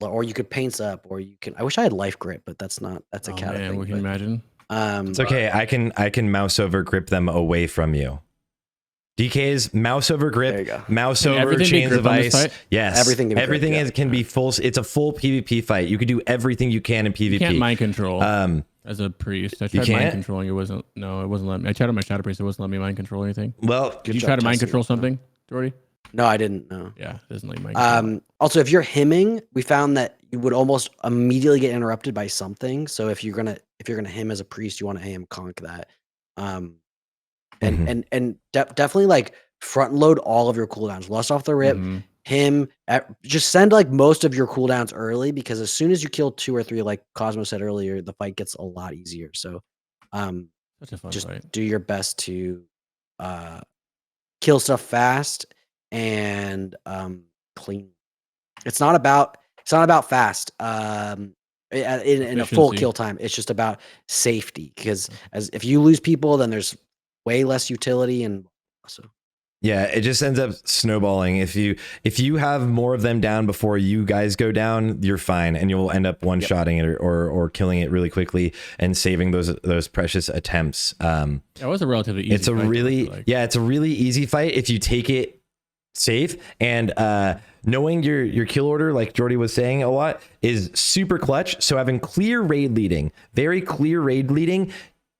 or you could paints up, or you can. I wish I had life grip, but that's a cat thing. We can imagine. It's okay. I can mouse over grip them away from you. DK's mouse over grip, mouse over chains of ice. Yes, everything can be full. It's a full PvP fight. You can do everything you can in PvP. You can't mind control. As a priest, I tried mind controlling. It wasn't letting me. I tried on my shadow priest. It wasn't letting me mind control anything. Well, did you try to mind control something, Joardee? No, I didn't. No. Yeah, it doesn't let you mind control. Also, if you're hemming, we found that you would almost immediately get interrupted by something. So if you're gonna hem as a priest, you want to AM conk that. And definitely like front load all of your cooldowns. Lust off the rip. Just send like most of your cooldowns early, because as soon as you kill 2 or 3, like Cosmo said earlier, the fight gets a lot easier. So such a fun just fight. do your best to kill stuff fast and clean. It's not about fast in a full kill time. It's just about safety, because if you lose people, then there's way less utility, and so yeah, it just ends up snowballing. If you have more of them down before you guys go down, you're fine, and you'll end up one-shotting it or killing it really quickly and saving those precious attempts. It was a relatively easy. It's a really easy fight if you take it safe, and knowing your kill order, like Joardee was saying a lot, is super clutch. So having very clear raid leading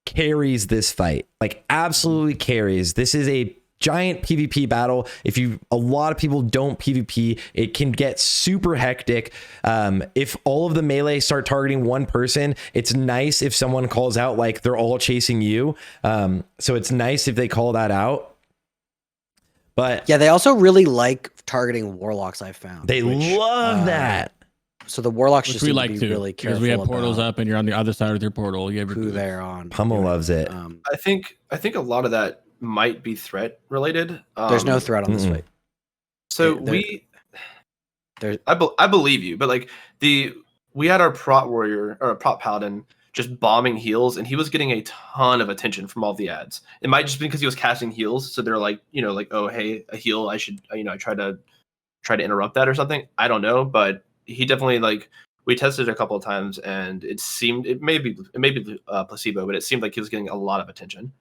carries this fight, like absolutely carries. This is a giant PvP battle. A lot of people don't PvP, it can get super hectic. If all of the melee start targeting one person, it's nice if someone calls out like they're all chasing you. So it's nice if they call that out. But yeah, they also really like targeting warlocks. I found they love that. So the warlocks just we need like to be really careful, because we have portals up and you're on the other side of your portal. You have who they're on. Pummel loves it. I think a lot of that might be threat related. There's no threat on this fight. So I believe you, but like we had our prot warrior or a prot paladin just bombing heals, and he was getting a ton of attention from all the ads. It might just be because he was casting heals, so they're like, like, oh hey, a heal, I should I try to interrupt that or something. I don't know, but he definitely, like, we tested it a couple of times, and it may be placebo, but it seemed like he was getting a lot of attention.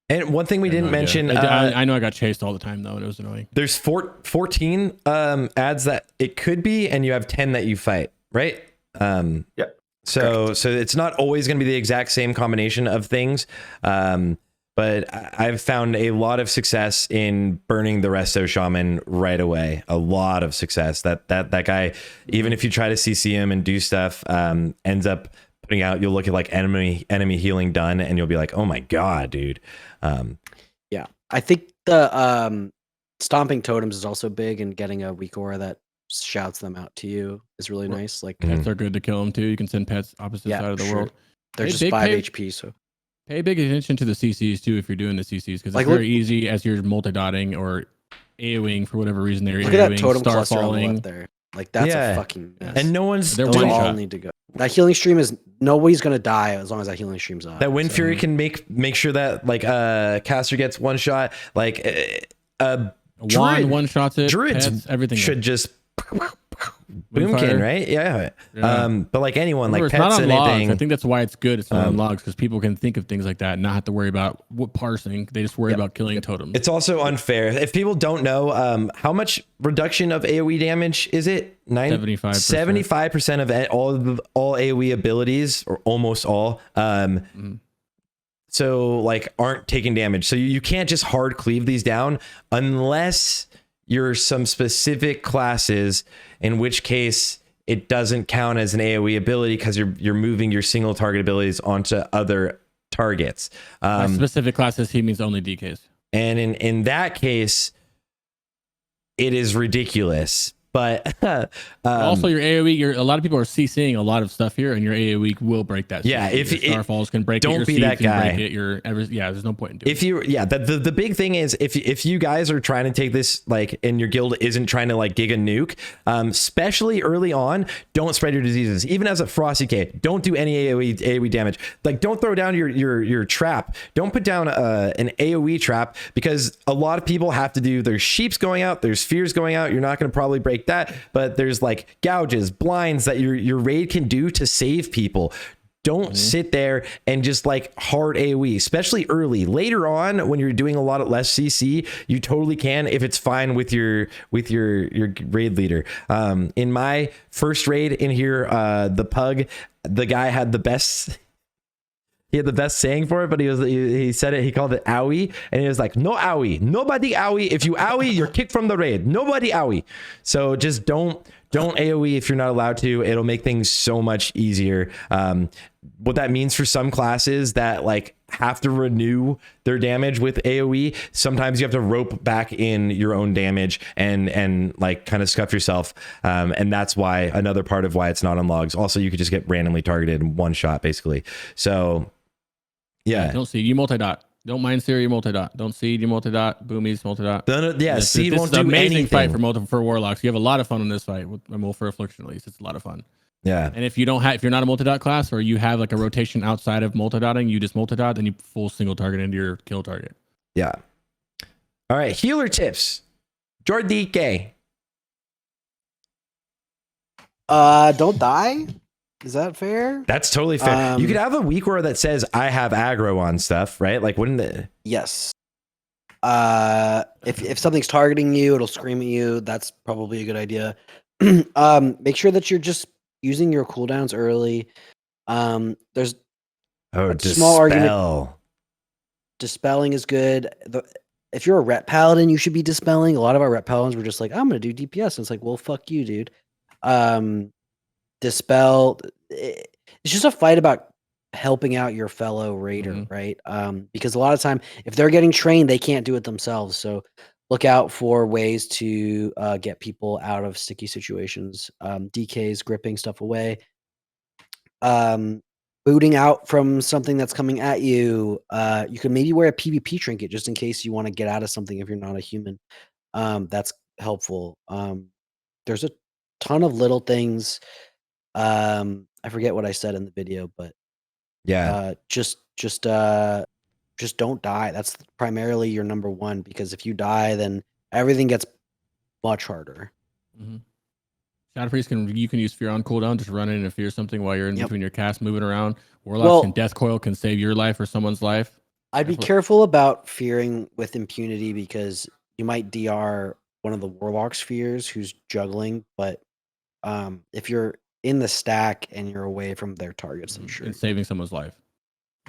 And one thing we didn't mention, I know I got chased all the time though, and it was annoying. there's 14 ads that it could be, and you have 10 that you fight, right? Yeah. So it's not always going to be the exact same combination of things. But I've found a lot of success in burning the Resto Shaman right away. A lot of success. That guy, even if you try to CC him and do stuff, ends up putting out, you'll look at like enemy healing done, and you'll be like, oh my God, dude. Yeah. I think the stomping totems is also big, and getting a weak aura that shouts them out to you is really nice. Like Pets are good to kill them too. You can send pets opposite side of the world. They're Hey, just big 5 pay- HP, so Pay big attention to the CCs too if you're doing the CCs, because Like, it's very look- easy as you're multi-dotting or AoEing for whatever reason. They're look at that AoEing, totem star cluster on the falling. left there. Like that's Yeah. a fucking mess. And no one's They're Those one all shot. need to go. That healing stream is nobody's gonna die as long as that healing stream's up. that Wind so. Fury can make sure that like caster gets one shot. Like Wand one shots it. druids Pets, everything should just boomkin, Windfire. right? Yeah. Yeah. But like anyone, Remember, like it's not pets on and logs. anything. I think that's why it's good. It's not on logs, because people can think of things like that and not have to worry about what parsing. They just worry about killing totems. It's also unfair. If people don't know, how much reduction of AoE damage is it? 75%. 75% of all AoE abilities, or almost all, so like aren't taking damage. So you can't just hard cleave these down unless you're some specific classes, in which case it doesn't count as an AoE ability because you're moving your single target abilities onto other targets. By specific classes, he means only DKs. And in that case, it is ridiculous. But Also, your AoE, a lot of people are CCing a lot of stuff here, and your AoE will break that. Yeah, CC. if your Starfalls can break it, don't your be Seeds that can guy. break it, there's no point in doing if you, the big thing is if you guys are trying to take this, like, and your guild isn't trying to like gig a nuke, especially early on, don't spread your diseases. Even as a Frosty K, don't do any AoE damage. Like, don't throw down your trap. Don't put down an AoE trap, because a lot of people have to do, there's sheeps going out, there's fears going out. You're not going to probably break that, but there's like gouges, blinds that your raid can do to save people. Don't sit there and just like hard AoE, especially early. Later on, when you're doing a lot of less CC, you totally can, if it's fine with your raid leader. In my first raid in here, the pug, the guy had the best. He had the best saying for it, but he said it. He called it owie, and he was like, "No owie, nobody owie. If you owie, you're kicked from the raid. Nobody owie." So just don't AoE if you're not allowed to. It'll make things so much easier. What that means for some classes that like have to renew their damage with AoE, sometimes you have to rope back in your own damage and like kind of scuff yourself. And that's why, another part of why it's not on logs. Also, you could just get randomly targeted in one shot, basically. So yeah. Don't seed, you multi-dot. Don't mind Siri, you multi-dot. Don't seed, you multi-dot. Boomies, multi-dot. Yeah, seed won't is an do amazing anything. fight for warlocks. You have a lot of fun in this fight with for Affliction, at least. It's a lot of fun. Yeah. And if you're not a multi-dot class, or you have like a rotation outside of multi-dotting, you just multi-dot, then you full single target into your kill target. Yeah. All right. Healer tips. Joardee. Don't die. Is that fair? That's totally fair. You could have a weak aura that says I have aggro on stuff, right? Like, wouldn't it? Yes. If something's targeting you, it'll scream at you. That's probably a good idea. Make sure that you're just using your cooldowns early. There's a small argument. Dispelling is good. If you're a rep paladin, you should be dispelling. A lot of our rep paladins were just like, I'm gonna do DPS, and it's like, well, fuck you, dude. Dispel. It's just a fight about helping out your fellow raider, right? Because a lot of time, if they're getting trained, they can't do it themselves. So look out for ways to get people out of sticky situations. DKs, gripping stuff away. Booting out from something that's coming at you. You can maybe wear a PvP trinket just in case you want to get out of something if you're not a human. That's helpful. There's a ton of little things. I forget what I said in the video, but yeah, just don't die. That's primarily your number one, because if you die, then everything gets much harder. Shadow Priest you can use Fear on cooldown, just run in and fear something while you're in between your cast moving around. Warlocks and Death Coil can save your life or someone's life. I'd be That's what- careful about fearing with impunity because you might DR one of the Warlock spheres who's juggling, but if you're in the stack and you're away from their targets, I'm sure. And saving someone's life.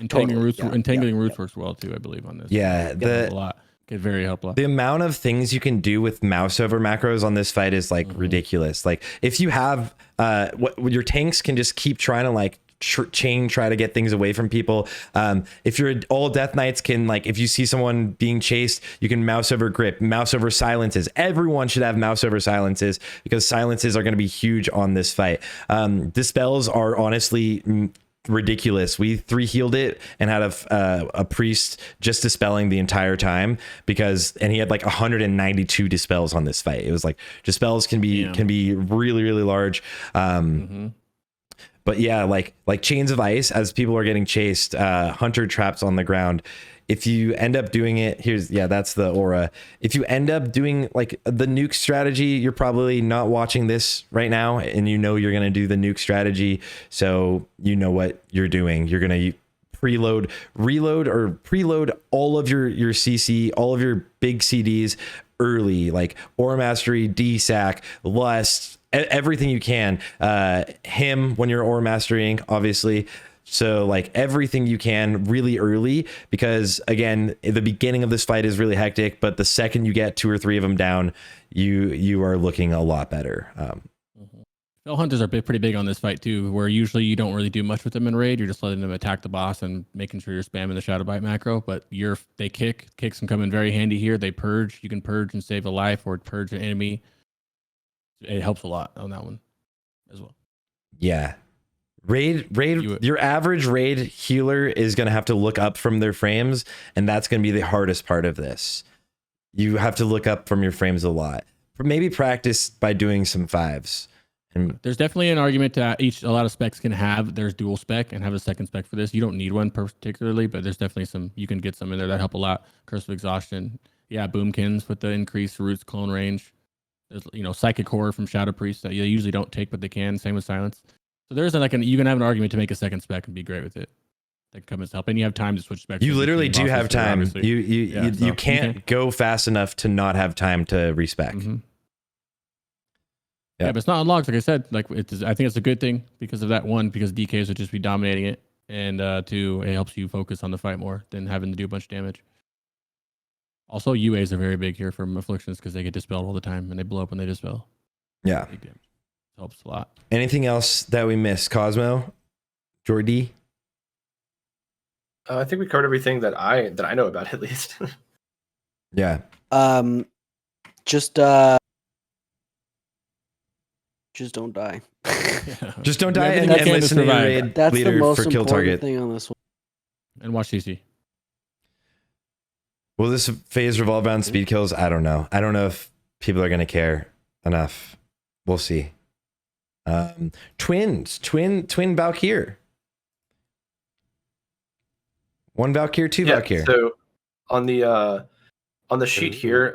Entangling Totally, roots, yeah, entangling yeah, roots yeah. works well too, I believe, on this. Yeah, Can help a lot. Can very help a lot. The amount of things you can do with mouse over macros on this fight is like ridiculous. Like if you have your tanks can just keep trying to like try to get things away from people. If you're all death knights can, like, if you see someone being chased, you can mouse over grip, mouse over silences. Everyone should have mouse over silences because silences are going to be huge on this fight. Dispels are honestly ridiculous. We 3-healed it and had a priest just dispelling the entire time and he had like 192 dispels on this fight. It was like dispels can be really, really large. But yeah, like chains of ice, as people are getting chased, hunter traps on the ground. If you end up doing it, that's the aura. If you end up doing like the nuke strategy, you're probably not watching this right now, and you know you're gonna do the nuke strategy, so you know what you're doing. You're gonna reload all of your CC, all of your big CDs early, like Aura Mastery, DSAC, Lust, everything you can. Him when you're Aura Mastering, obviously. So like everything you can really early, because again, the beginning of this fight is really hectic, but the second you get 2 or 3 of them down, you are looking a lot better. Spell hunters are pretty big on this fight too, where usually you don't really do much with them in raid. You're just letting them attack the boss and making sure you're spamming the Shadow Bite macro. But they kicks can come in very handy here. They purge. You can purge and save a life or purge an enemy. It helps a lot on that one as well. Yeah. Your average raid healer is going to have to look up from their frames, and that's going to be the hardest part of this. You have to look up from your frames a lot. Maybe practice by doing some 5s. And there's definitely an argument to a lot of specs can have. There's dual spec and have a second spec for this. You don't need one particularly, but there's definitely you can get some in there that help a lot. Curse of Exhaustion. Yeah, Boomkins with the increased roots clone range. There's Psychic Horror from Shadow Priest that you usually don't take, but they can. Same with Silence. So there's you can have an argument to make a second spec and be great with it. That can come as help, and you have time to switch specs. You literally do have time. You can't go fast enough to not have time to respec. Yeah, but it's not unlocked. Like I said, I think it's a good thing because of that. One, because DKs would just be dominating it, and 2, it helps you focus on the fight more than having to do a bunch of damage. Also, UAs are very big here from afflictions because they get dispelled all the time and they blow up when they dispel. Yeah, big damage. Helps a lot. Anything else that we missed, Cosmo, Joardee? I think we covered everything that I know about, at least. Yeah. Just don't die. Just don't die and Everything listen to your raid That's leader the most for kill important target thing on this one. And watch CC. Will this phase revolve around speed kills? I don't know. I don't know if people are going to care enough. We'll see. Twin Valkyr. 1 Valkyr, 2 Valkyr. So on the sheet here,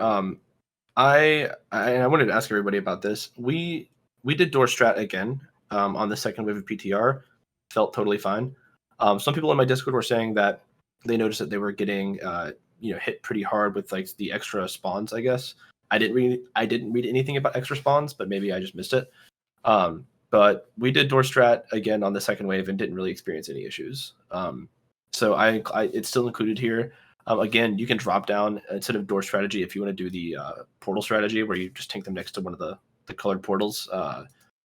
I wanted to ask everybody about this. We did door strat again on the second wave of PTR. Felt totally fine. Some people in my Discord were saying that they noticed that they were getting hit pretty hard with like the extra spawns. I guess I didn't read anything about extra spawns, but maybe I just missed it. But we did door strat again on the second wave and didn't really experience any issues. So it's still included here. Again, you can drop down instead of door strategy if you want to do the portal strategy where you just tank them next to one of the colored portals.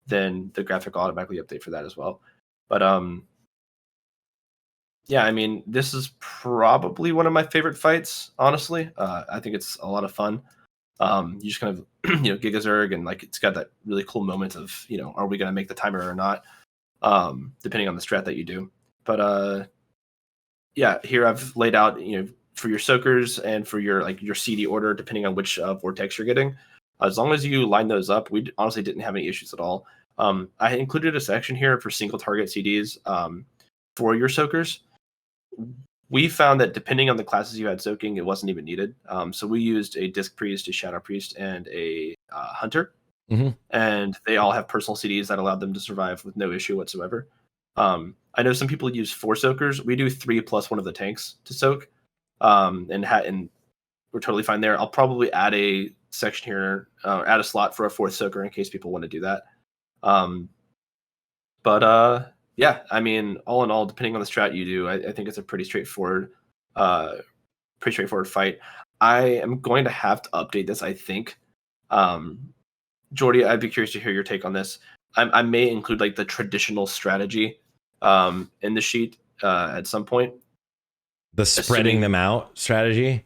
Then the graphic will automatically update for that as well. But yeah, I mean, this is probably one of my favorite fights, honestly. I think it's a lot of fun. You just kind of, Gigazerg, and like it's got that really cool moment of, are we going to make the timer or not? Depending on the strat that you do. But yeah, here I've laid out, for your soakers and for your CD order, depending on which vortex you're getting. As long as you line those up, we honestly didn't have any issues at all. I included a section here for single target CDs for your soakers. We found that depending on the classes you had soaking, it wasn't even needed. So we used a Disc Priest, a Shadow Priest, and a Hunter. Mm-hmm. And they all have personal CDs that allowed them to survive with no issue whatsoever. I know some people use 4 soakers. We do 3 plus one of the tanks to soak. and we're totally fine there. I'll probably add a section here, add a slot for a 4th soaker in case people want to do that. Yeah, I mean, all in all, depending on the strat you do, I think it's a pretty straightforward fight. I am going to have to update this, I think. Joardee, I'd be curious to hear your take on this. I may include like the traditional strategy in the sheet at some point. The spreading them out strategy.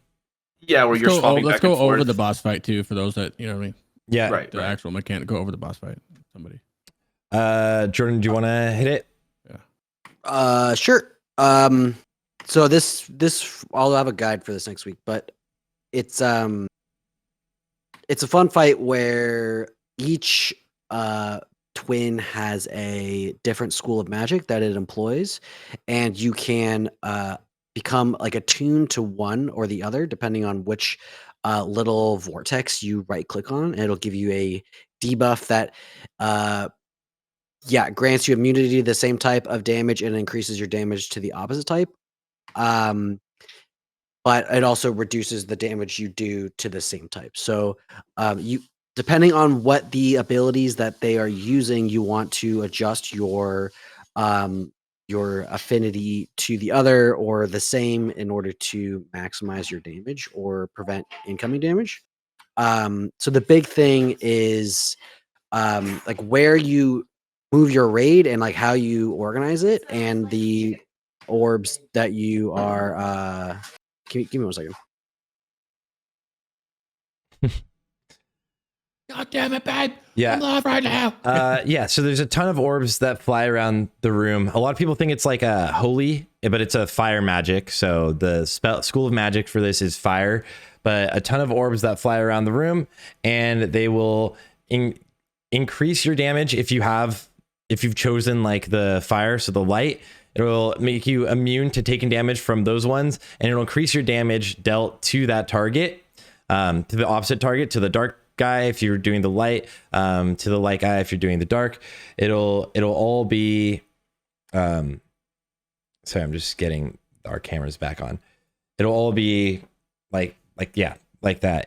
Yeah, where you're swapping let's back and go over forth. the boss fight too for those that, you know what I mean? Yeah. Right. The actual mechanic. Go over the boss fight. Somebody. Jordan, do you want to hit it? Sure. So this I'll have a guide for this next week, but it's a fun fight where each twin has a different school of magic that it employs, and you can become like attuned to one or the other depending on which little vortex you right click on, and it'll give you a debuff that grants you immunity to the same type of damage and increases your damage to the opposite type. But it also reduces the damage you do to the same type. So you, depending on what the abilities that they are using, you want to adjust your affinity to the other or the same in order to maximize your damage or prevent incoming damage. So the big thing is like where you move your raid and like how you organize it, and the orbs that you are give me 1 second. God damn it, babe. Yeah. I'm live right now. Yeah, so there's a ton of orbs that fly around the room. A lot of people think it's like a holy, but it's a fire magic. So the school of magic for this is fire, but a ton of orbs that fly around the room, and they will increase your damage if you've chosen like the fire, so the light. It'll make you immune to taking damage from those ones, and it'll increase your damage dealt to that target, to the opposite target, to the dark guy if you're doing the light, to the light guy if you're doing the dark. It'll all be sorry, I'm just getting our cameras back on. It'll all be like that.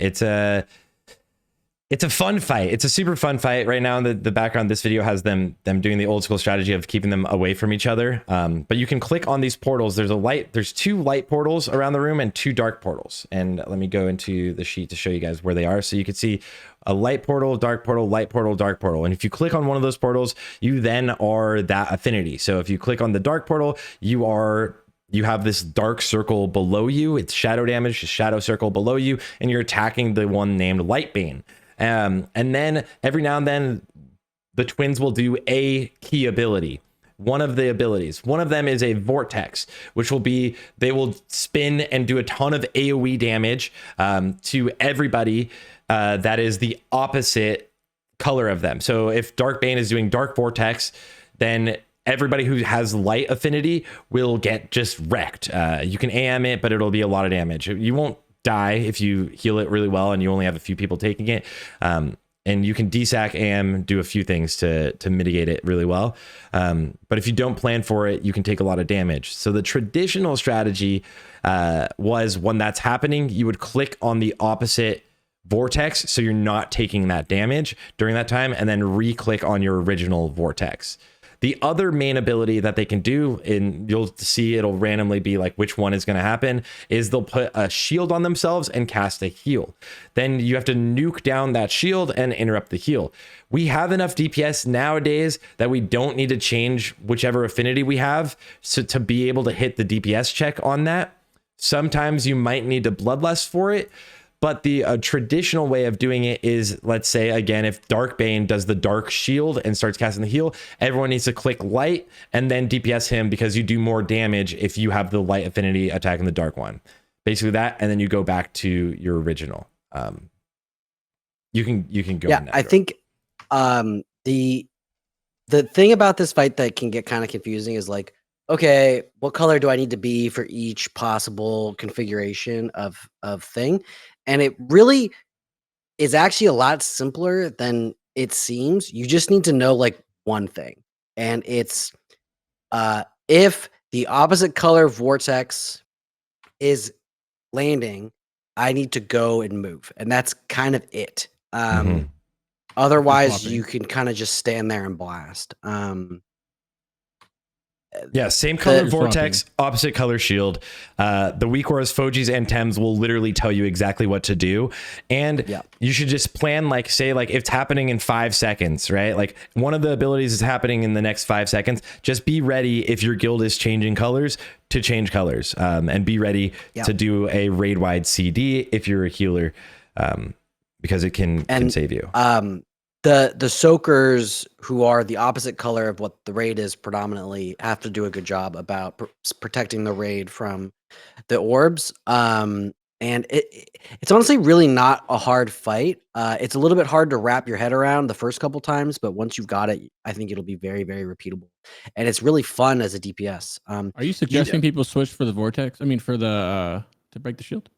It's a fun fight. It's a super fun fight. Right now in the background, this video has them doing the old school strategy of keeping them away from each other. But you can click on these portals. There's 2 light portals around the room and 2 dark portals. And let me go into the sheet to show you guys where they are. So you can see a light portal, dark portal, light portal, dark portal. And if you click on one of those portals, you then are that affinity. So if you click on the dark portal, you have this dark circle below you. It's shadow damage, a shadow circle below you, and you're attacking the one named Lightbane. And then every now and then the twins will do a key ability. One of the abilities, one of them is a vortex, which will be, they will spin and do a ton of AoE damage to everybody that is the opposite color of them. So if Darkbane is doing dark vortex, then everybody who has light affinity will get just wrecked. You can AM it, but it'll be a lot of damage. You won't die if you heal it really well and you only have a few people taking it. And you can desac AM, do a few things to mitigate it really well. But if you don't plan for it, you can take a lot of damage. So the traditional strategy was when that's happening, you would click on the opposite vortex so you're not taking that damage during that time, and then re-click on your original vortex. The other main ability that they can do, and you'll see it'll randomly be like which one is going to happen, is they'll put a shield on themselves and cast a heal. Then you have to nuke down that shield and interrupt the heal. We have enough DPS nowadays that we don't need to change whichever affinity we have to be able to hit the DPS check on that. Sometimes you might need to bloodlust for it. But the traditional way of doing it is, let's say, again, if Darkbane does the dark shield and starts casting the heal, everyone needs to click light and then DPS him, because you do more damage if you have the light affinity attacking the dark one. Basically that, and then you go back to your original. You can go. Yeah, I think the thing about this fight that can get kind of confusing is like, okay, what color do I need to be for each possible configuration of thing? And it really is actually a lot simpler than it seems. You just need to know like one thing. And it's if the opposite color vortex is landing, I need to go and move, and that's kind of it. Mhm. Otherwise, Swapping. you can kind of just stand there and blast. Yeah, same color The- vortex, opposite color shield. The weak auras, Fogies, and Thames will literally tell you exactly what to do. And Yeah. you should just plan, like, say, like, if it's happening in 5 seconds, right? Like, one of the abilities is happening in the next 5 seconds. Just be ready if your guild is changing colors to change colors. And be ready Yeah. to do a raid-wide CD if you're a healer, because it can save you. The soakers, who are the opposite color of what the raid is predominantly, have to do a good job about protecting the raid from the orbs. And it's honestly really not a hard fight. It's a little bit hard to wrap your head around the first couple times, but once you've got it, I think it'll be very, very repeatable. And it's really fun as a DPS. Are you suggesting people switch for the vortex? I mean, for the to break the shield?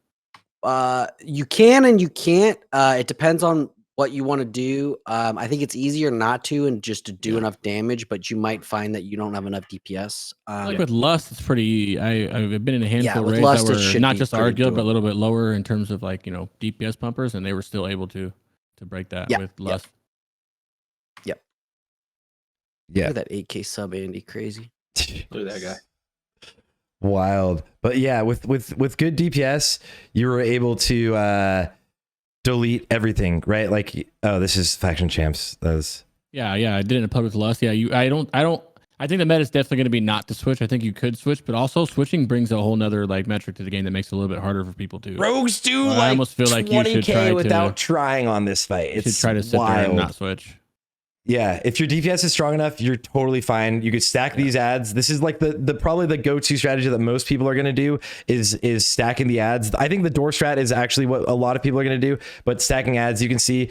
You can and you can't. It depends on what you want to do. I think it's easier not to and just to do enough damage, but you might find that you don't have enough DPS. Like with Lust, it's pretty. I've been in a handful of with raids Lust, that it were should not be just our pretty guild, but a doable. little bit lower in terms of like DPS pumpers, and they were still able to break that Yeah, with yeah. Lust. Look at that 8K sub, Andy. Crazy. Look at that guy. Wild. But yeah, with good DPS, you were able to delete everything, right? Like, oh, this is faction champs. That was Yeah, I did it in a pub with Lust. Yeah, I think the meta is definitely going to be not to switch. I think you could switch, but also switching brings a whole nother like metric to the game that makes it a little bit harder for people to. rogues do Well, I like almost feel like you should 20K try without to, trying on this fight. you It's should try to sit there wild. and not switch. Yeah, if your DPS is strong enough, you're totally fine. You could stack these ads. This is like the probably the go-to strategy that most people are going to do is stacking the ads. I think the door strat is actually what a lot of people are going to do, but stacking ads, you can see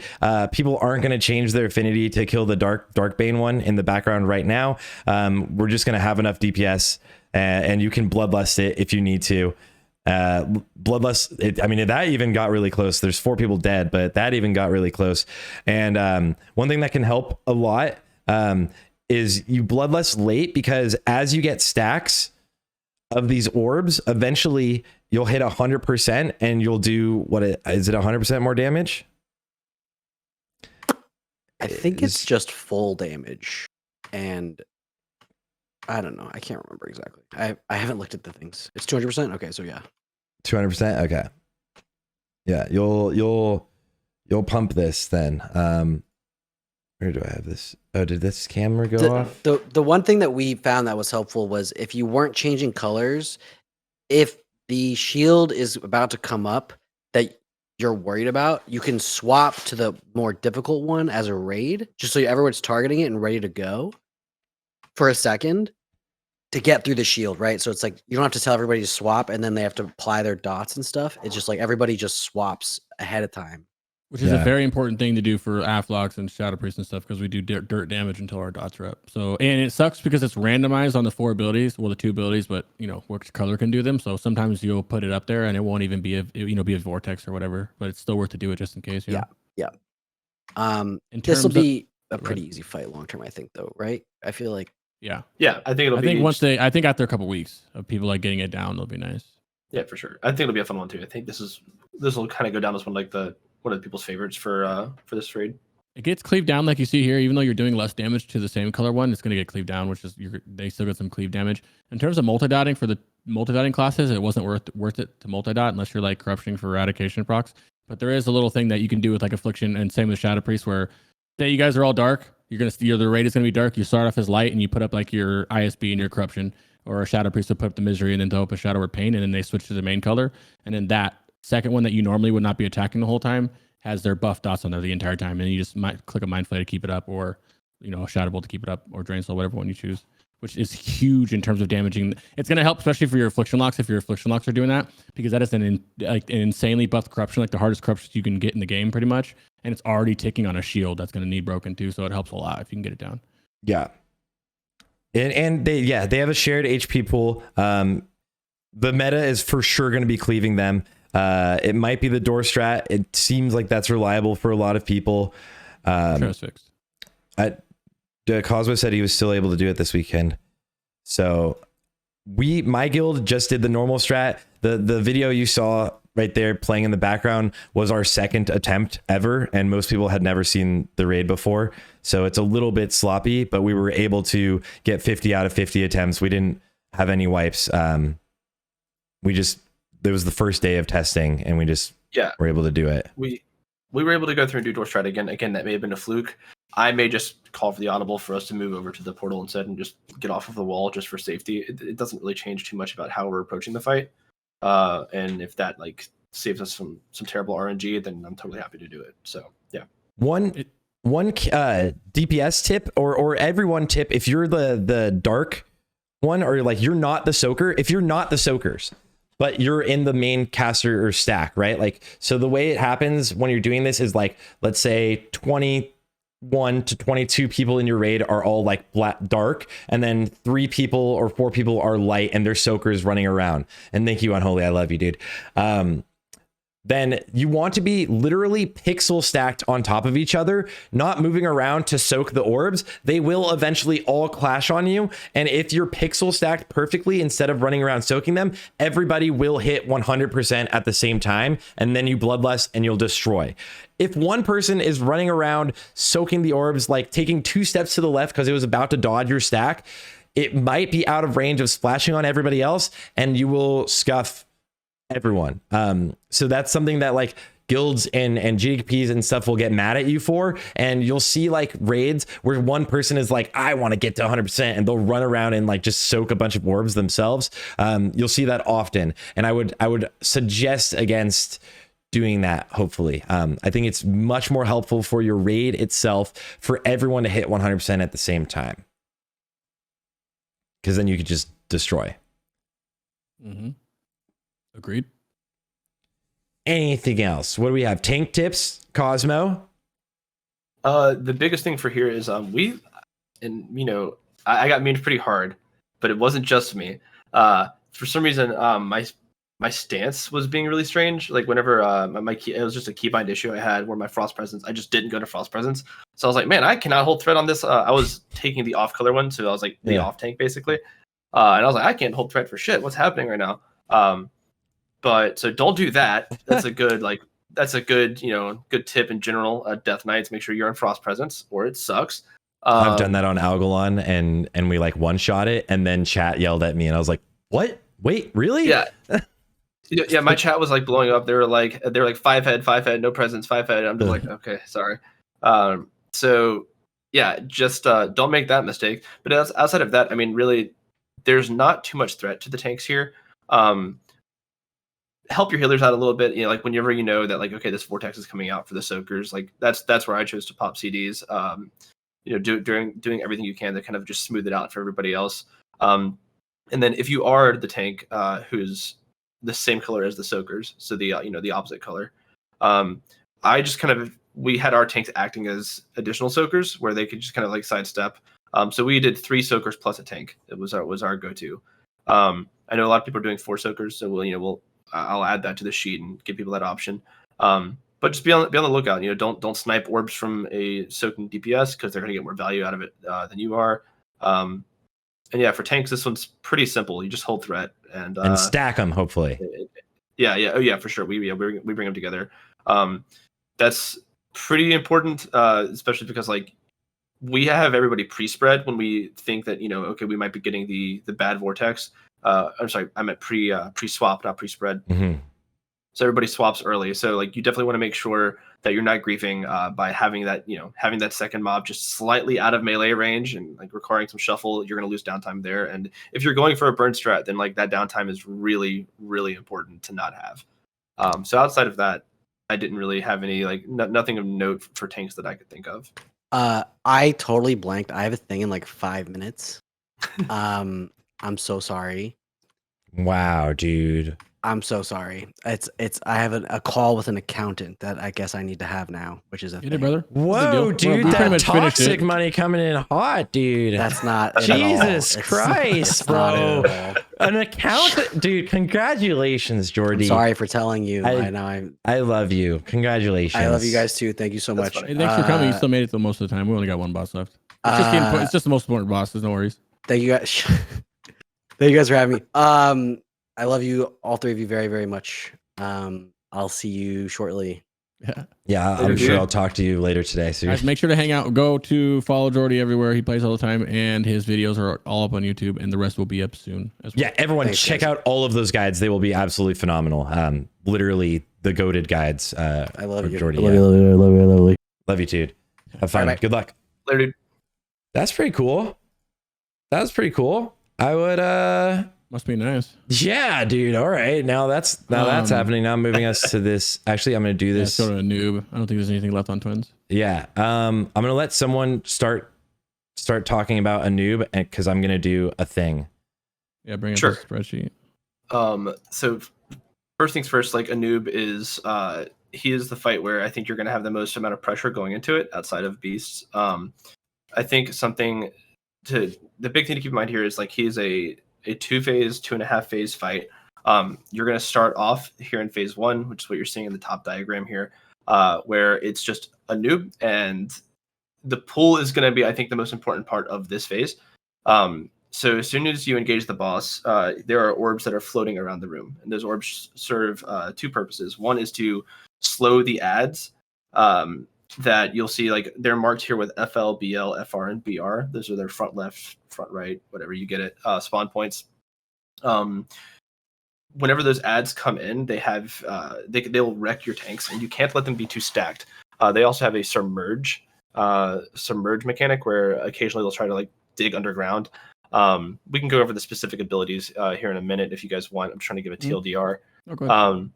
people aren't going to change their affinity to kill the Darkbane one in the background right now. We're just going to have enough DPS and you can bloodlust it if you need to. Bloodlust, I mean, that even got really close. There's 4 people dead, but that even got really close. And one thing that can help a lot is you bloodlust late, because as you get stacks of these orbs, eventually you'll hit 100% and you'll do is it 100% more damage? I think it's just full damage. And I don't know. I can't remember exactly. I haven't looked at the things. It's 200%? Okay, so yeah. 200%. Okay. Yeah, you'll pump this then. Where do I have this? Oh, did this camera go off? The one thing that we found that was helpful was if you weren't changing colors, if the shield is about to come up that you're worried about, you can swap to the more difficult one as a raid, just so everyone's targeting it and ready to go for a second to get through the shield, right? So it's like you don't have to tell everybody to swap and then they have to apply their dots and stuff. It's just like everybody just swaps ahead of time. Which is a very important thing to do for Aflocks and Shadow Priests and stuff, because we do dirt damage until our dots are up. So, and it sucks because it's randomized on the 4 abilities, well, the 2 abilities, but which color can do them. So sometimes you'll put it up there and it won't even be a vortex or whatever, but it's still worth to do it just in case. Yeah. In This will terms of- be a pretty easy fight long term, I think, though, right? I feel like Yeah, I think it'll I be. think after a couple weeks of people like getting it down, it'll be nice. Yeah, for sure. I think it'll be a fun one too. I think this will kind of go down as one of people's favorites for this raid. It gets cleaved down like you see here, even though you're doing less damage to the same color one, it's going to get cleaved down, which is they still get some cleave damage. In terms of multi-dotting for the multi-dotting classes, it wasn't worth it to multi-dot unless you're like corruption for eradication procs. But there is a little thing that you can do with like affliction, and same with Shadow Priest, where say you guys are all dark, the raid is going to be dark. You start off as light and you put up like your ISB and your corruption, or a Shadow Priest will put up the misery and then they'll up a Shadow or Pain, and then they switch to the main color. And then that second one that you normally would not be attacking the whole time has their buff dots on there the entire time, and you just might click a Mind Flay to keep it up, or a Shadow Bolt to keep it up, or Drain Soul, whatever one you choose, which is huge in terms of damaging. It's going to help, especially for your affliction locks, if your affliction locks are doing that, because that is an insanely buffed corruption, like the hardest corruption you can get in the game, pretty much, and it's already ticking on a shield that's going to need broken too, so it helps a lot if you can get it down. Yeah. And they have a shared HP pool. The meta is for sure going to be cleaving them. It might be the door strat. It seems like that's reliable for a lot of people. It's fixed. Cosmo said he was still able to do it this weekend. So my guild just did the normal strat. The video you saw right there playing in the background was our second attempt ever, and most people had never seen the raid before, so it's a little bit sloppy, but we were able to get 50 out of 50 attempts. We didn't have any wipes. There was the first day of testing, and we just were able to do it. We were able to go through and do door strat again. Again, that may have been a fluke. I may just call for the audible for us to move over to the portal instead and just get off of the wall just for safety. It doesn't really change too much about how we're approaching the fight. And if that like saves us some terrible RNG, then I'm totally happy to do it. So yeah. One DPS tip or everyone tip, if you're the dark one, or like you're not the soaker, if you're not the soakers, but you're in the main caster or stack, right? Like, so the way it happens when you're doing this is like, let's say 21 to 22 people in your raid are all like black dark, and then 3 people or 4 people are light and they're soakers running around. And thank you, Unholy, I love you, dude. Then you want to be literally pixel stacked on top of each other, not moving around to soak the orbs. They will eventually all clash on you. And if you're pixel stacked perfectly, instead of running around soaking them, everybody will hit 100% at the same time. And then you bloodlust and you'll destroy. If one person is running around soaking the orbs, like taking 2 steps to the left because it was about to dodge your stack, it might be out of range of splashing on everybody else, and you will scuff everyone. So that's something that like guilds and GPs and stuff will get mad at you for, and you'll see like raids where one person is like, I want to get to 100%, and they'll run around and like just soak a bunch of orbs themselves. You'll see that often, and I would suggest against doing that. Hopefully, I think it's much more helpful for your raid itself for everyone to hit 100% at the same time, because then you could just destroy. Agreed. Anything else? What do we have? Tank tips, Cosmo? The biggest thing for here is I got memed pretty hard, but it wasn't just me. For some reason, my stance was being really strange. Like whenever my key, it was just a keybind issue I had where my frost presence, I just didn't go to frost presence. So I was like, man, I cannot hold threat on this. I was taking the off color one, so I was like the off tank basically. And I was like, I can't hold threat for shit. What's happening right now? But so don't do that. That's a good good tip in general. Death Knights, make sure you're in frost presence or it sucks. I've done that on Algalon, and we like one shot it, and then chat yelled at me, and I was like, what? Wait, really? Yeah. Yeah, my chat was like blowing up. They were like 5 head, no presence, 5 head. I'm just like, okay, sorry. So yeah, just don't make that mistake. But outside of that, I mean, really, there's not too much threat to the tanks here. Help your healers out a little bit, like whenever you know that like, okay, this vortex is coming out for the soakers, like that's where I chose to pop CDs. Doing everything you can to kind of just smooth it out for everybody else. And then if you are the tank who's the same color as the soakers, so the the opposite color, I just we had our tanks acting as additional soakers where they could just kind of like sidestep. So we did 3 soakers plus a tank. It was our go-to. I know a lot of people are doing 4 soakers, so I'll add that to the sheet and give people that option. But just be on the lookout. Don't snipe orbs from a soaking DPS because they're going to get more value out of it than you are. And yeah, for tanks, this one's pretty simple. You just hold threat and stack them. Hopefully. Yeah. Oh yeah, for sure. We bring them together. That's pretty important, especially because like we have everybody pre-spread when we think that okay, we might be getting the bad vortex. I'm sorry, I meant pre-swap, not pre-spread. Mm-hmm. So everybody swaps early. So like you definitely want to make sure that you're not griefing by having that second mob just slightly out of melee range and like requiring some shuffle. You're going to lose downtime there. And if you're going for a burn strat, then like that downtime is really, really important to not have. So outside of that, I didn't really have any nothing of note for tanks that I could think of. I totally blanked. I have a thing in like 5 minutes. I'm so sorry. Wow, dude. I'm so sorry. I have a call with an accountant that I guess I need to have now, which is a Get thing. it, brother. Whoa, dude, We pretty that much finished toxic it. money coming in hot, dude. That's not it Jesus at all. Christ, it's not bro. it at all. An accountant, dude. Congratulations, Joardee. I'm sorry for telling you. I know. I love you. Congratulations. I love you guys too. Thank you so much. funny. Hey, thanks for coming. You still made it till most of the time. We only got 1 boss left. It's just the most important boss. There's no worries. Thank you guys. Thank you guys for having me. I love you, all 3 of you, very, very much. I'll see you shortly. Yeah, I'm sure I'll talk to you later today. So Guys, make sure to hang out. Go to follow Joardee everywhere. He plays all the time, and his videos are all up on YouTube, and the rest will be up soon as well. yeah, everyone Thanks, check guys. out all of those guides. They will be absolutely phenomenal. Literally the goated guides. I love you. Joardee, I love you. Love you, dude. Have fun. Bye-bye. Good luck. Later, dude. That's pretty cool. That's pretty cool. I would Must be nice. yeah, dude. All right. Now that's happening. Now I'm moving us to this. Actually, I'm gonna do Yeah, this. let's go to a noob. I don't think there's anything left on twins. Yeah. I'm gonna let someone start talking about Anub, and because I'm gonna do a thing. Yeah, bring up Sure. the spreadsheet. So first things first, like Anub is he is the fight where I think you're gonna have the most amount of pressure going into it outside of beasts. I think the big thing to keep in mind here is like he is a 2-phase, 2.5 phase fight. You're gonna start off here in phase 1, which is what you're seeing in the top diagram here, where it's just Anub, and the pool is gonna be, I think, the most important part of this phase. So as soon as you engage the boss, there are orbs that are floating around the room, and those orbs serve two purposes. One is to slow the adds that you'll see, like they're marked here with FL, BL, FR, and BR. Those are their front left, front right, whatever you get it, spawn points. Whenever those adds come in, they have they'll wreck your tanks, and you can't let them be too stacked. They also have a submerge mechanic where occasionally they'll try to like dig underground. We can go over the specific abilities here in a minute if you guys want. I'm trying to give a TLDR. Okay.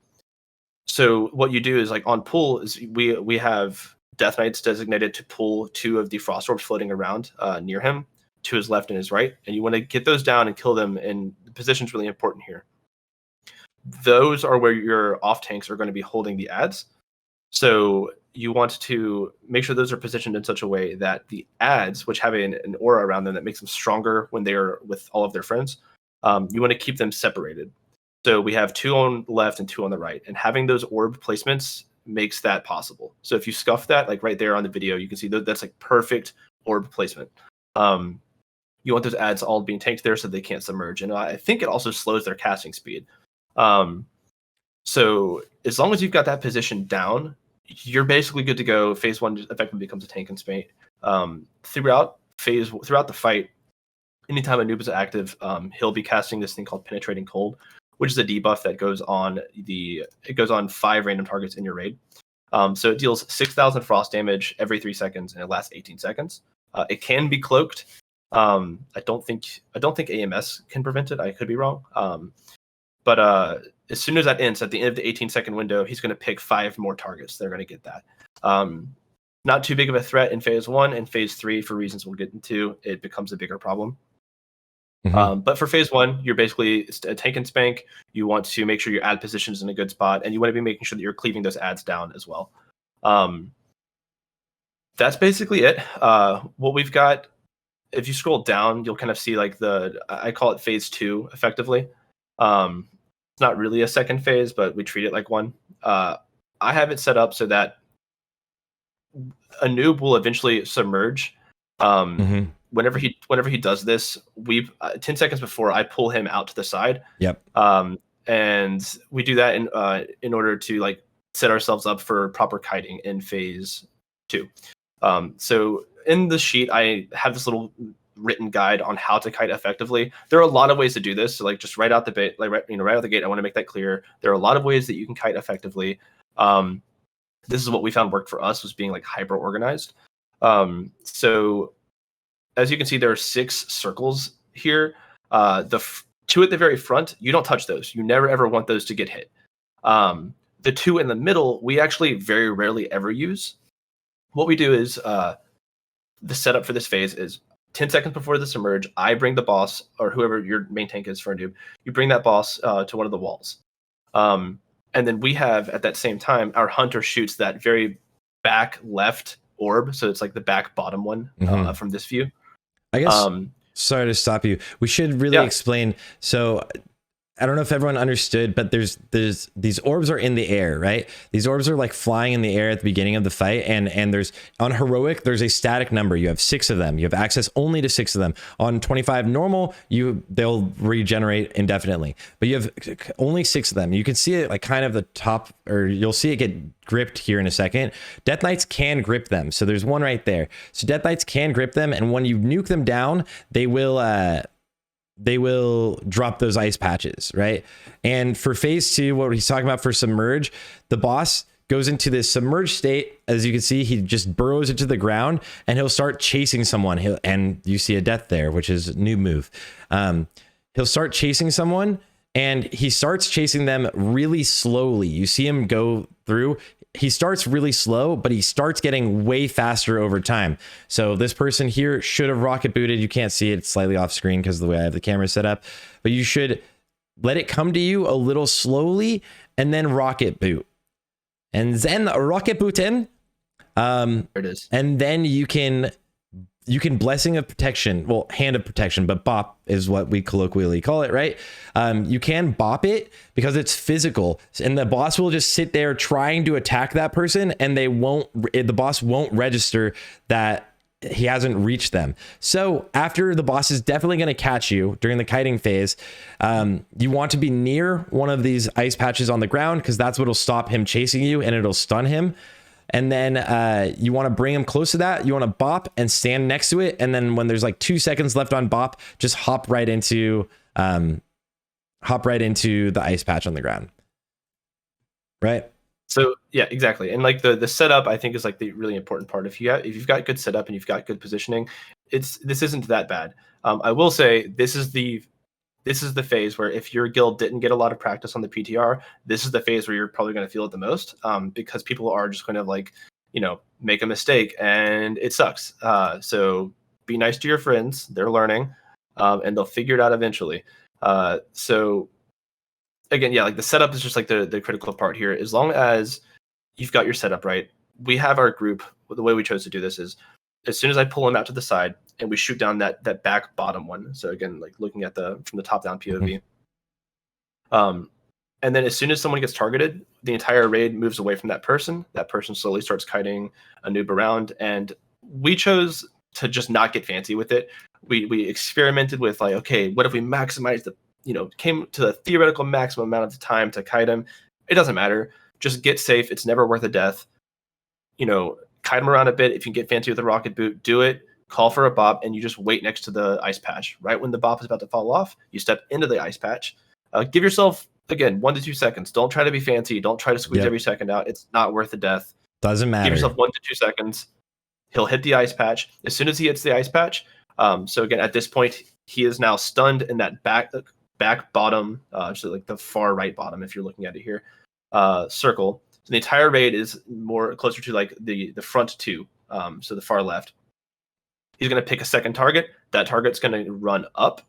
So what you do is like on pool is we have Death Knights designated to pull 2 of the frost orbs floating around near him, to his left and his right, and you want to get those down and kill them. And the position's really important here. Those are where your off tanks are going to be holding the adds. So you want to make sure those are positioned in such a way that the adds, which have an aura around them that makes them stronger when they are with all of their friends, you want to keep them separated. So we have 2 on the left and 2 on the right, and having those orb placements makes that possible. So if you scuff that, like right there on the video, you can see that's like perfect orb placement. You want those adds all being tanked there so they can't submerge, and I think it also slows their casting speed. So as long as you've got that position down, you're basically good to go. Phase 1 effectively becomes a tank and spate. Throughout the fight, anytime Anub is active, he'll be casting this thing called Penetrating Cold, which is a debuff that goes on 5 random targets in your raid. So it deals 6,000 frost damage every 3 seconds, and it lasts 18 seconds. It can be cloaked. I don't think AMS can prevent it. I could be wrong. But as soon as that ends, at the end of the 18-second window, he's going to pick 5 more targets. They're going to get that. Not too big of a threat in phase 1, and phase 3, for reasons we'll get into, it becomes a bigger problem. Mm-hmm. But for phase 1, you're basically a tank and spank. You want to make sure your ad position is in a good spot, and you want to be making sure that you're cleaving those ads down as well. That's basically it. What we've got, if you scroll down, you'll kind of see like I call it phase 2 effectively. It's not really a second phase, but we treat it like one. I have it set up so that Anub will eventually submerge. Whenever he does this, 10 seconds before, I pull him out to the side. Yep. And we do that in order to like set ourselves up for proper kiting in phase 2. So in the sheet, I have this little written guide on how to kite effectively. There are a lot of ways to do this. So like just right out the gate, right out the gate, I want to make that clear. There are a lot of ways that you can kite effectively. This is what we found worked for us, was being like hyper organized. So as you can see, there are 6 circles here. The 2 at the very front, you don't touch those. You never ever want those to get hit. The 2 in the middle, we actually very rarely ever use. What we do is the setup for this phase is 10 seconds before the submerge, I bring the boss, or whoever your main tank is for a noob, you bring that boss to one of the walls. And then we have, at that same time, our hunter shoots that very back left orb. So it's like the back bottom one from this view. I guess, sorry to stop you. We should really explain. So I don't know if everyone understood, but there's these orbs are in the air, right? These orbs are like flying in the air at the beginning of the fight, and there's on heroic there's a static number. You have 6 of them. You have access only to 6 of them. On 25 normal, they'll regenerate indefinitely, but you have only 6 of them. You can see it like kind of the top, or you'll see it get gripped here in a second. Death Knights can grip them, so there's one right there. So Death Knights can grip them, and when you nuke them down, they will drop those ice patches, right? And for phase 2, what he's talking about for submerge, the boss goes into this submerged state. As you can see, he just burrows into the ground and he'll start chasing someone. And you see a death there, which is a new move. He'll start chasing someone, and he starts chasing them really slowly. You see him go through. He starts really slow, but he starts getting way faster over time. So this person here should have rocket booted. You can't see it. It's slightly off screen because of the way I have the camera set up, but you should let it come to you a little slowly and then rocket boot. And then rocket boot in. There it is. And then you can blessing of protection, well, hand of protection, but bop is what we colloquially call it, right? You can bop it because it's physical, and the boss will just sit there trying to attack that person, and the boss won't register that he hasn't reached them. So after the boss is definitely going to catch you during the kiting phase, you want to be near one of these ice patches on the ground, because that's what'll stop him chasing you and it'll stun him. And then you want to bring him close to that. You want to bop and stand next to it. And then when there's like 2 seconds left on bop, just hop right into the ice patch on the ground. Right. So yeah, exactly. And like the setup, I think, is like the really important part. If you've got good setup and you've got good positioning, this isn't that bad. I will say this is the phase where if your guild didn't get a lot of practice on the PTR, this is the phase where you're probably going to feel it the most, because people are just going to like, make a mistake and it sucks. So be nice to your friends. They're learning, and they'll figure it out eventually. So again, yeah, like the setup is just like the critical part here. As long as you've got your setup right, we have our group. The way we chose to do this is, as soon as I pull him out to the side and we shoot down that back bottom one. So again, like looking at from the top down POV. And then as soon as someone gets targeted, the entire raid moves away from that person. That person slowly starts kiting Anub around. And we chose to just not get fancy with it. We experimented with like, okay, what if we maximize came to the theoretical maximum amount of time to kite him? It doesn't matter. Just get safe. It's never worth a death. Kite him around a bit. If you can get fancy with a rocket boot, do it. Call for a bop, and you just wait next to the ice patch. Right when the bop is about to fall off, you step into the ice patch. Give yourself, again, 1 to 2 seconds. Don't try to be fancy. Don't try to squeeze every second out. It's not worth the death. Doesn't matter. Give yourself 1 to 2 seconds. He'll hit the ice patch. As soon as he hits the ice patch, so again, at this point, he is now stunned in that back bottom, so like the far right bottom, if you're looking at it here, circle. So the entire raid is more closer to like the front 2, so the far left. He's going to pick a second target. That target's going to run up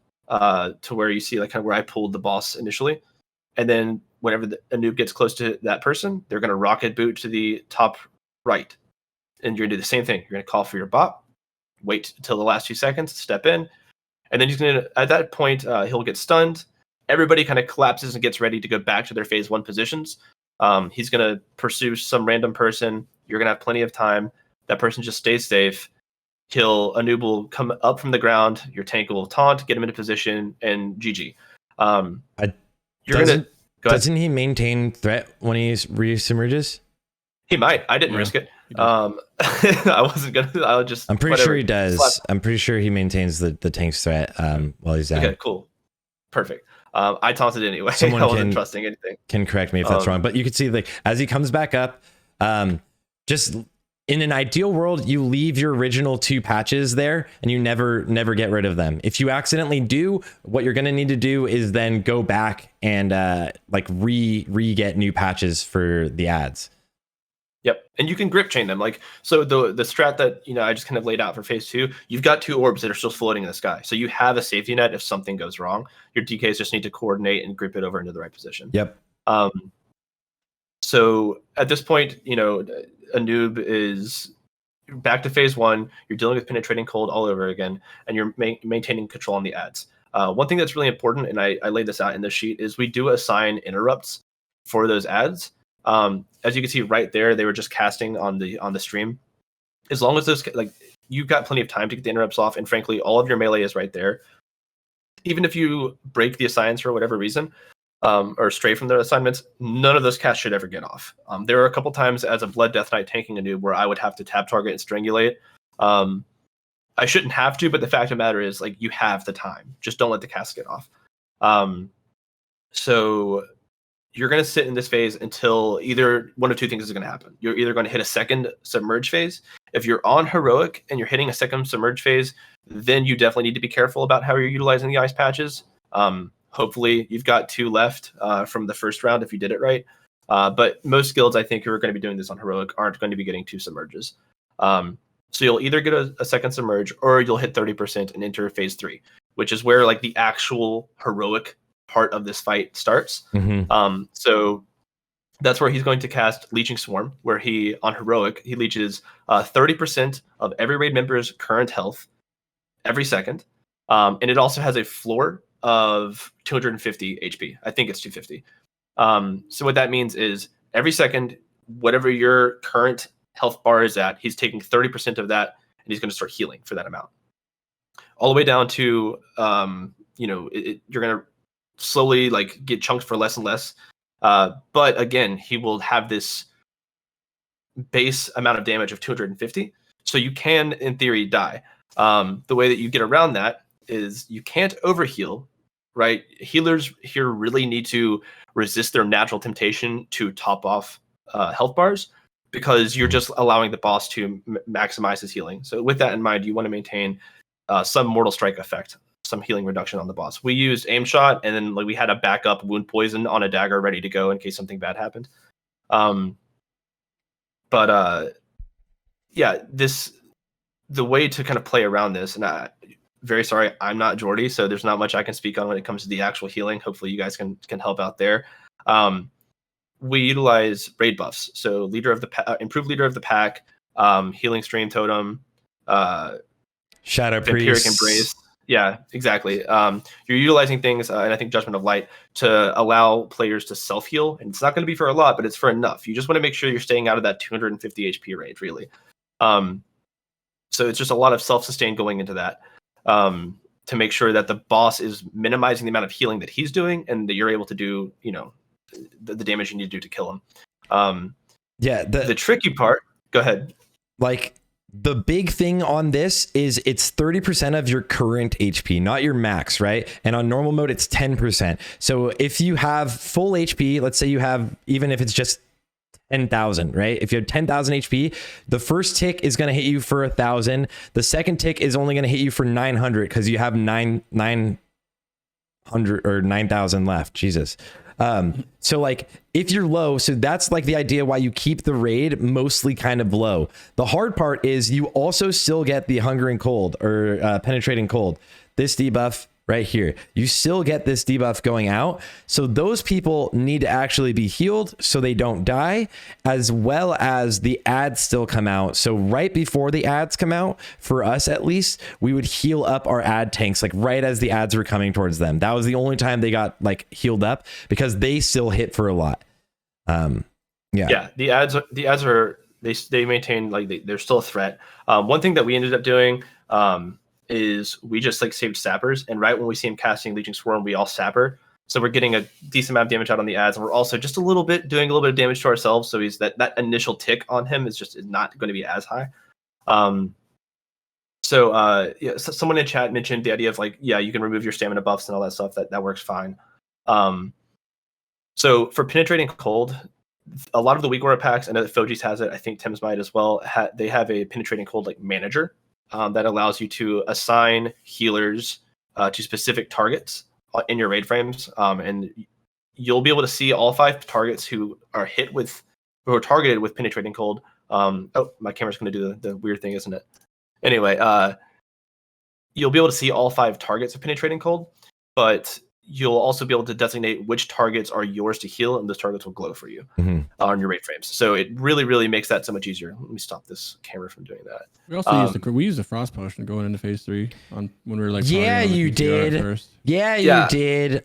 to where you see like kind of where I pulled the boss initially. And then whenever a noob gets close to that person, they're going to rocket boot to the top right. And you're going to do the same thing. You're going to call for your bop, wait until the last 2 seconds, step in. And then he's going to, at that point, he'll get stunned. Everybody kind of collapses and gets ready to go back to their phase 1 positions. He's going to pursue some random person. You're going to have plenty of time. That person just stays safe. Anub will come up from the ground. Your tank will taunt, get him into position, and GG. Doesn't he maintain threat when he resubmerges? He might. I didn't risk it. I wasn't gonna. I would just. I'm pretty sure he does. I'm pretty sure he maintains the tank's threat while he's out. Okay, cool, perfect. I taunted anyway. Someone I wasn't trusting anything. Can correct me if that's wrong, but you can see like as he comes back up, just in an ideal world, you leave your original 2 patches there and you never get rid of them. If you accidentally do, what you're going to need to do is then go back and like re-get new patches for the ads. Yep. And you can grip chain them. Like, so the strat that, I just kind of laid out for phase 2, you've got 2 orbs that are still floating in the sky. So you have a safety net if something goes wrong. Your DKs just need to coordinate and grip it over into the right position. Yep. So at this point, Anub is back to phase 1. You're dealing with penetrating cold all over again, and you're maintaining control on the ads. One thing that's really important, and I laid this out in the sheet, is we do assign interrupts for those ads. As you can see right there, they were just casting on the stream. As long as those, like, you've got plenty of time to get the interrupts off, and frankly, all of your melee is right there. Even if you break the assigns for whatever reason, or stray from their assignments, none of those casts should ever get off. There are a couple times as a Blood Death Knight tanking a noob where I would have to tab target and strangulate. I shouldn't have to, but the fact of the matter is, like, you have the time. Just don't let the cast get off. So you're going to sit in this phase until either one of two things is going to happen. You're either going to hit a second submerge phase. If you're on heroic and you're hitting a second submerge phase, then you definitely need to be careful about how you're utilizing the ice patches. Hopefully you've got 2 left from the first round if you did it right. But most guilds, I think, who are going to be doing this on heroic aren't going to be getting 2 submerges. So you'll either get a second submerge or you'll hit 30% and enter phase 3, which is where, like, the actual heroic part of this fight starts. So that's where he's going to cast Leeching Swarm, where he, on heroic, he leeches 30% of every raid member's current health every second. And it also has a floor of 250 HP. I think it's 250. So what that means is every second, whatever your current health bar is at, he's taking 30% of that, and he's going to start healing for that amount. All the way down to, you're going to slowly, like, get chunked for less and less. But again, he will have this base amount of damage of 250. So you can, in theory, die. The way that you get around that is you can't overheal, right? Healers here really need to resist their natural temptation to top off health bars, because you're just allowing the boss to maximize his healing. So with that in mind, you want to maintain some Mortal Strike effect, some healing reduction on the boss. We used aim shot, and then, like, we had a backup wound poison on a dagger ready to go in case something bad happened. The way to kind of play around this, and very sorry, I'm not Joardee, so there's not much I can speak on when it comes to the actual healing. Hopefully you guys can help out there. We utilize raid buffs. So improved leader of the pack, healing stream totem, Shadow vampiric Priest. embrace. Yeah, exactly. You're utilizing things, and I think Judgment of Light, to allow players to self-heal. And it's not going to be for a lot, but it's for enough. You just want to make sure you're staying out of that 250 HP range, really. So it's just a lot of self-sustain going into that, to make sure that the boss is minimizing the amount of healing that he's doing, and that you're able to do, the damage you need to do to kill him. The tricky part, go ahead. Like, the big thing on this is it's 30% of your current HP, not your max, right? And on normal mode, it's 10%. So if you have full HP, let's say you have, even if it's just 10,000, right? If you have 10,000 HP, the first tick is going to hit you for 1,000. The second tick is only going to hit you for 900 because you have 900 or 9,000 left. Jesus. So, like, if you're low, so that's like the idea why you keep the raid mostly kind of low. The hard part is you also still get the hungering cold, or penetrating cold. This debuff right here, you still get this debuff going out. So those people need to actually be healed so they don't die, as well as the ads still come out. So right before the ads come out, for us at least, we would heal up our ad tanks, like right as the ads were coming towards them. That was the only time they got, like, healed up, because they still hit for a lot. The ads are they maintain, like, they're still a threat. One thing that we ended up doing is we just, like, saved sappers, and right when we see him casting Leeching Swarm, we all sapper. So we're getting a decent amount of damage out on the ads, and we're also just doing a little bit of damage to ourselves. So he's that initial tick on him is not going to be as high. Someone in chat mentioned the idea of, like, you can remove your stamina buffs and all that stuff. That works fine. So for penetrating cold, a lot of the weak aura packs, I know that Foji's has it, I think Tim's might as well, they have a penetrating cold, like, manager that allows you to assign healers to specific targets in your raid frames, and you'll be able to see all 5 targets who are targeted with penetrating cold. My camera's going to do the weird thing, isn't it? Anyway, you'll be able to see all 5 targets of penetrating cold, but you'll also be able to designate which targets are yours to heal, and those targets will glow for you on your raid frames. So it really, really makes that so much eeasier. Let me stop this camera from doing that. We also used the frost potion going into phase 3 on when we were like Yeah, partying on the you PTR did. at first. Yeah, Yeah. you did.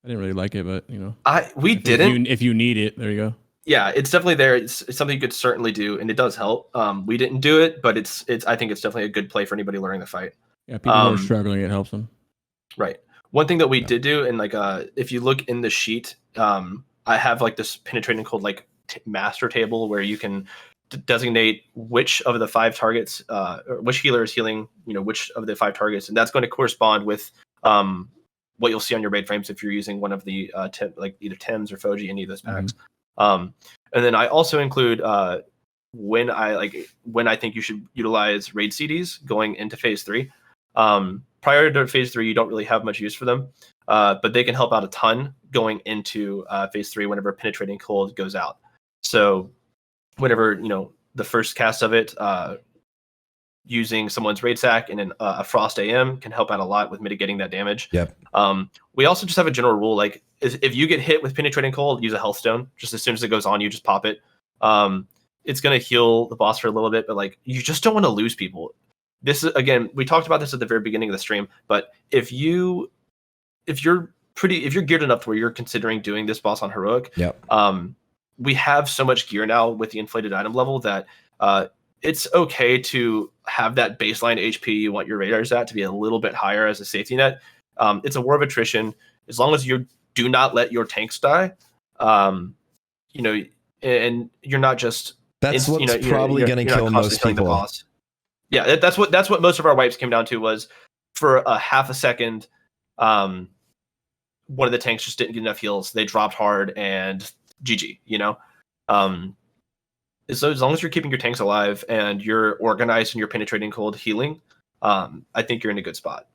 I didn't really like it, but you know, we didn't. If you need it, there you go. Yeah, it's definitely there. It's something you could certainly do, and it does help. We didn't do it, but it's. I think it's definitely a good play for anybody learning the fight. Yeah, people who are struggling, it helps them. Right. One thing that we did do, and like, if you look in the sheet, I have like this penetrating code like master table where you can designate which of the 5 targets, or which healer is healing, you know, which of the 5 targets, and that's going to correspond with what you'll see on your raid frames if you're using one of the like either Thames or Foji, any of those packs. And then I also include when I think you should utilize raid CDs going into phase 3. Prior to phase 3, you don't really have much use for them, but they can help out a ton going into phase 3 whenever penetrating cold goes out. So whenever, you know, the first cast of it, using someone's raid sack and a frost AM can help out a lot with mitigating that damage. Yep. We also just have a general rule, like if you get hit with penetrating cold, use a health stone. Just as soon as it goes on, you just pop it. It's gonna heal the boss for a little bit, but like you just don't want to lose people. This is, again, we talked about this at the very beginning of the stream, but if you're geared enough to where you're considering doing this boss on heroic, we have so much gear now with the inflated item level that it's okay to have that baseline HP you want your raiders at to be a little bit higher as a safety net. It's a war of attrition. As long as you do not let your tanks die, you know, and you're not just that's what's probably going to kill most people. Yeah, that's what most of our wipes came down to, was for a half a second, one of the tanks just didn't get enough heals. They dropped hard and GG, you know? So as long as you're keeping your tanks alive and you're organized and you're penetrating cold healing, I think you're in a good spot.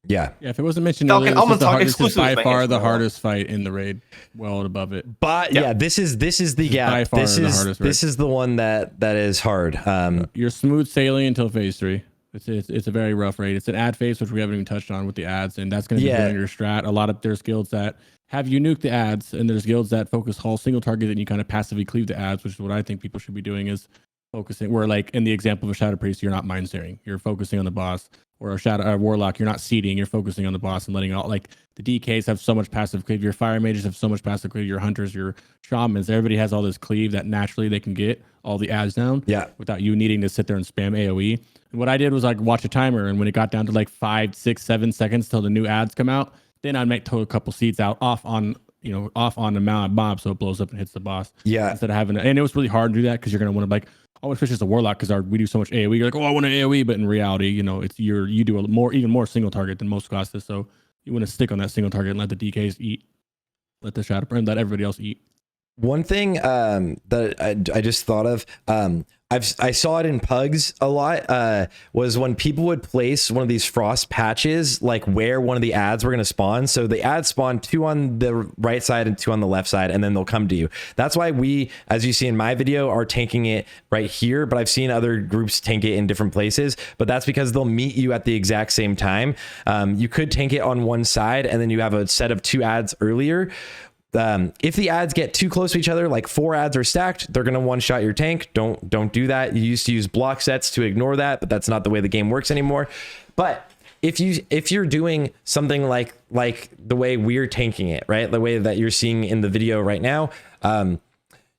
Yeah. Yeah, if it wasn't mentioned Falcon, earlier, this is by far the hardest fight in the raid, well and above it. But yeah, this is the gap. This is the one that is hard. You're smooth sailing until phase 3. It's a very rough raid. It's an ad phase, which we haven't even touched on with the ads, and that's going to be doing your strat. There's guilds that have you nuke the ads, and there's guilds that focus whole single target and you kind of passively cleave the ads, which is what I think people should be doing, is focusing. Where like in the example of a Shadow Priest, you're not mind staring, you're focusing on the boss. Or a Warlock, you're not seeding, you're focusing on the boss and letting out. Like the DKs have so much passive cleave, your Fire Mages have so much passive cleave, your Hunters, your Shamans, everybody has all this cleave that naturally they can get all the ads down without you needing to sit there and spam AoE. And what I did was like watch a timer, and when it got down to like 5, 6, 7 seconds till the new ads come out, then I'd make a couple seeds out off on the mob so it blows up and hits the boss. Yeah. Instead of having and it was really hard to do that because you're gonna want to like, oh, especially as a Warlock, because we do so much AoE. You're like, oh, I want an AoE, but in reality, you know, it's you do even more single target than most classes. So you want to stick on that single target and let the DKs eat, let the Shadow and let everybody else eat. One thing that I just thought of, I saw it in pugs a lot, was when people would place one of these frost patches like where one of the ads were going to spawn. So the ads spawn 2 on the right side and 2 on the left side, and then they'll come to you. That's why we, as you see in my video, are tanking it right here, but I've seen other groups tank it in different places, but that's because they'll meet you at the exact same time. You could tank it on one side and then you have a set of 2 ads earlier. If the ads get too close to each other, like 4 ads are stacked, they're going to one-shot your tank. Don't do that. You used to use block sets to ignore that, but that's not the way the game works anymore. But if you're doing something like the way we're tanking it, right? The way that you're seeing in the video right now,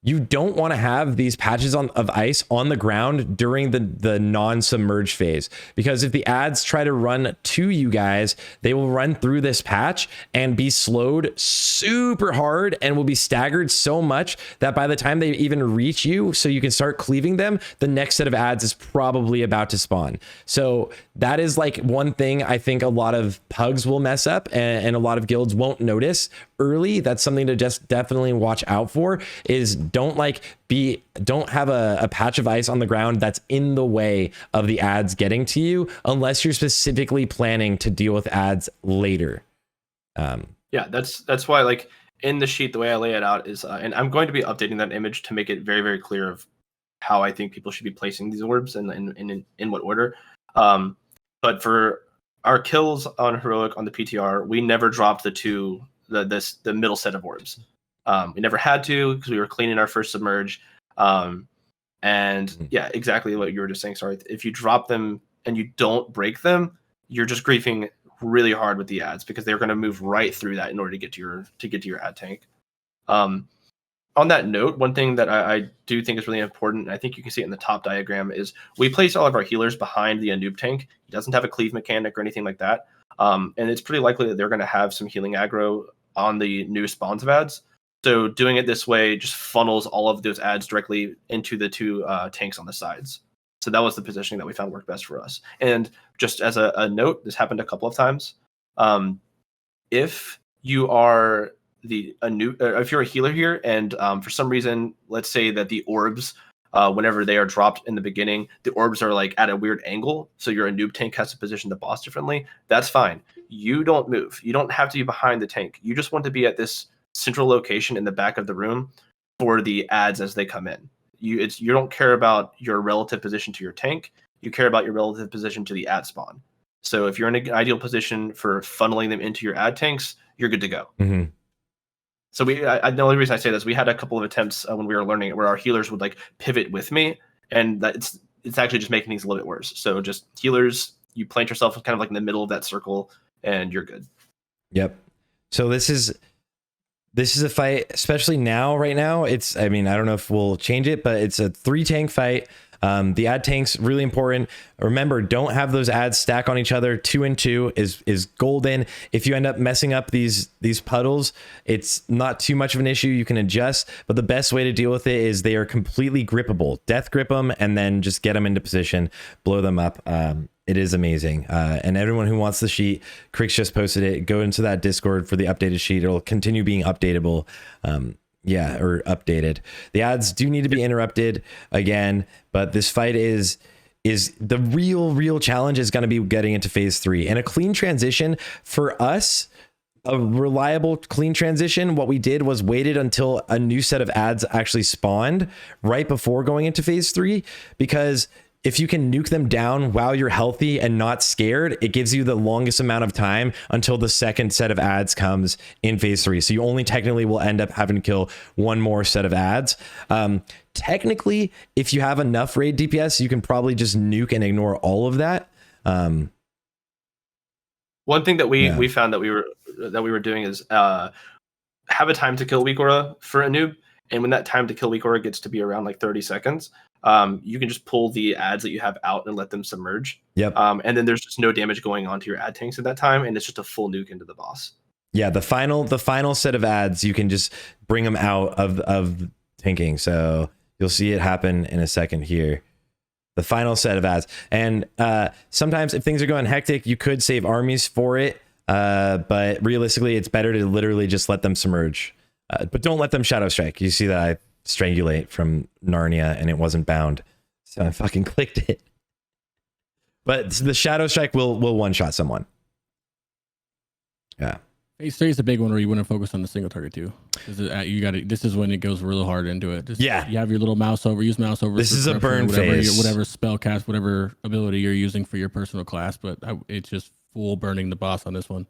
you don't want to have these patches of ice on the ground during the non-submerged phase, because if the ads try to run to you guys, they will run through this patch and be slowed super hard and will be staggered so much that by the time they even reach you so you can start cleaving them, the next set of ads is probably about to spawn. So that is like one thing I think a lot of pugs will mess up and a lot of guilds won't notice early. That's something to just definitely watch out for, is don't have a patch of ice on the ground that's in the way of the ads getting to you, unless you're specifically planning to deal with ads later. Yeah, that's why, like, in the sheet, the way I lay it out is, and I'm going to be updating that image to make it very, very clear of how I think people should be placing these orbs and in what order. But for our kills on heroic on the PTR, we never dropped the middle set of orbs. We never had to because we were cleaning our first submerge. And yeah, exactly what you were just saying. Sorry, if you drop them and you don't break them, you're just griefing really hard with the ads because they're going to move right through that in order to get to your ad tank. On that note, one thing that I do think is really important, and I think you can see it in the top diagram, is we place all of our healers behind the Anub tank. He doesn't have a cleave mechanic or anything like that. And it's pretty likely that they're going to have some healing aggro on the new spawns of ads. So doing it this way just funnels all of those ads directly into the two tanks on the sides. So that was the positioning that we found worked best for us. And just as a note, this happened a couple of times. If you are if you're a healer here, and for some reason, let's say that the orbs, whenever they are dropped in the beginning, the orbs are like at a weird angle, so your Anub tank has to position the boss differently. That's fine. You don't move. You don't have to be behind the tank. You just want to be at this central location in the back of the room for the ads as they come in. You don't care about your relative position to your tank. You care about your relative position to the ad spawn. So if you're in an ideal position for funneling them into your ad tanks, you're good to go. Mm-hmm. So the only reason I say this, we had a couple of attempts when we were learning it where our healers would like pivot with me, and it's actually just making things a little bit worse. So just healers, you plant yourself kind of like in the middle of that circle, and you're good. Yep. So this is a fight, especially right now. I don't know if we'll change it, but it's a 3 tank fight. The ad tanks really important. Remember, don't have those ads stack on each other. 2 and 2 is golden. If you end up messing up these puddles, it's not too much of an issue. You can adjust, but the best way to deal with it is they are completely grippable. Death grip them and then just get them into position, blow them up. It is amazing. And everyone who wants the sheet, Crix just posted it. Go into that Discord for the updated sheet. It'll continue being updatable. Or updated. The ads do need to be interrupted again, but this fight is the real challenge is going to be getting into phase 3 and a clean transition for us. A reliable clean transition. What we did was waited until a new set of ads actually spawned right before going into phase 3, because if you can nuke them down while you're healthy and not scared, it gives you the longest amount of time until the second set of ads comes in phase 3. So you only technically will end up having to kill one more set of ads. Technically, if you have enough raid DPS, you can probably just nuke and ignore all of that. One thing that we found that we were doing is have a time to kill weak aura for Anub, and when that time to kill weak aura gets to be around like 30 seconds, you can just pull the ads that you have out and let them submerge. Yep. And then there's just no damage going on to your ad tanks at that time, and it's just a full nuke into the boss. Yeah, the final set of ads, you can just bring them out of tanking. So you'll see it happen in a second here. The final set of ads. And sometimes if things are going hectic, you could save armies for it. But realistically, it's better to literally just let them submerge. But don't let them shadow strike. You see that I strangulate from Narnia and it wasn't bound, so I fucking clicked it. But the shadow strike will one-shot someone. Yeah. Phase 3 is a big one where you want to focus on the single target too. This is when it goes really hard into it. You have your little mouse over. Use mouse over. This is a burn phase. Whatever spell cast, whatever ability you're using for your personal class, but it's just full burning the boss on this one.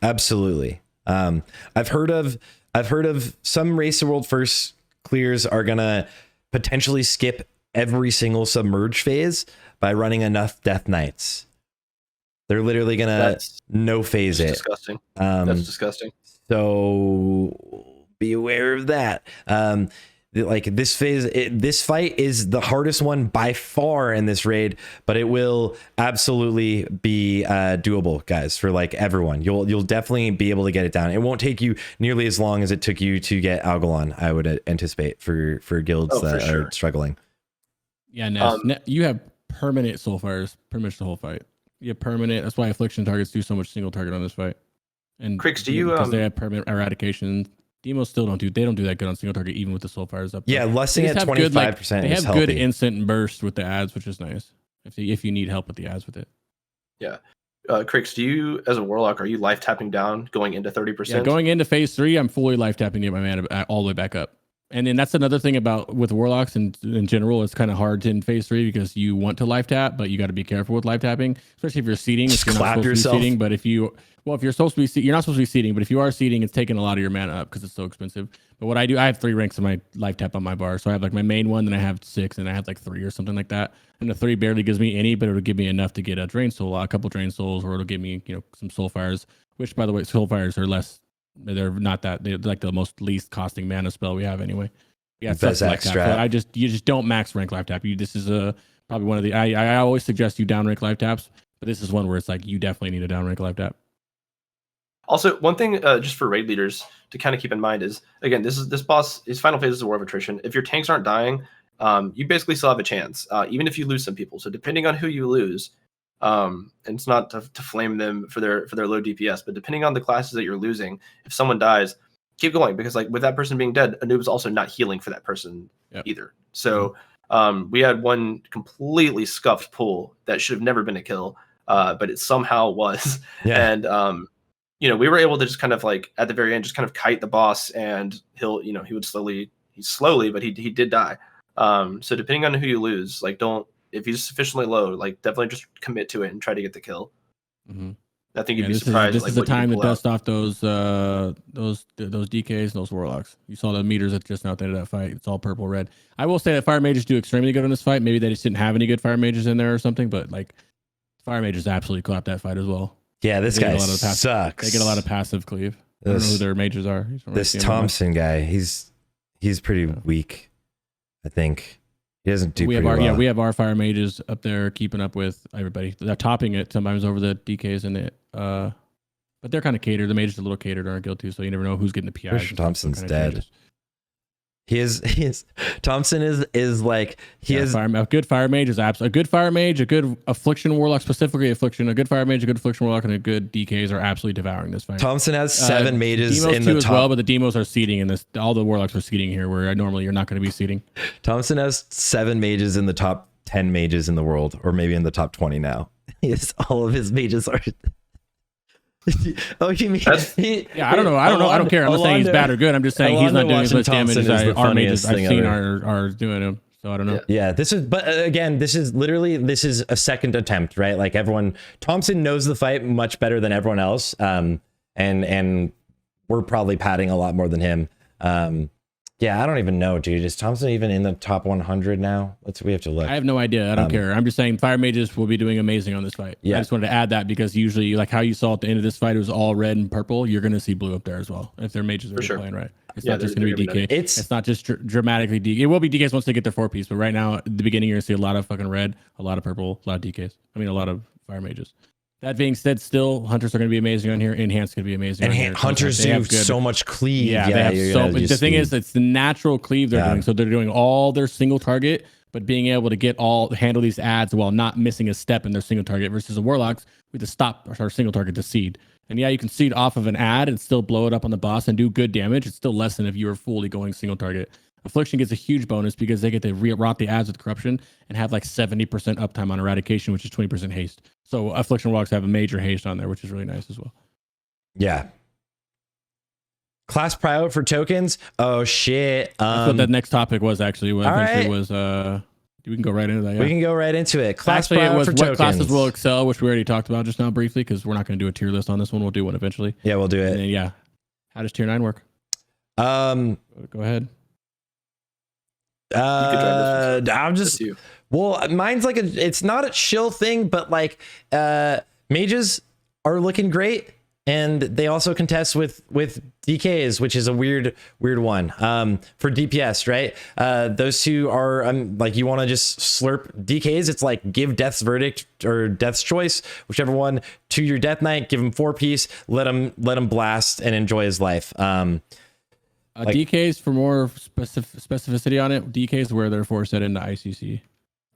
Absolutely. I've heard of some Race the World First clears are gonna potentially skip every single submerge phase by running enough Death Knights. They're literally gonna no phase it. Disgusting. That's disgusting. So be aware of that. Like this phase, this fight is the hardest one by far in this raid, but it will absolutely be doable, guys, for like everyone. You'll definitely be able to get it down. It won't take you nearly as long as it took you to get Algalon, I would anticipate, for guilds that are struggling. Yeah, Ness, you have permanent soulfires pretty much the whole fight. You have permanent. That's why affliction targets do so much single target on this fight. And Crix, do you because they have permanent eradication. Demos still don't do that good on single target, even with the soul fires up. Yeah, lusting at 25%. They have good instant burst with the ads, which is nice. If you need help with the ads with it. Yeah. Crix, do you, as a warlock, are you life tapping down going into 30%? Yeah, going into phase 3, I'm fully life tapping to get my mana all the way back up. And then that's another thing about with warlocks and in general, it's kind of hard in phase 3 because you want to life tap, but you got to be careful with life tapping, especially if you're seeding. Just if you're not clap supposed yourself. to be seeding, but if you're supposed to be, you're not supposed to be seeding, but if you are seeding, it's taking a lot of your mana up because it's so expensive. But what I do, I have 3 ranks of my life tap on my bar. So I have like my main one, then I have 6, and I have like 3 or something like that. And the 3 barely gives me any, but it'll give me enough to get a drain soul, a couple drain souls, or it'll give me, some soul fires, which by the way, soul fires are less, they're not that, they're like the most least costing mana spell we have anyway. Yeah, Best like that. So you just don't max rank life tap. This is probably one of the I always suggest you down rank life taps, but this is one where it's like you definitely need a down rank life tap. Also, one thing just for raid leaders to kind of keep in mind is, again, this boss, his final phase is a war of attrition. If your tanks aren't dying, you basically still have a chance, even if you lose some people. So depending on who you lose, and it's not to flame them for their low DPS, but depending on the classes that you're losing, if someone dies, keep going, because like with that person being dead, Anub is also not healing for that person either. So we had one completely scuffed pull that should have never been a kill, but it somehow was. Yeah. And we were able to just kind of like at the very end just kind of kite the boss, and he would slowly, but he did die. So depending on who you lose, like if he's sufficiently low, like definitely just commit to it and try to get the kill. Mm-hmm. I think you'd be surprised. This is the time to dust off those DKs and those warlocks. You saw the meters that just now at the end of that fight. It's all purple red. I will say that fire mages do extremely good in this fight. Maybe they just didn't have any good fire mages in there or something, but like fire mages absolutely clap that fight as well. Yeah, this guy sucks. They get a lot of passive cleave. I don't know who their mages are. This Thompson guy, he's pretty weak, I think. He doesn't do pretty well. Yeah, we have our fire mages up there keeping up with everybody. They're topping it sometimes over the DKs and it. But they're kind of catered. The mages are a little catered on our guild too, so you never know who's getting the PI. Christian Thompson's dead. Thompson is like a good fire mage is absolutely a good fire mage, a good affliction warlock, specifically affliction, a good fire mage, a good affliction warlock, and a good DKs are absolutely devouring this fight. Thompson has 7 mages Demos in the top. As well, but the demos are seeding in this. All the warlocks are seeding here, where normally you're not going to be seeding. Thompson has 7 mages in the top 10 mages in the world, or maybe in the top 20 now. All of his mages are. Oh, you mean? I don't know. I don't care. I'm not saying he's bad or good. I'm just saying he's not doing as much damage as our mages I've seen are doing him. So I don't know. Yeah, this is a second attempt, right? Like Thompson knows the fight much better than everyone else. And we're probably padding a lot more than him. Yeah, I don't even know, dude. Is Thompson even in the top 100 now? We have to look. I have no idea. I don't care. I'm just saying fire mages will be doing amazing on this fight. Yeah. I just wanted to add that because usually, like how you saw at the end of this fight, it was all red and purple. You're going to see blue up there as well if their mages are playing right. It's not just going to be DK. It's not just dramatically DK. It will be DKs once they get their 4-piece, but right now, at the beginning, you're going to see a lot of fucking red, a lot of purple, a lot of DKs. I mean, a lot of fire mages. That being said, still hunters are going to be amazing on here. Enhanced going to be amazing. And hunters do so much cleave. Yeah, they have so much. The thing is, it's the natural cleave they're doing. So they're doing all their single target, but being able to handle these adds while not missing a step in their single target. Versus the warlocks, we have to stop our single target to seed. And yeah, you can seed off of an ad and still blow it up on the boss and do good damage. It's still less than if you were fully going single target. Affliction gets a huge bonus because they get to rot the ads with corruption and have like 70% uptime on eradication, which is 20% haste. So affliction warlocks have a major haste on there, which is really nice as well. Yeah. Class prio for tokens. Oh shit. That's what that next topic was actually. We can go right into that. Yeah. We can go right into it. Class actually, prio it was for what tokens. Classes will excel, which we already talked about just now briefly because we're not going to do a tier list on this one. We'll do one eventually. Yeah, we'll do it. And then, yeah. How does tier 9 work? Go ahead. Mine's like it's not a chill thing, but like mages are looking great, and they also contest with DKs, which is a weird one for DPS, right? Those two are like you want to just slurp DKs. It's like give Death's Verdict or Death's Choice, whichever one, to your Death Knight. Give him 4-piece, let him blast and enjoy his life. DKs for more specificity on it. DKs where they're forced set into ICC.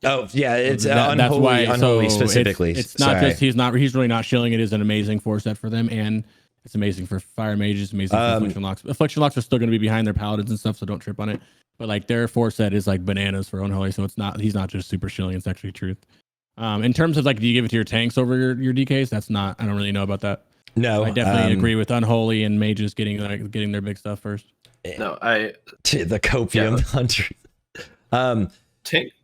Oh yeah, it's unholy specifically. It's not just he's really not shilling. It is an amazing 4-set for them, and it's amazing for fire mages. Amazing for affliction locks. Affliction locks are still going to be behind their paladins and stuff, so don't trip on it. But like their 4-set is like bananas for unholy, so he's not just super shilling. It's actually truth. In terms of like, do you give it to your tanks over your DKs? That's not. I don't really know about that. No, I definitely agree with unholy and mages getting their big stuff first. No, the copium hunter.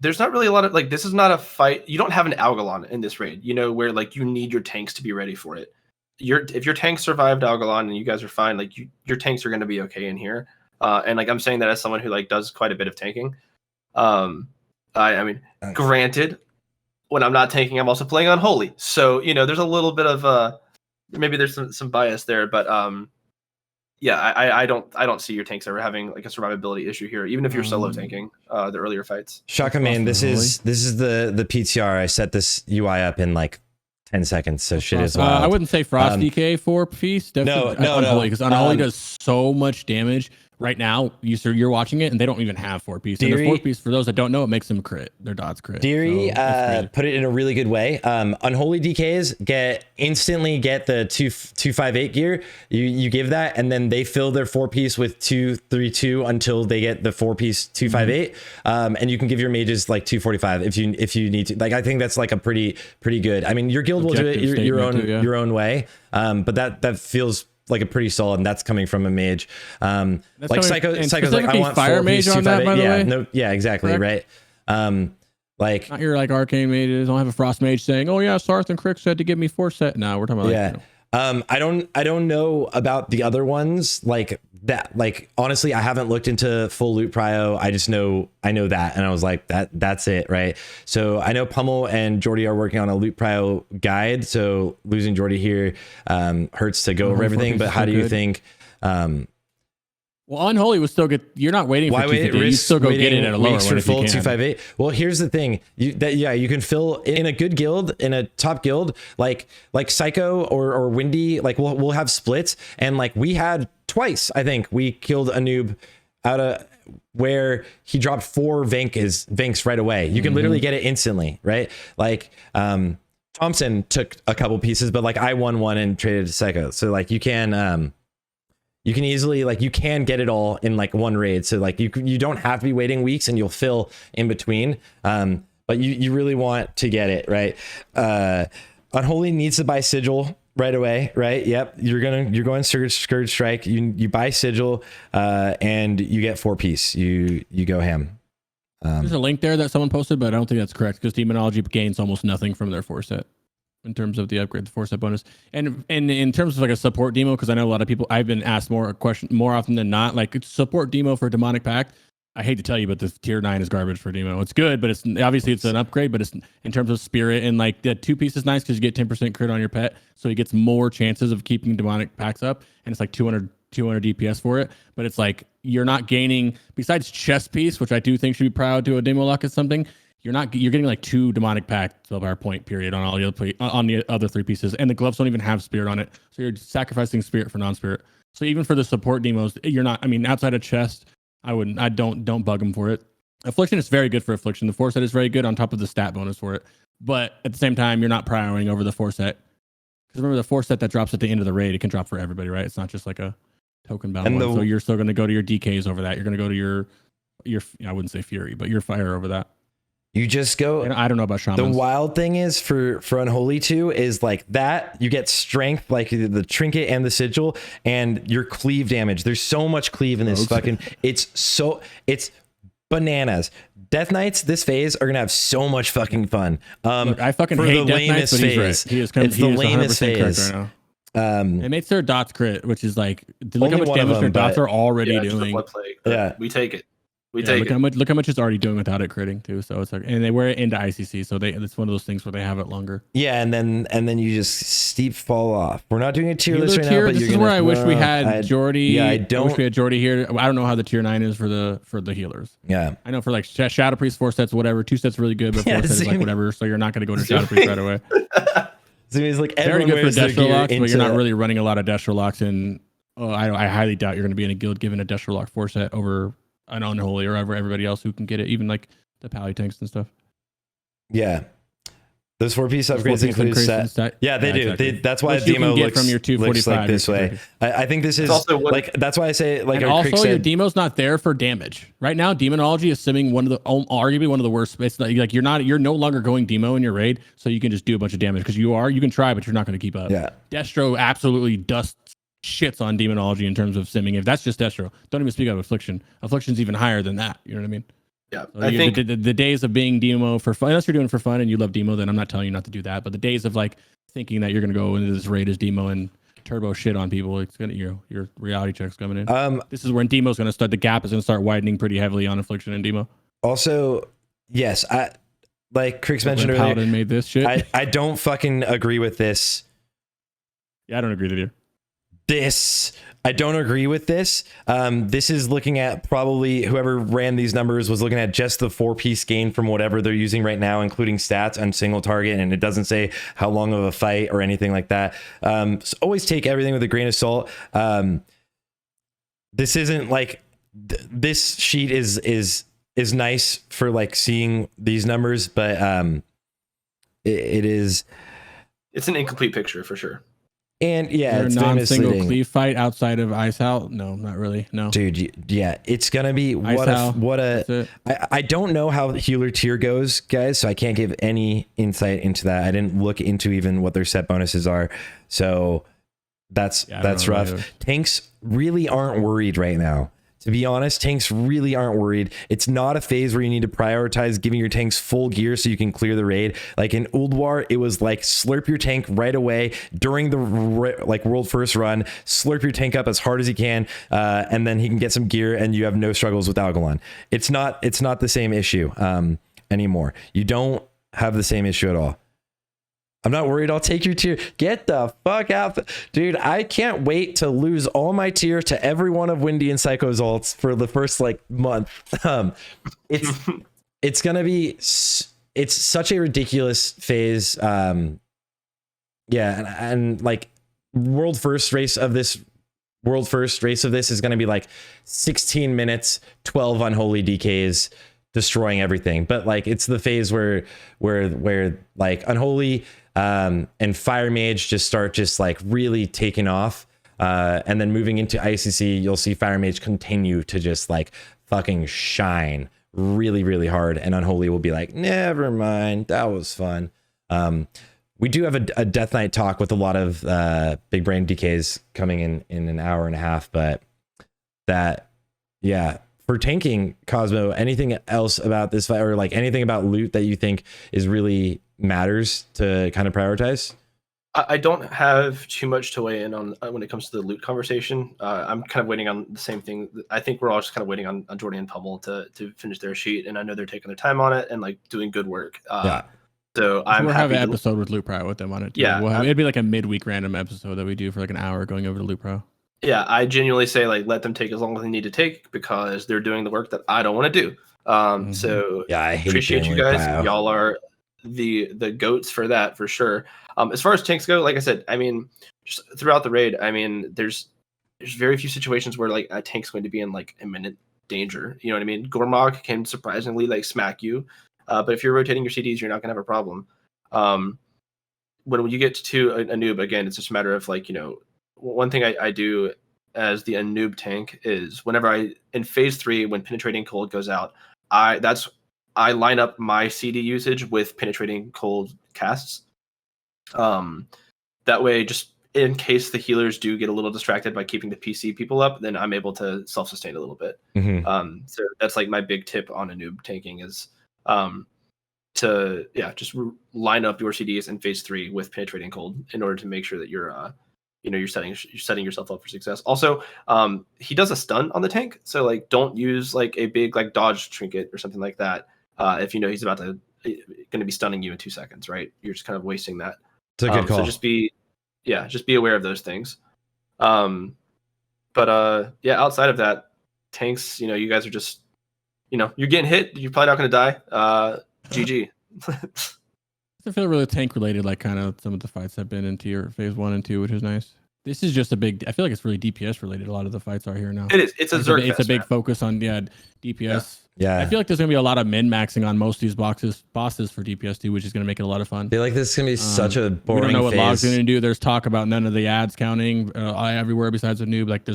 There's not really a lot of this is not a fight. You don't have an Algalon in this raid, where you need your tanks to be ready for it. If your tanks survived Algalon and you guys are fine, your tanks are going to be okay in here. And I'm saying that as someone who does quite a bit of tanking. I mean, granted, when I'm not tanking, I'm also playing Unholy. So, there's a little bit of maybe there's some bias there, but yeah, I don't see your tanks ever having a survivability issue here, even if you're solo tanking the earlier fights. Shaka man, this is the PTR. I set this UI up in 10 seconds, so shit is wild. I wouldn't say Frost DK for piece. No, Unholy, because Unholy does so much damage. Right now, you're watching it, and they don't even have 4-piece. And the 4-piece, for those that don't know, it makes them crit. Their dots crit. Deary put it in a really good way. Unholy DKs instantly get the 258 gear. You give that, and then they fill their 4-piece with 232 until they get the 4-piece 258. And you can give your mages 245 if you need to. I think that's a pretty good. I mean, your guild will do it your own way. But that feels like a pretty solid, and that's coming from a mage. Psycho's I want fire mage on that, by the way. Yeah, exactly. Correct. Right. Not your arcane mages. Don't have a frost mage saying, "Oh yeah, Sarthe and Crick said to give me 4 set." Now we're talking about I don't know about the other ones that. Honestly, I haven't looked into full loot prio. I know that, and I was that's it, right? So I know Pummel and Joardee are working on a loot prio guide. So losing Joardee here hurts to go over everything. But how do you think? Well, Unholy was still good. You're not waiting for 258. You still go get it at a lower one for full if you can. 258. Well, here's the thing. You can fill in a good guild, in a top guild, like Psycho or Windy. We'll have splits, and we had twice. I think we killed Anub out of where he dropped 4 Vanks right away. You can literally get it instantly, right? Thompson took a couple pieces, but I won one and traded to Psycho. So you can easily you can get it all in one raid. So you don't have to be waiting weeks, and you'll fill in between. But you really want to get it right. Unholy needs to buy Sigil right away, right? Yep, you're going Scourge Strike. You buy Sigil, and you get 4-piece. You go ham. There's a link there that someone posted, but I don't think that's correct because Demonology gains almost nothing from their 4 set. In terms of the upgrade, the 4 set bonus, and in terms of a support demo, because I know a lot of people, I've been asked more often than not, it's support demo for Demonic Pact. I hate to tell you, but the tier 9 is garbage for demo. It's good, but it's obviously it's an upgrade, but it's in terms of spirit and the 2-piece is nice because you get 10% crit on your pet, so he gets more chances of keeping Demonic Pacts up, and it's 200 DPS for it. But it's you're not gaining besides chest piece, which I do think should be proud to a demo lock at something. You're getting 2 Demonic Pact 12-hour point period on all the other 3 pieces, and the gloves don't even have spirit on it, so you're sacrificing spirit for non-spirit. So even for the support demos, you're not. I mean, outside of chest, I don't bug them for it. Affliction is very good for Affliction. The 4 set is very good on top of the stat bonus for it, but at the same time, you're not prioring over the 4 set because remember the 4 set that drops at the end of the raid, it can drop for everybody, right? It's not just a token bound one. So you're still going to go to your DKs over that. You're going to go to your I wouldn't say Fury, but your Fire over that. You just go. And I don't know about Shamans. The wild thing is for Unholy 2 is that you get strength, the trinket and the sigil, and your cleave damage. There's so much cleave in this it's bananas. Death Knights this phase are gonna have so much fucking fun. Look, I fucking hate Death Knights, but he's right. It's the lamest phase. Right now. It makes their dots crit, which is look how much damage their dots are already doing. Yeah, we take it. Look how much it's already doing without it critting too. So it's and they wear it into ICC, so it's one of those things where they have it longer. Yeah, and then you just steep fall off. We're not doing a tier list right now, but this is where I wish we had Joardee. Yeah, I wish we had Joardee here. I don't know how the tier 9 is for the healers. Yeah, I know for Shadow Priest 4 sets, whatever. 2 sets really good, but 4 sets is whatever. So you're not going to go to Shadow Priest right away. So it's very good for Destro locks, but you're not really running a lot of Destro locks. And I highly doubt you're going to be in a guild given a Destro lock 4 set over an Unholy or everybody else who can get it, even the Pally tanks and stuff. Yeah, those 4-piece upgrades include set. Yeah, they do. Exactly. That's why the demo looks from your 245 this way. I think this is also that's why I say and also your demo's not there for damage right now. Demonology is simming arguably one of the worst. It's you're no longer going demo in your raid, so you can just do a bunch of damage because you can try, but you're not going to keep up. Yeah, Destro absolutely dusts shits on demonology in terms of simming. If that's just Destro, don't even speak of Affliction. Affliction's even higher than that. You know what I mean? Yeah, So I think the days of being demo for fun, unless you're doing it for fun and you love demo, then I'm not telling you not to do that. But the days of like thinking that you're gonna go into this raid as demo and turbo shit on people, it's gonna your reality check's coming in. This is when demo's gonna start. The gap is gonna start widening pretty heavily on Affliction and demo. Also, yes, I like Crix mentioned earlier. Paladin made this shit. I don't fucking agree with this. Yeah, I don't agree with you. I don't agree with this. This is looking at probably whoever ran these numbers was looking at just the 4-piece gain from whatever they're using right now, including stats and single target. And it doesn't say how long of a fight or anything like that. So always take everything with a grain of salt. This isn't like this sheet is nice for like seeing these numbers, but it's an incomplete picture for sure. And yeah, it's non-single misleading. cleave fight outside of Ice Out. No, not really. No, dude. Yeah, it's gonna be I don't know how healer tier goes, guys, so I can't give any insight into that. I didn't look into even what their set bonuses are, so that's rough. Either. Tanks really aren't worried right now. To be honest, tanks really aren't worried. It's not a phase where you need to prioritize giving your tanks full gear so you can clear the raid. Like in Ulduar, it was like slurp your tank right away during the like world first run, slurp your tank up as hard as you can, and then he can get some gear and you have no struggles with Algalon. It's not the same issue anymore. You don't have the same issue at all. I'm not worried. I'll take your tier. Get the fuck out. Dude, I can't wait to lose all my tier to every one of Windy and Psycho's ults for the first like month. It's going to be, it's such a ridiculous phase. And like world first race of this is going to be like 16 minutes, 12 unholy DKs destroying everything. But like, it's the phase where like unholy, and Fire Mage just start like really taking off, and then moving into ICC, you'll see Fire Mage continue to just like fucking shine really, really hard, and Unholy will be like, never mind, that was fun. We do have a Death Knight talk with a lot of big brain DKs coming in an hour and a half, but for tanking, Cosmo, anything else about this fight or like anything about loot that you think is really matters to kind of prioritize? I don't have too much to weigh in on when it comes to the loot conversation. I'm kind of waiting on the same thing. I think we're all just kind of waiting on Joardee and Pummel to finish their sheet, and I know they're taking their time on it and like doing good work. So we'll have an episode with Loot Pro with them on it too. Yeah, it'd be like a midweek random episode that we do for like an hour going over to Loot Pro. Yeah, I genuinely say like let them take as long as they need to take because they're doing the work that I don't want to do. So yeah, I appreciate you guys. Wow. Y'all are the goats for that for sure. As far as tanks go, like I said, I mean, just throughout the raid, I mean, there's very few situations where like a tank's going to be in like imminent danger. You know what I mean? Gormog can surprisingly like smack you, but if you're rotating your CDs, you're not gonna have a problem. When you get to a noob, again, it's just a matter of like, you know, one thing I do as the Anub tank is whenever in phase 3 when penetrating cold goes out, I line up my CD usage with penetrating cold casts. That way, just in case the healers do get a little distracted by keeping the PC people up, then I'm able to self-sustain a little bit. So that's like my big tip on Anub tanking is to just line up your CDs in phase 3 with penetrating cold in order to make sure that you're setting yourself up for success. Also, he does a stun on the tank, so like don't use like a big like dodge trinket or something like that. If you know he's going to be stunning you in 2 seconds, right? You're just kind of wasting that. It's a good call. So just be aware of those things. Outside of that, tanks, you know, you guys are just, you know, you're getting hit. You're probably not going to die. GG. I feel really tank related, like kind of some of the fights have been in tier phase 1 and 2, which is nice. This is just I feel like it's really DPS related. A lot of the fights are here now. It is. It's a Zerg. It's a big focus on DPS. Yeah. I feel like there's gonna be a lot of min maxing on most of these bosses for DPS too, which is gonna make it a lot of fun. I feel like this is gonna be such a boring. We don't know what phase. Log's gonna do. There's talk about none of the ads counting everywhere besides a noob. Like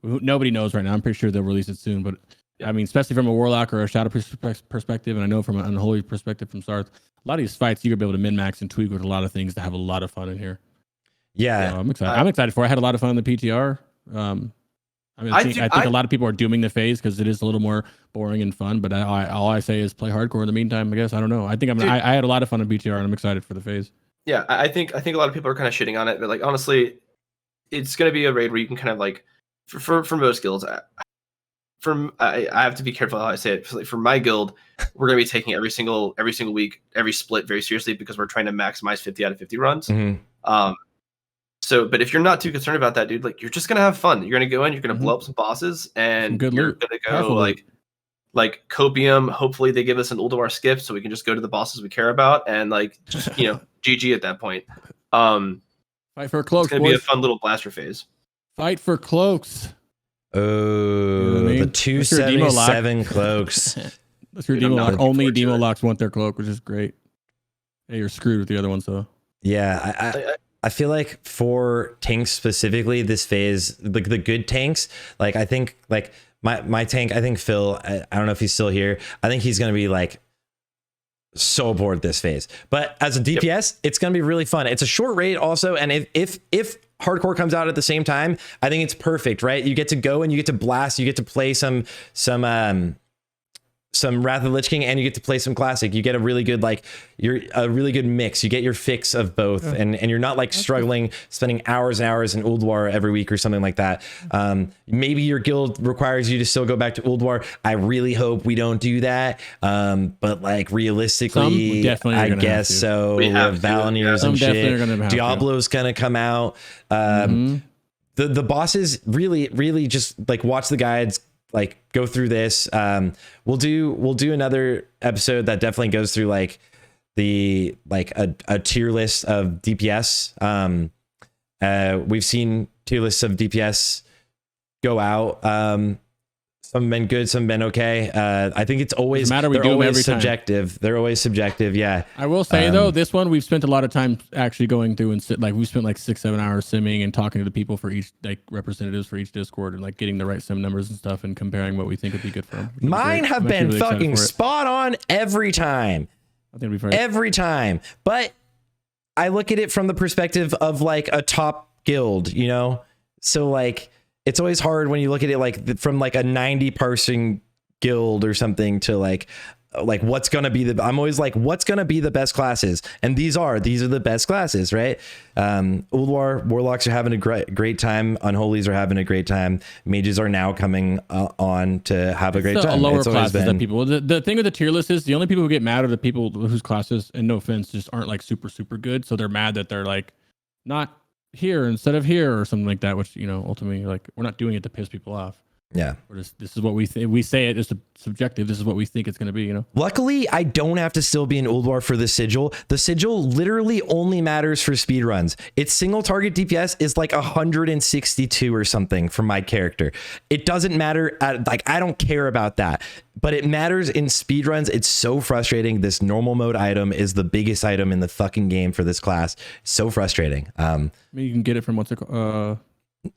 nobody knows right now. I'm pretty sure they'll release it soon, but I mean, especially from a Warlock or a Shadow perspective, and I know from an Unholy perspective from Sarthe, a lot of these fights you're gonna be able to min max and tweak with a lot of things to have a lot of fun in here. Yeah. So I'm excited. I'm excited for it. I had a lot of fun on the PTR. I think a lot of people are dooming the phase because it is a little more boring and fun. But all I say is play hardcore in the meantime. I guess I don't know. I think I had a lot of fun on PTR, and I'm excited for the phase. Yeah, I think a lot of people are kind of shitting on it, but like honestly, it's gonna be a raid where you can kind of like for most guilds. I have to be careful how I say it. For my guild, we're gonna be taking every single week, every split very seriously because we're trying to maximize 50 out of 50 runs. Mm-hmm. So, but if you're not too concerned about that, dude, like you're just gonna have fun. You're gonna go in, you're gonna blow up some bosses, and you're gonna go like copium. Hopefully, they give us an Ulduar skip so we can just go to the bosses we care about, and like just GG at that point. Fight for cloaks. It's gonna be a fun little blaster phase. Fight for cloaks. Oh, the 277 cloaks. That's your demo lock. Only demo locks want their cloak, which is great. Hey, you're screwed with the other one, so. Yeah, I feel like for tanks specifically, this phase, like the good tanks, like I think like my tank, I think Phil, I don't know if he's still here. I think he's gonna be like so bored this phase. But as a DPS, it's gonna be really fun. It's a short raid also, and if hardcore comes out at the same time, I think it's perfect, right? You get to go and you get to blast, you get to play some Wrath of the Lich King, and you get to play some classic. You get a really good really good mix. You get your fix of both, and you're not like struggling, spending hours and hours in Ulduar every week or something like that. Maybe your guild requires you to still go back to Ulduar. I really hope we don't do that. But like realistically, I guess so. We have Valeniers and shit. Diablo's gonna come out. The bosses really just like watch the guides. Like go through this. We'll do another episode that definitely goes through like the a tier list of DPS. We've seen tier lists of DPS go out. Some have been good, some have been okay. I think it's always they're always subjective. They're always subjective. Yeah. I will say though, this one we've spent a lot of time actually going through and we spent like 6-7 hours simming and talking to the people for each like representatives for each Discord and like getting the right sim numbers and stuff and comparing what we think would be good for them. Mine have been really fucking spot on every time. I think it'll be every time. But I look at it from the perspective of like a top guild, you know? So like it's always hard when you look at it like from like a 90 person guild or something to like what's going to be I'm always like, what's going to be the best classes? And these are the best classes, right? Ulduar Warlocks are having a great time. Unholies are having a great time. Mages are now coming on to have a great time. Lower classes that people. The thing with the tier list is the only people who get mad are the people whose classes, and no offense, just aren't like super good. So they're mad that they're like not here instead of here or something like that, which ultimately like we're not doing it to piss people off. Yeah, we're just, this is what we think. We say it is subjective. This is what we think it's going to be. Luckily, I don't have to still be in Ulduar for the sigil. The sigil literally only matters for speed runs. Its single target DPS is like 162 or something for my character. It doesn't matter. I don't care about that, but it matters in speed runs. It's so frustrating. This normal mode item is the biggest item in the fucking game for this class. So frustrating. I mean, you can get it from what's it called?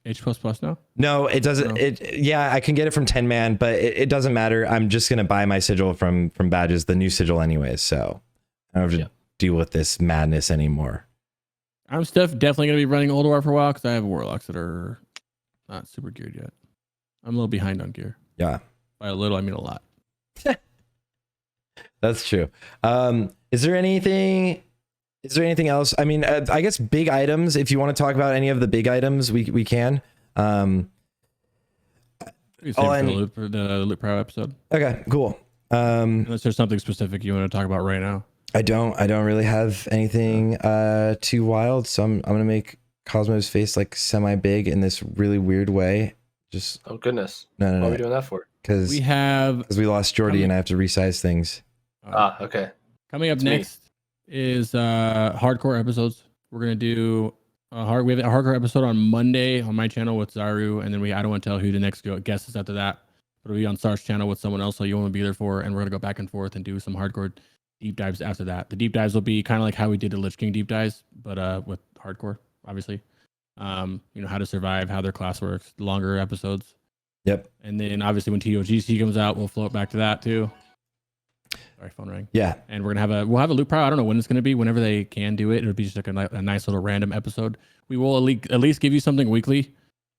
H++ now? No, it doesn't. Yeah, I can get it from 10 man, but it doesn't matter. I'm just gonna buy my sigil from badges, the new sigil anyways. So I don't have to deal with this madness anymore. I'm definitely gonna be running Ulduar for a while because I have warlocks that are not super geared yet. I'm a little behind on gear. Yeah, by a little I mean a lot. That's true. Is there anything else? I mean, I guess big items. If you want to talk about any of the big items, we can. The Loot Pro episode. Okay, cool. Unless there's something specific you want to talk about right now. I don't really have anything too wild. So I'm gonna make Cosmo's face like semi big in this really weird way. Just oh goodness. No. What are we doing that for? Because we lost Joardee and I have to resize things. Okay. Coming up next is hardcore episodes. We're gonna do we have a hardcore episode on Monday on my channel with Zaru, and then I don't want to tell who the next guest is after that, but it'll be on Sart's channel with someone else, so you want to be there for, and we're gonna go back and forth and do some hardcore deep dives after that. The deep dives will be kind of like how we did the Lich King deep dives, but with hardcore, obviously. How to survive, how their class works, longer episodes. Yep. And then obviously when ToGC comes out, we'll float back to that too. Sorry, phone ring. Yeah. And we'll have a loop. Probably I don't know when it's going to be. Whenever they can do it, it'll be just like a nice little random episode. We will at least give you something weekly,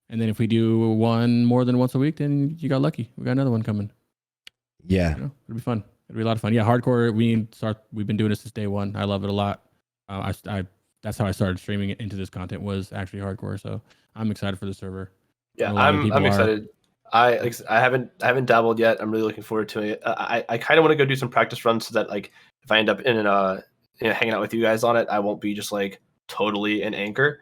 and then if we do one more than once a week, then you got lucky. We got another one coming. Yeah. It'll be fun. It'll be a lot of fun. Yeah, hardcore. We've been doing this since day one. I love it a lot. That's how I started streaming into this content, was actually hardcore. So I'm excited for the server. Yeah, I'm excited. I haven't dabbled yet. I'm really looking forward to it. I kind of want to go do some practice runs so that like if I end up hanging out with you guys on it, I won't be just like totally an anchor.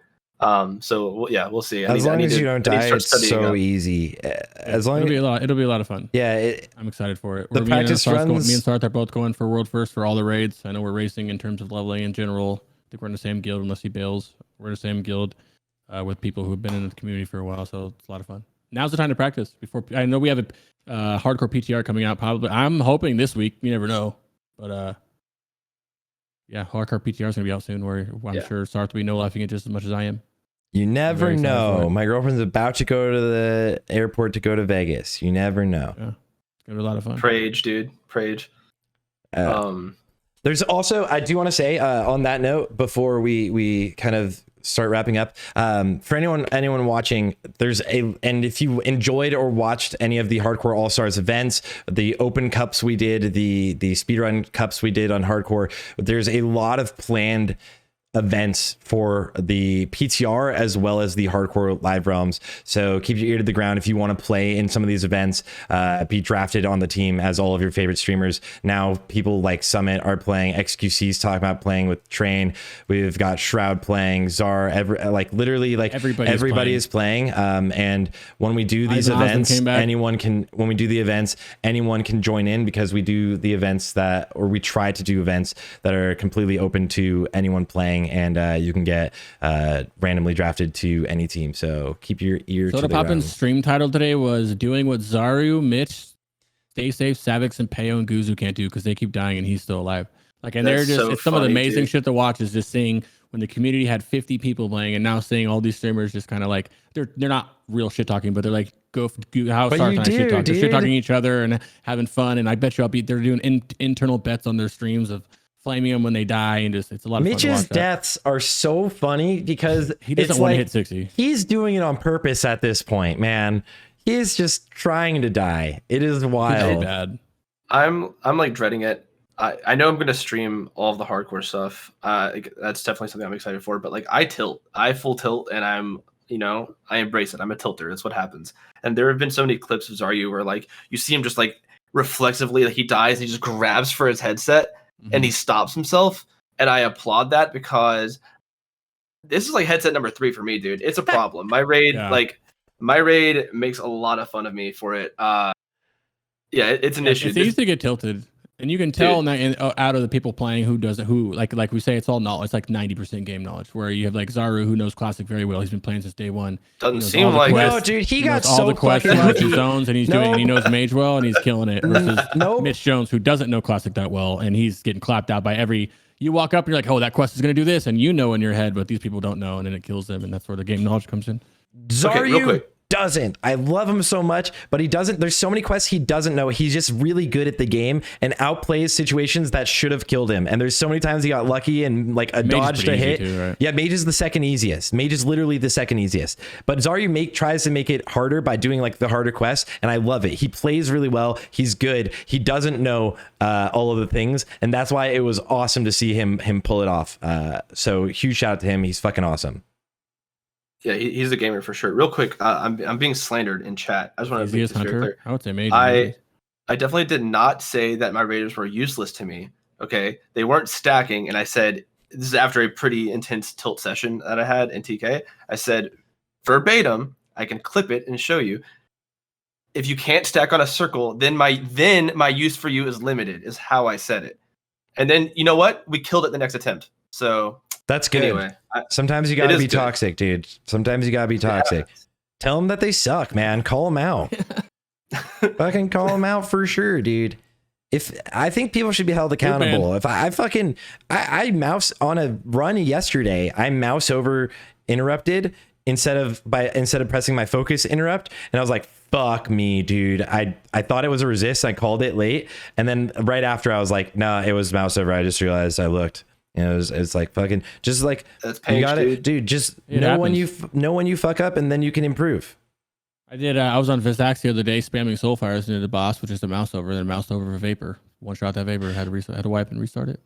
So yeah, we'll see. As long as you don't die, it's so easy. As long it'll be a lot of fun. Yeah, I'm excited for it. The practice runs. Me and Sarthe are both going for world first for all the raids. I know we're racing in terms of leveling in general. I think we're in the same guild unless he bails. We're in the same guild with people who've been in the community for a while, so it's a lot of fun. Now's the time to practice. Before I know we have a hardcore PTR coming out. Probably I'm hoping this week. You never know, but yeah, hardcore PTR is gonna be out soon. Where I'm sure Sarthe will be no laughing it just as much as I am. You never know. My girlfriend's about to go to the airport to go to Vegas. You never know. Yeah, it's gonna be a lot of fun. Prage, dude. Prage. There's also, I do want to say on that note, before we kind of start wrapping up, for anyone watching, and if you enjoyed or watched any of the Hardcore All Stars events, the open cups we did, the speedrun cups we did on Hardcore, there's a lot of planned events for the PTR as well as the Hardcore live realms. So keep your ear to the ground if you want to play in some of these events, be drafted on the team as all of your favorite streamers. Now people like Summit are playing, XQC's talking about playing with Train. We've got Shroud playing, Czar, literally everybody is playing. And when we do these events, anyone can join in, because we do the events we try to do events that are completely open to anyone playing. And you can get randomly drafted to any team. So keep your ear to the ground. Poppin's stream title today was doing what Zaru, Mitch, Stay Safe, Savix, and Peo and Guzu can't do because they keep dying and he's still alive. They're just, it's some of the amazing shit to watch is just seeing when the community had 50 people playing and now seeing all these streamers just kind of like, they're not real shit talking, but they're like, how Sarthe and shit talk. They're shit talking each other and having fun. And I bet you they're doing internal bets on their streams of flaming them when they die, and just it's a lot of fun to watch. Mitch's deaths are so funny because he doesn't want to hit 60. He's doing it on purpose at this point, man. He's just trying to die. It is wild. It's bad. I'm like dreading it. I know I'm gonna stream all of the hardcore stuff. That's definitely something I'm excited for. But like I full tilt, and I embrace it. I'm a tilter. That's what happens. And there have been so many clips of Zaryu where like you see him just like reflexively, like he dies, and he just grabs for his headset. And he stops himself, and I applaud that because this is like headset number 3 for me, dude. It's a problem. My raid makes a lot of fun of me for it. It's an issue. It's easy to get tilted, and you can tell out of the people playing who like we say, it's all knowledge. It's like 90% game knowledge. Where you have like Zaru, who knows Classic very well. He's been playing since day one. Doesn't seem like no, dude. He got all the quests, zones, and and he knows Mage well, and he's killing it. Versus Mitch Jones, who doesn't know Classic that well, and he's getting clapped out by every. You walk up and you're like, oh, that quest is going to do this, and you know in your head, but these people don't know, and then it kills them, and that's where the game knowledge comes in. Zaryu doesn't. I love him so much, but he doesn't. There's so many quests he doesn't know. He's just really good at the game and outplays situations that should have killed him. And there's so many times he got lucky and like a dodge to hit. Too, right? Yeah, Mage is the second easiest. Mage is literally the second easiest. But Zaryu tries to make it harder by doing like the harder quests, and I love it. He plays really well. He's good. He doesn't know all of the things, and that's why it was awesome to see him pull it off. So huge shout out to him. He's fucking awesome. Yeah, he's a gamer for sure. Real quick, I'm being slandered in chat. I just want to make this very clear. I would say Mage. I definitely did not say that my raiders were useless to me. Okay, they weren't stacking, and I said this is after a pretty intense tilt session that I had in TK. I said verbatim. I can clip it and show you. If you can't stack on a circle, then my use for you is limited. Is how I said it. And then you know what? We killed it the next attempt. So. That's good. Anyway, sometimes you gotta be toxic, dude. Sometimes you gotta be toxic. Yeah. Tell them that they suck, man. Call them out. Fucking call them out for sure, dude. I think people should be held accountable. If I mouse on a run yesterday, I mouse over interrupted instead of pressing my focus interrupt, and I was like, fuck me, dude. I thought it was a resist. I called it late, and then right after I was like, no, it was mouse over. I just realized I looked. You know, it's like fucking just like That's you got dude. it, dude. Just It know when happens. you fuck up, and then you can improve. I did. I was on Vizax the other day spamming Soulfires into the boss, which is the mouse over, and then mouse over for Vapor. One shot that Vapor, had to restart, had to wipe and restart it.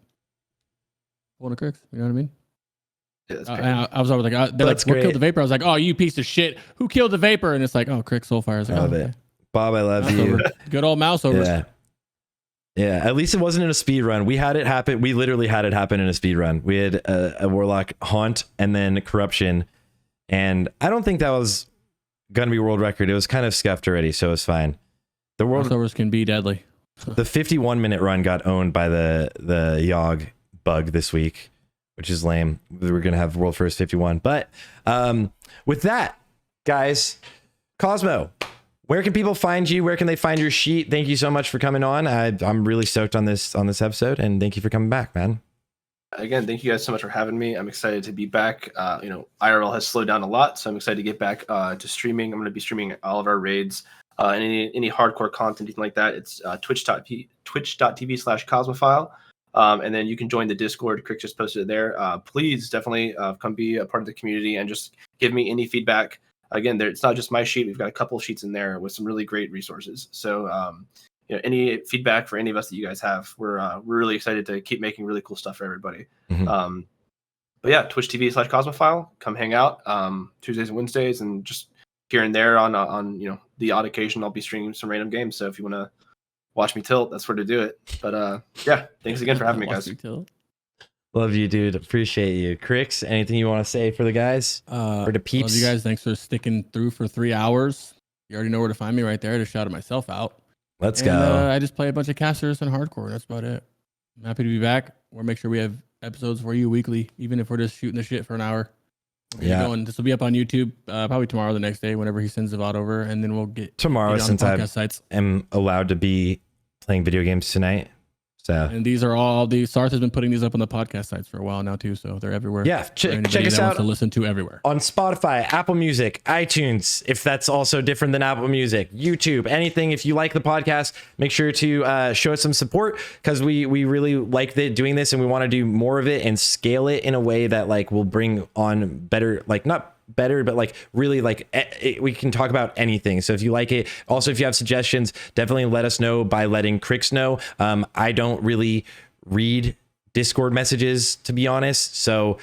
One of cricks, you know what I mean? Yeah, that's And pain. I was always like, they're That's like, what great. killed the Vapor? I was like, oh, you piece of shit. Who killed the Vapor? And it's like, oh, crick Soulfire. I was like, Love oh, it, okay. Bob. I love Mouse you. over. Good old mouse over. Yeah. Yeah, at least it wasn't in a speed run. We had it happen. We literally had it happen in a speed run. We had a Warlock Haunt and then Corruption. And I don't think that was going to be world record. It was kind of scuffed already, so it's fine. The Mouse overs can be deadly. the 51-minute run got owned by the Yogg bug this week, which is lame. We're going to have world first 51. But with that, guys, Cosmo, where can people find you? Where can they find your sheet? Thank you so much for coming on. I'm really stoked on this episode, and thank you for coming back, man. Again, thank you guys so much for having me. I'm excited to be back. IRL has slowed down a lot, so I'm excited to get back to streaming. I'm going to be streaming all of our raids and any hardcore content, anything like that. It's twitch.tv/Cosmophile. And then you can join the Discord. Crick just posted it there. Please definitely come be a part of the community and just give me any feedback. Again, it's not just my sheet. We've got a couple of sheets in there with some really great resources. So, any feedback for any of us that you guys have, we're really excited to keep making really cool stuff for everybody. Mhm. But yeah, twitch.tv/Cosmophile. Come hang out Tuesdays and Wednesdays, and just here and there on the odd occasion, I'll be streaming some random games. So if you want to watch me tilt, that's where to do it. But yeah, thanks again for having me, guys. Love you, dude. Appreciate you. Crix, anything you want to say for the guys? For the peeps? Love you guys. Thanks for sticking through for 3 hours. You already know where to find me right there. I just shouted myself out. Let's And, go. I just play a bunch of casters and hardcore. That's about it. I'm happy to be back. We'll make sure we have episodes for you weekly, even if we're just shooting the shit for an hour. We'll get Yeah. going. This will be up on YouTube probably tomorrow, the next day, whenever he sends the VOD over, and then we'll get Tomorrow, it on since the I podcast sites. am allowed to be playing video games tonight. So And these are all the Sarthe has been putting these up on the podcast sites for a while now too, so they're everywhere. yeah, For check anybody us that wants out to listen to everywhere. on Spotify, Apple Music, iTunes, if that's also different than Apple Music, YouTube, anything. If you like the podcast, make sure to show us some support, because we really like doing this, and we want to do more of it and scale it in a way that like will bring on better, like not better, but like really like we can talk about anything. So if you like it, also if you have suggestions, definitely let us know by letting Crix know. I don't really read Discord messages, to be honest, so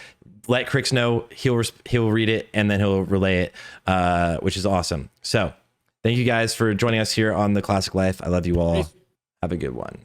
let Crix know. He'll read it, and then he'll relay it, which is awesome. So thank you guys for joining us here on The Classic Life. I love you all. Peace. Have a good one.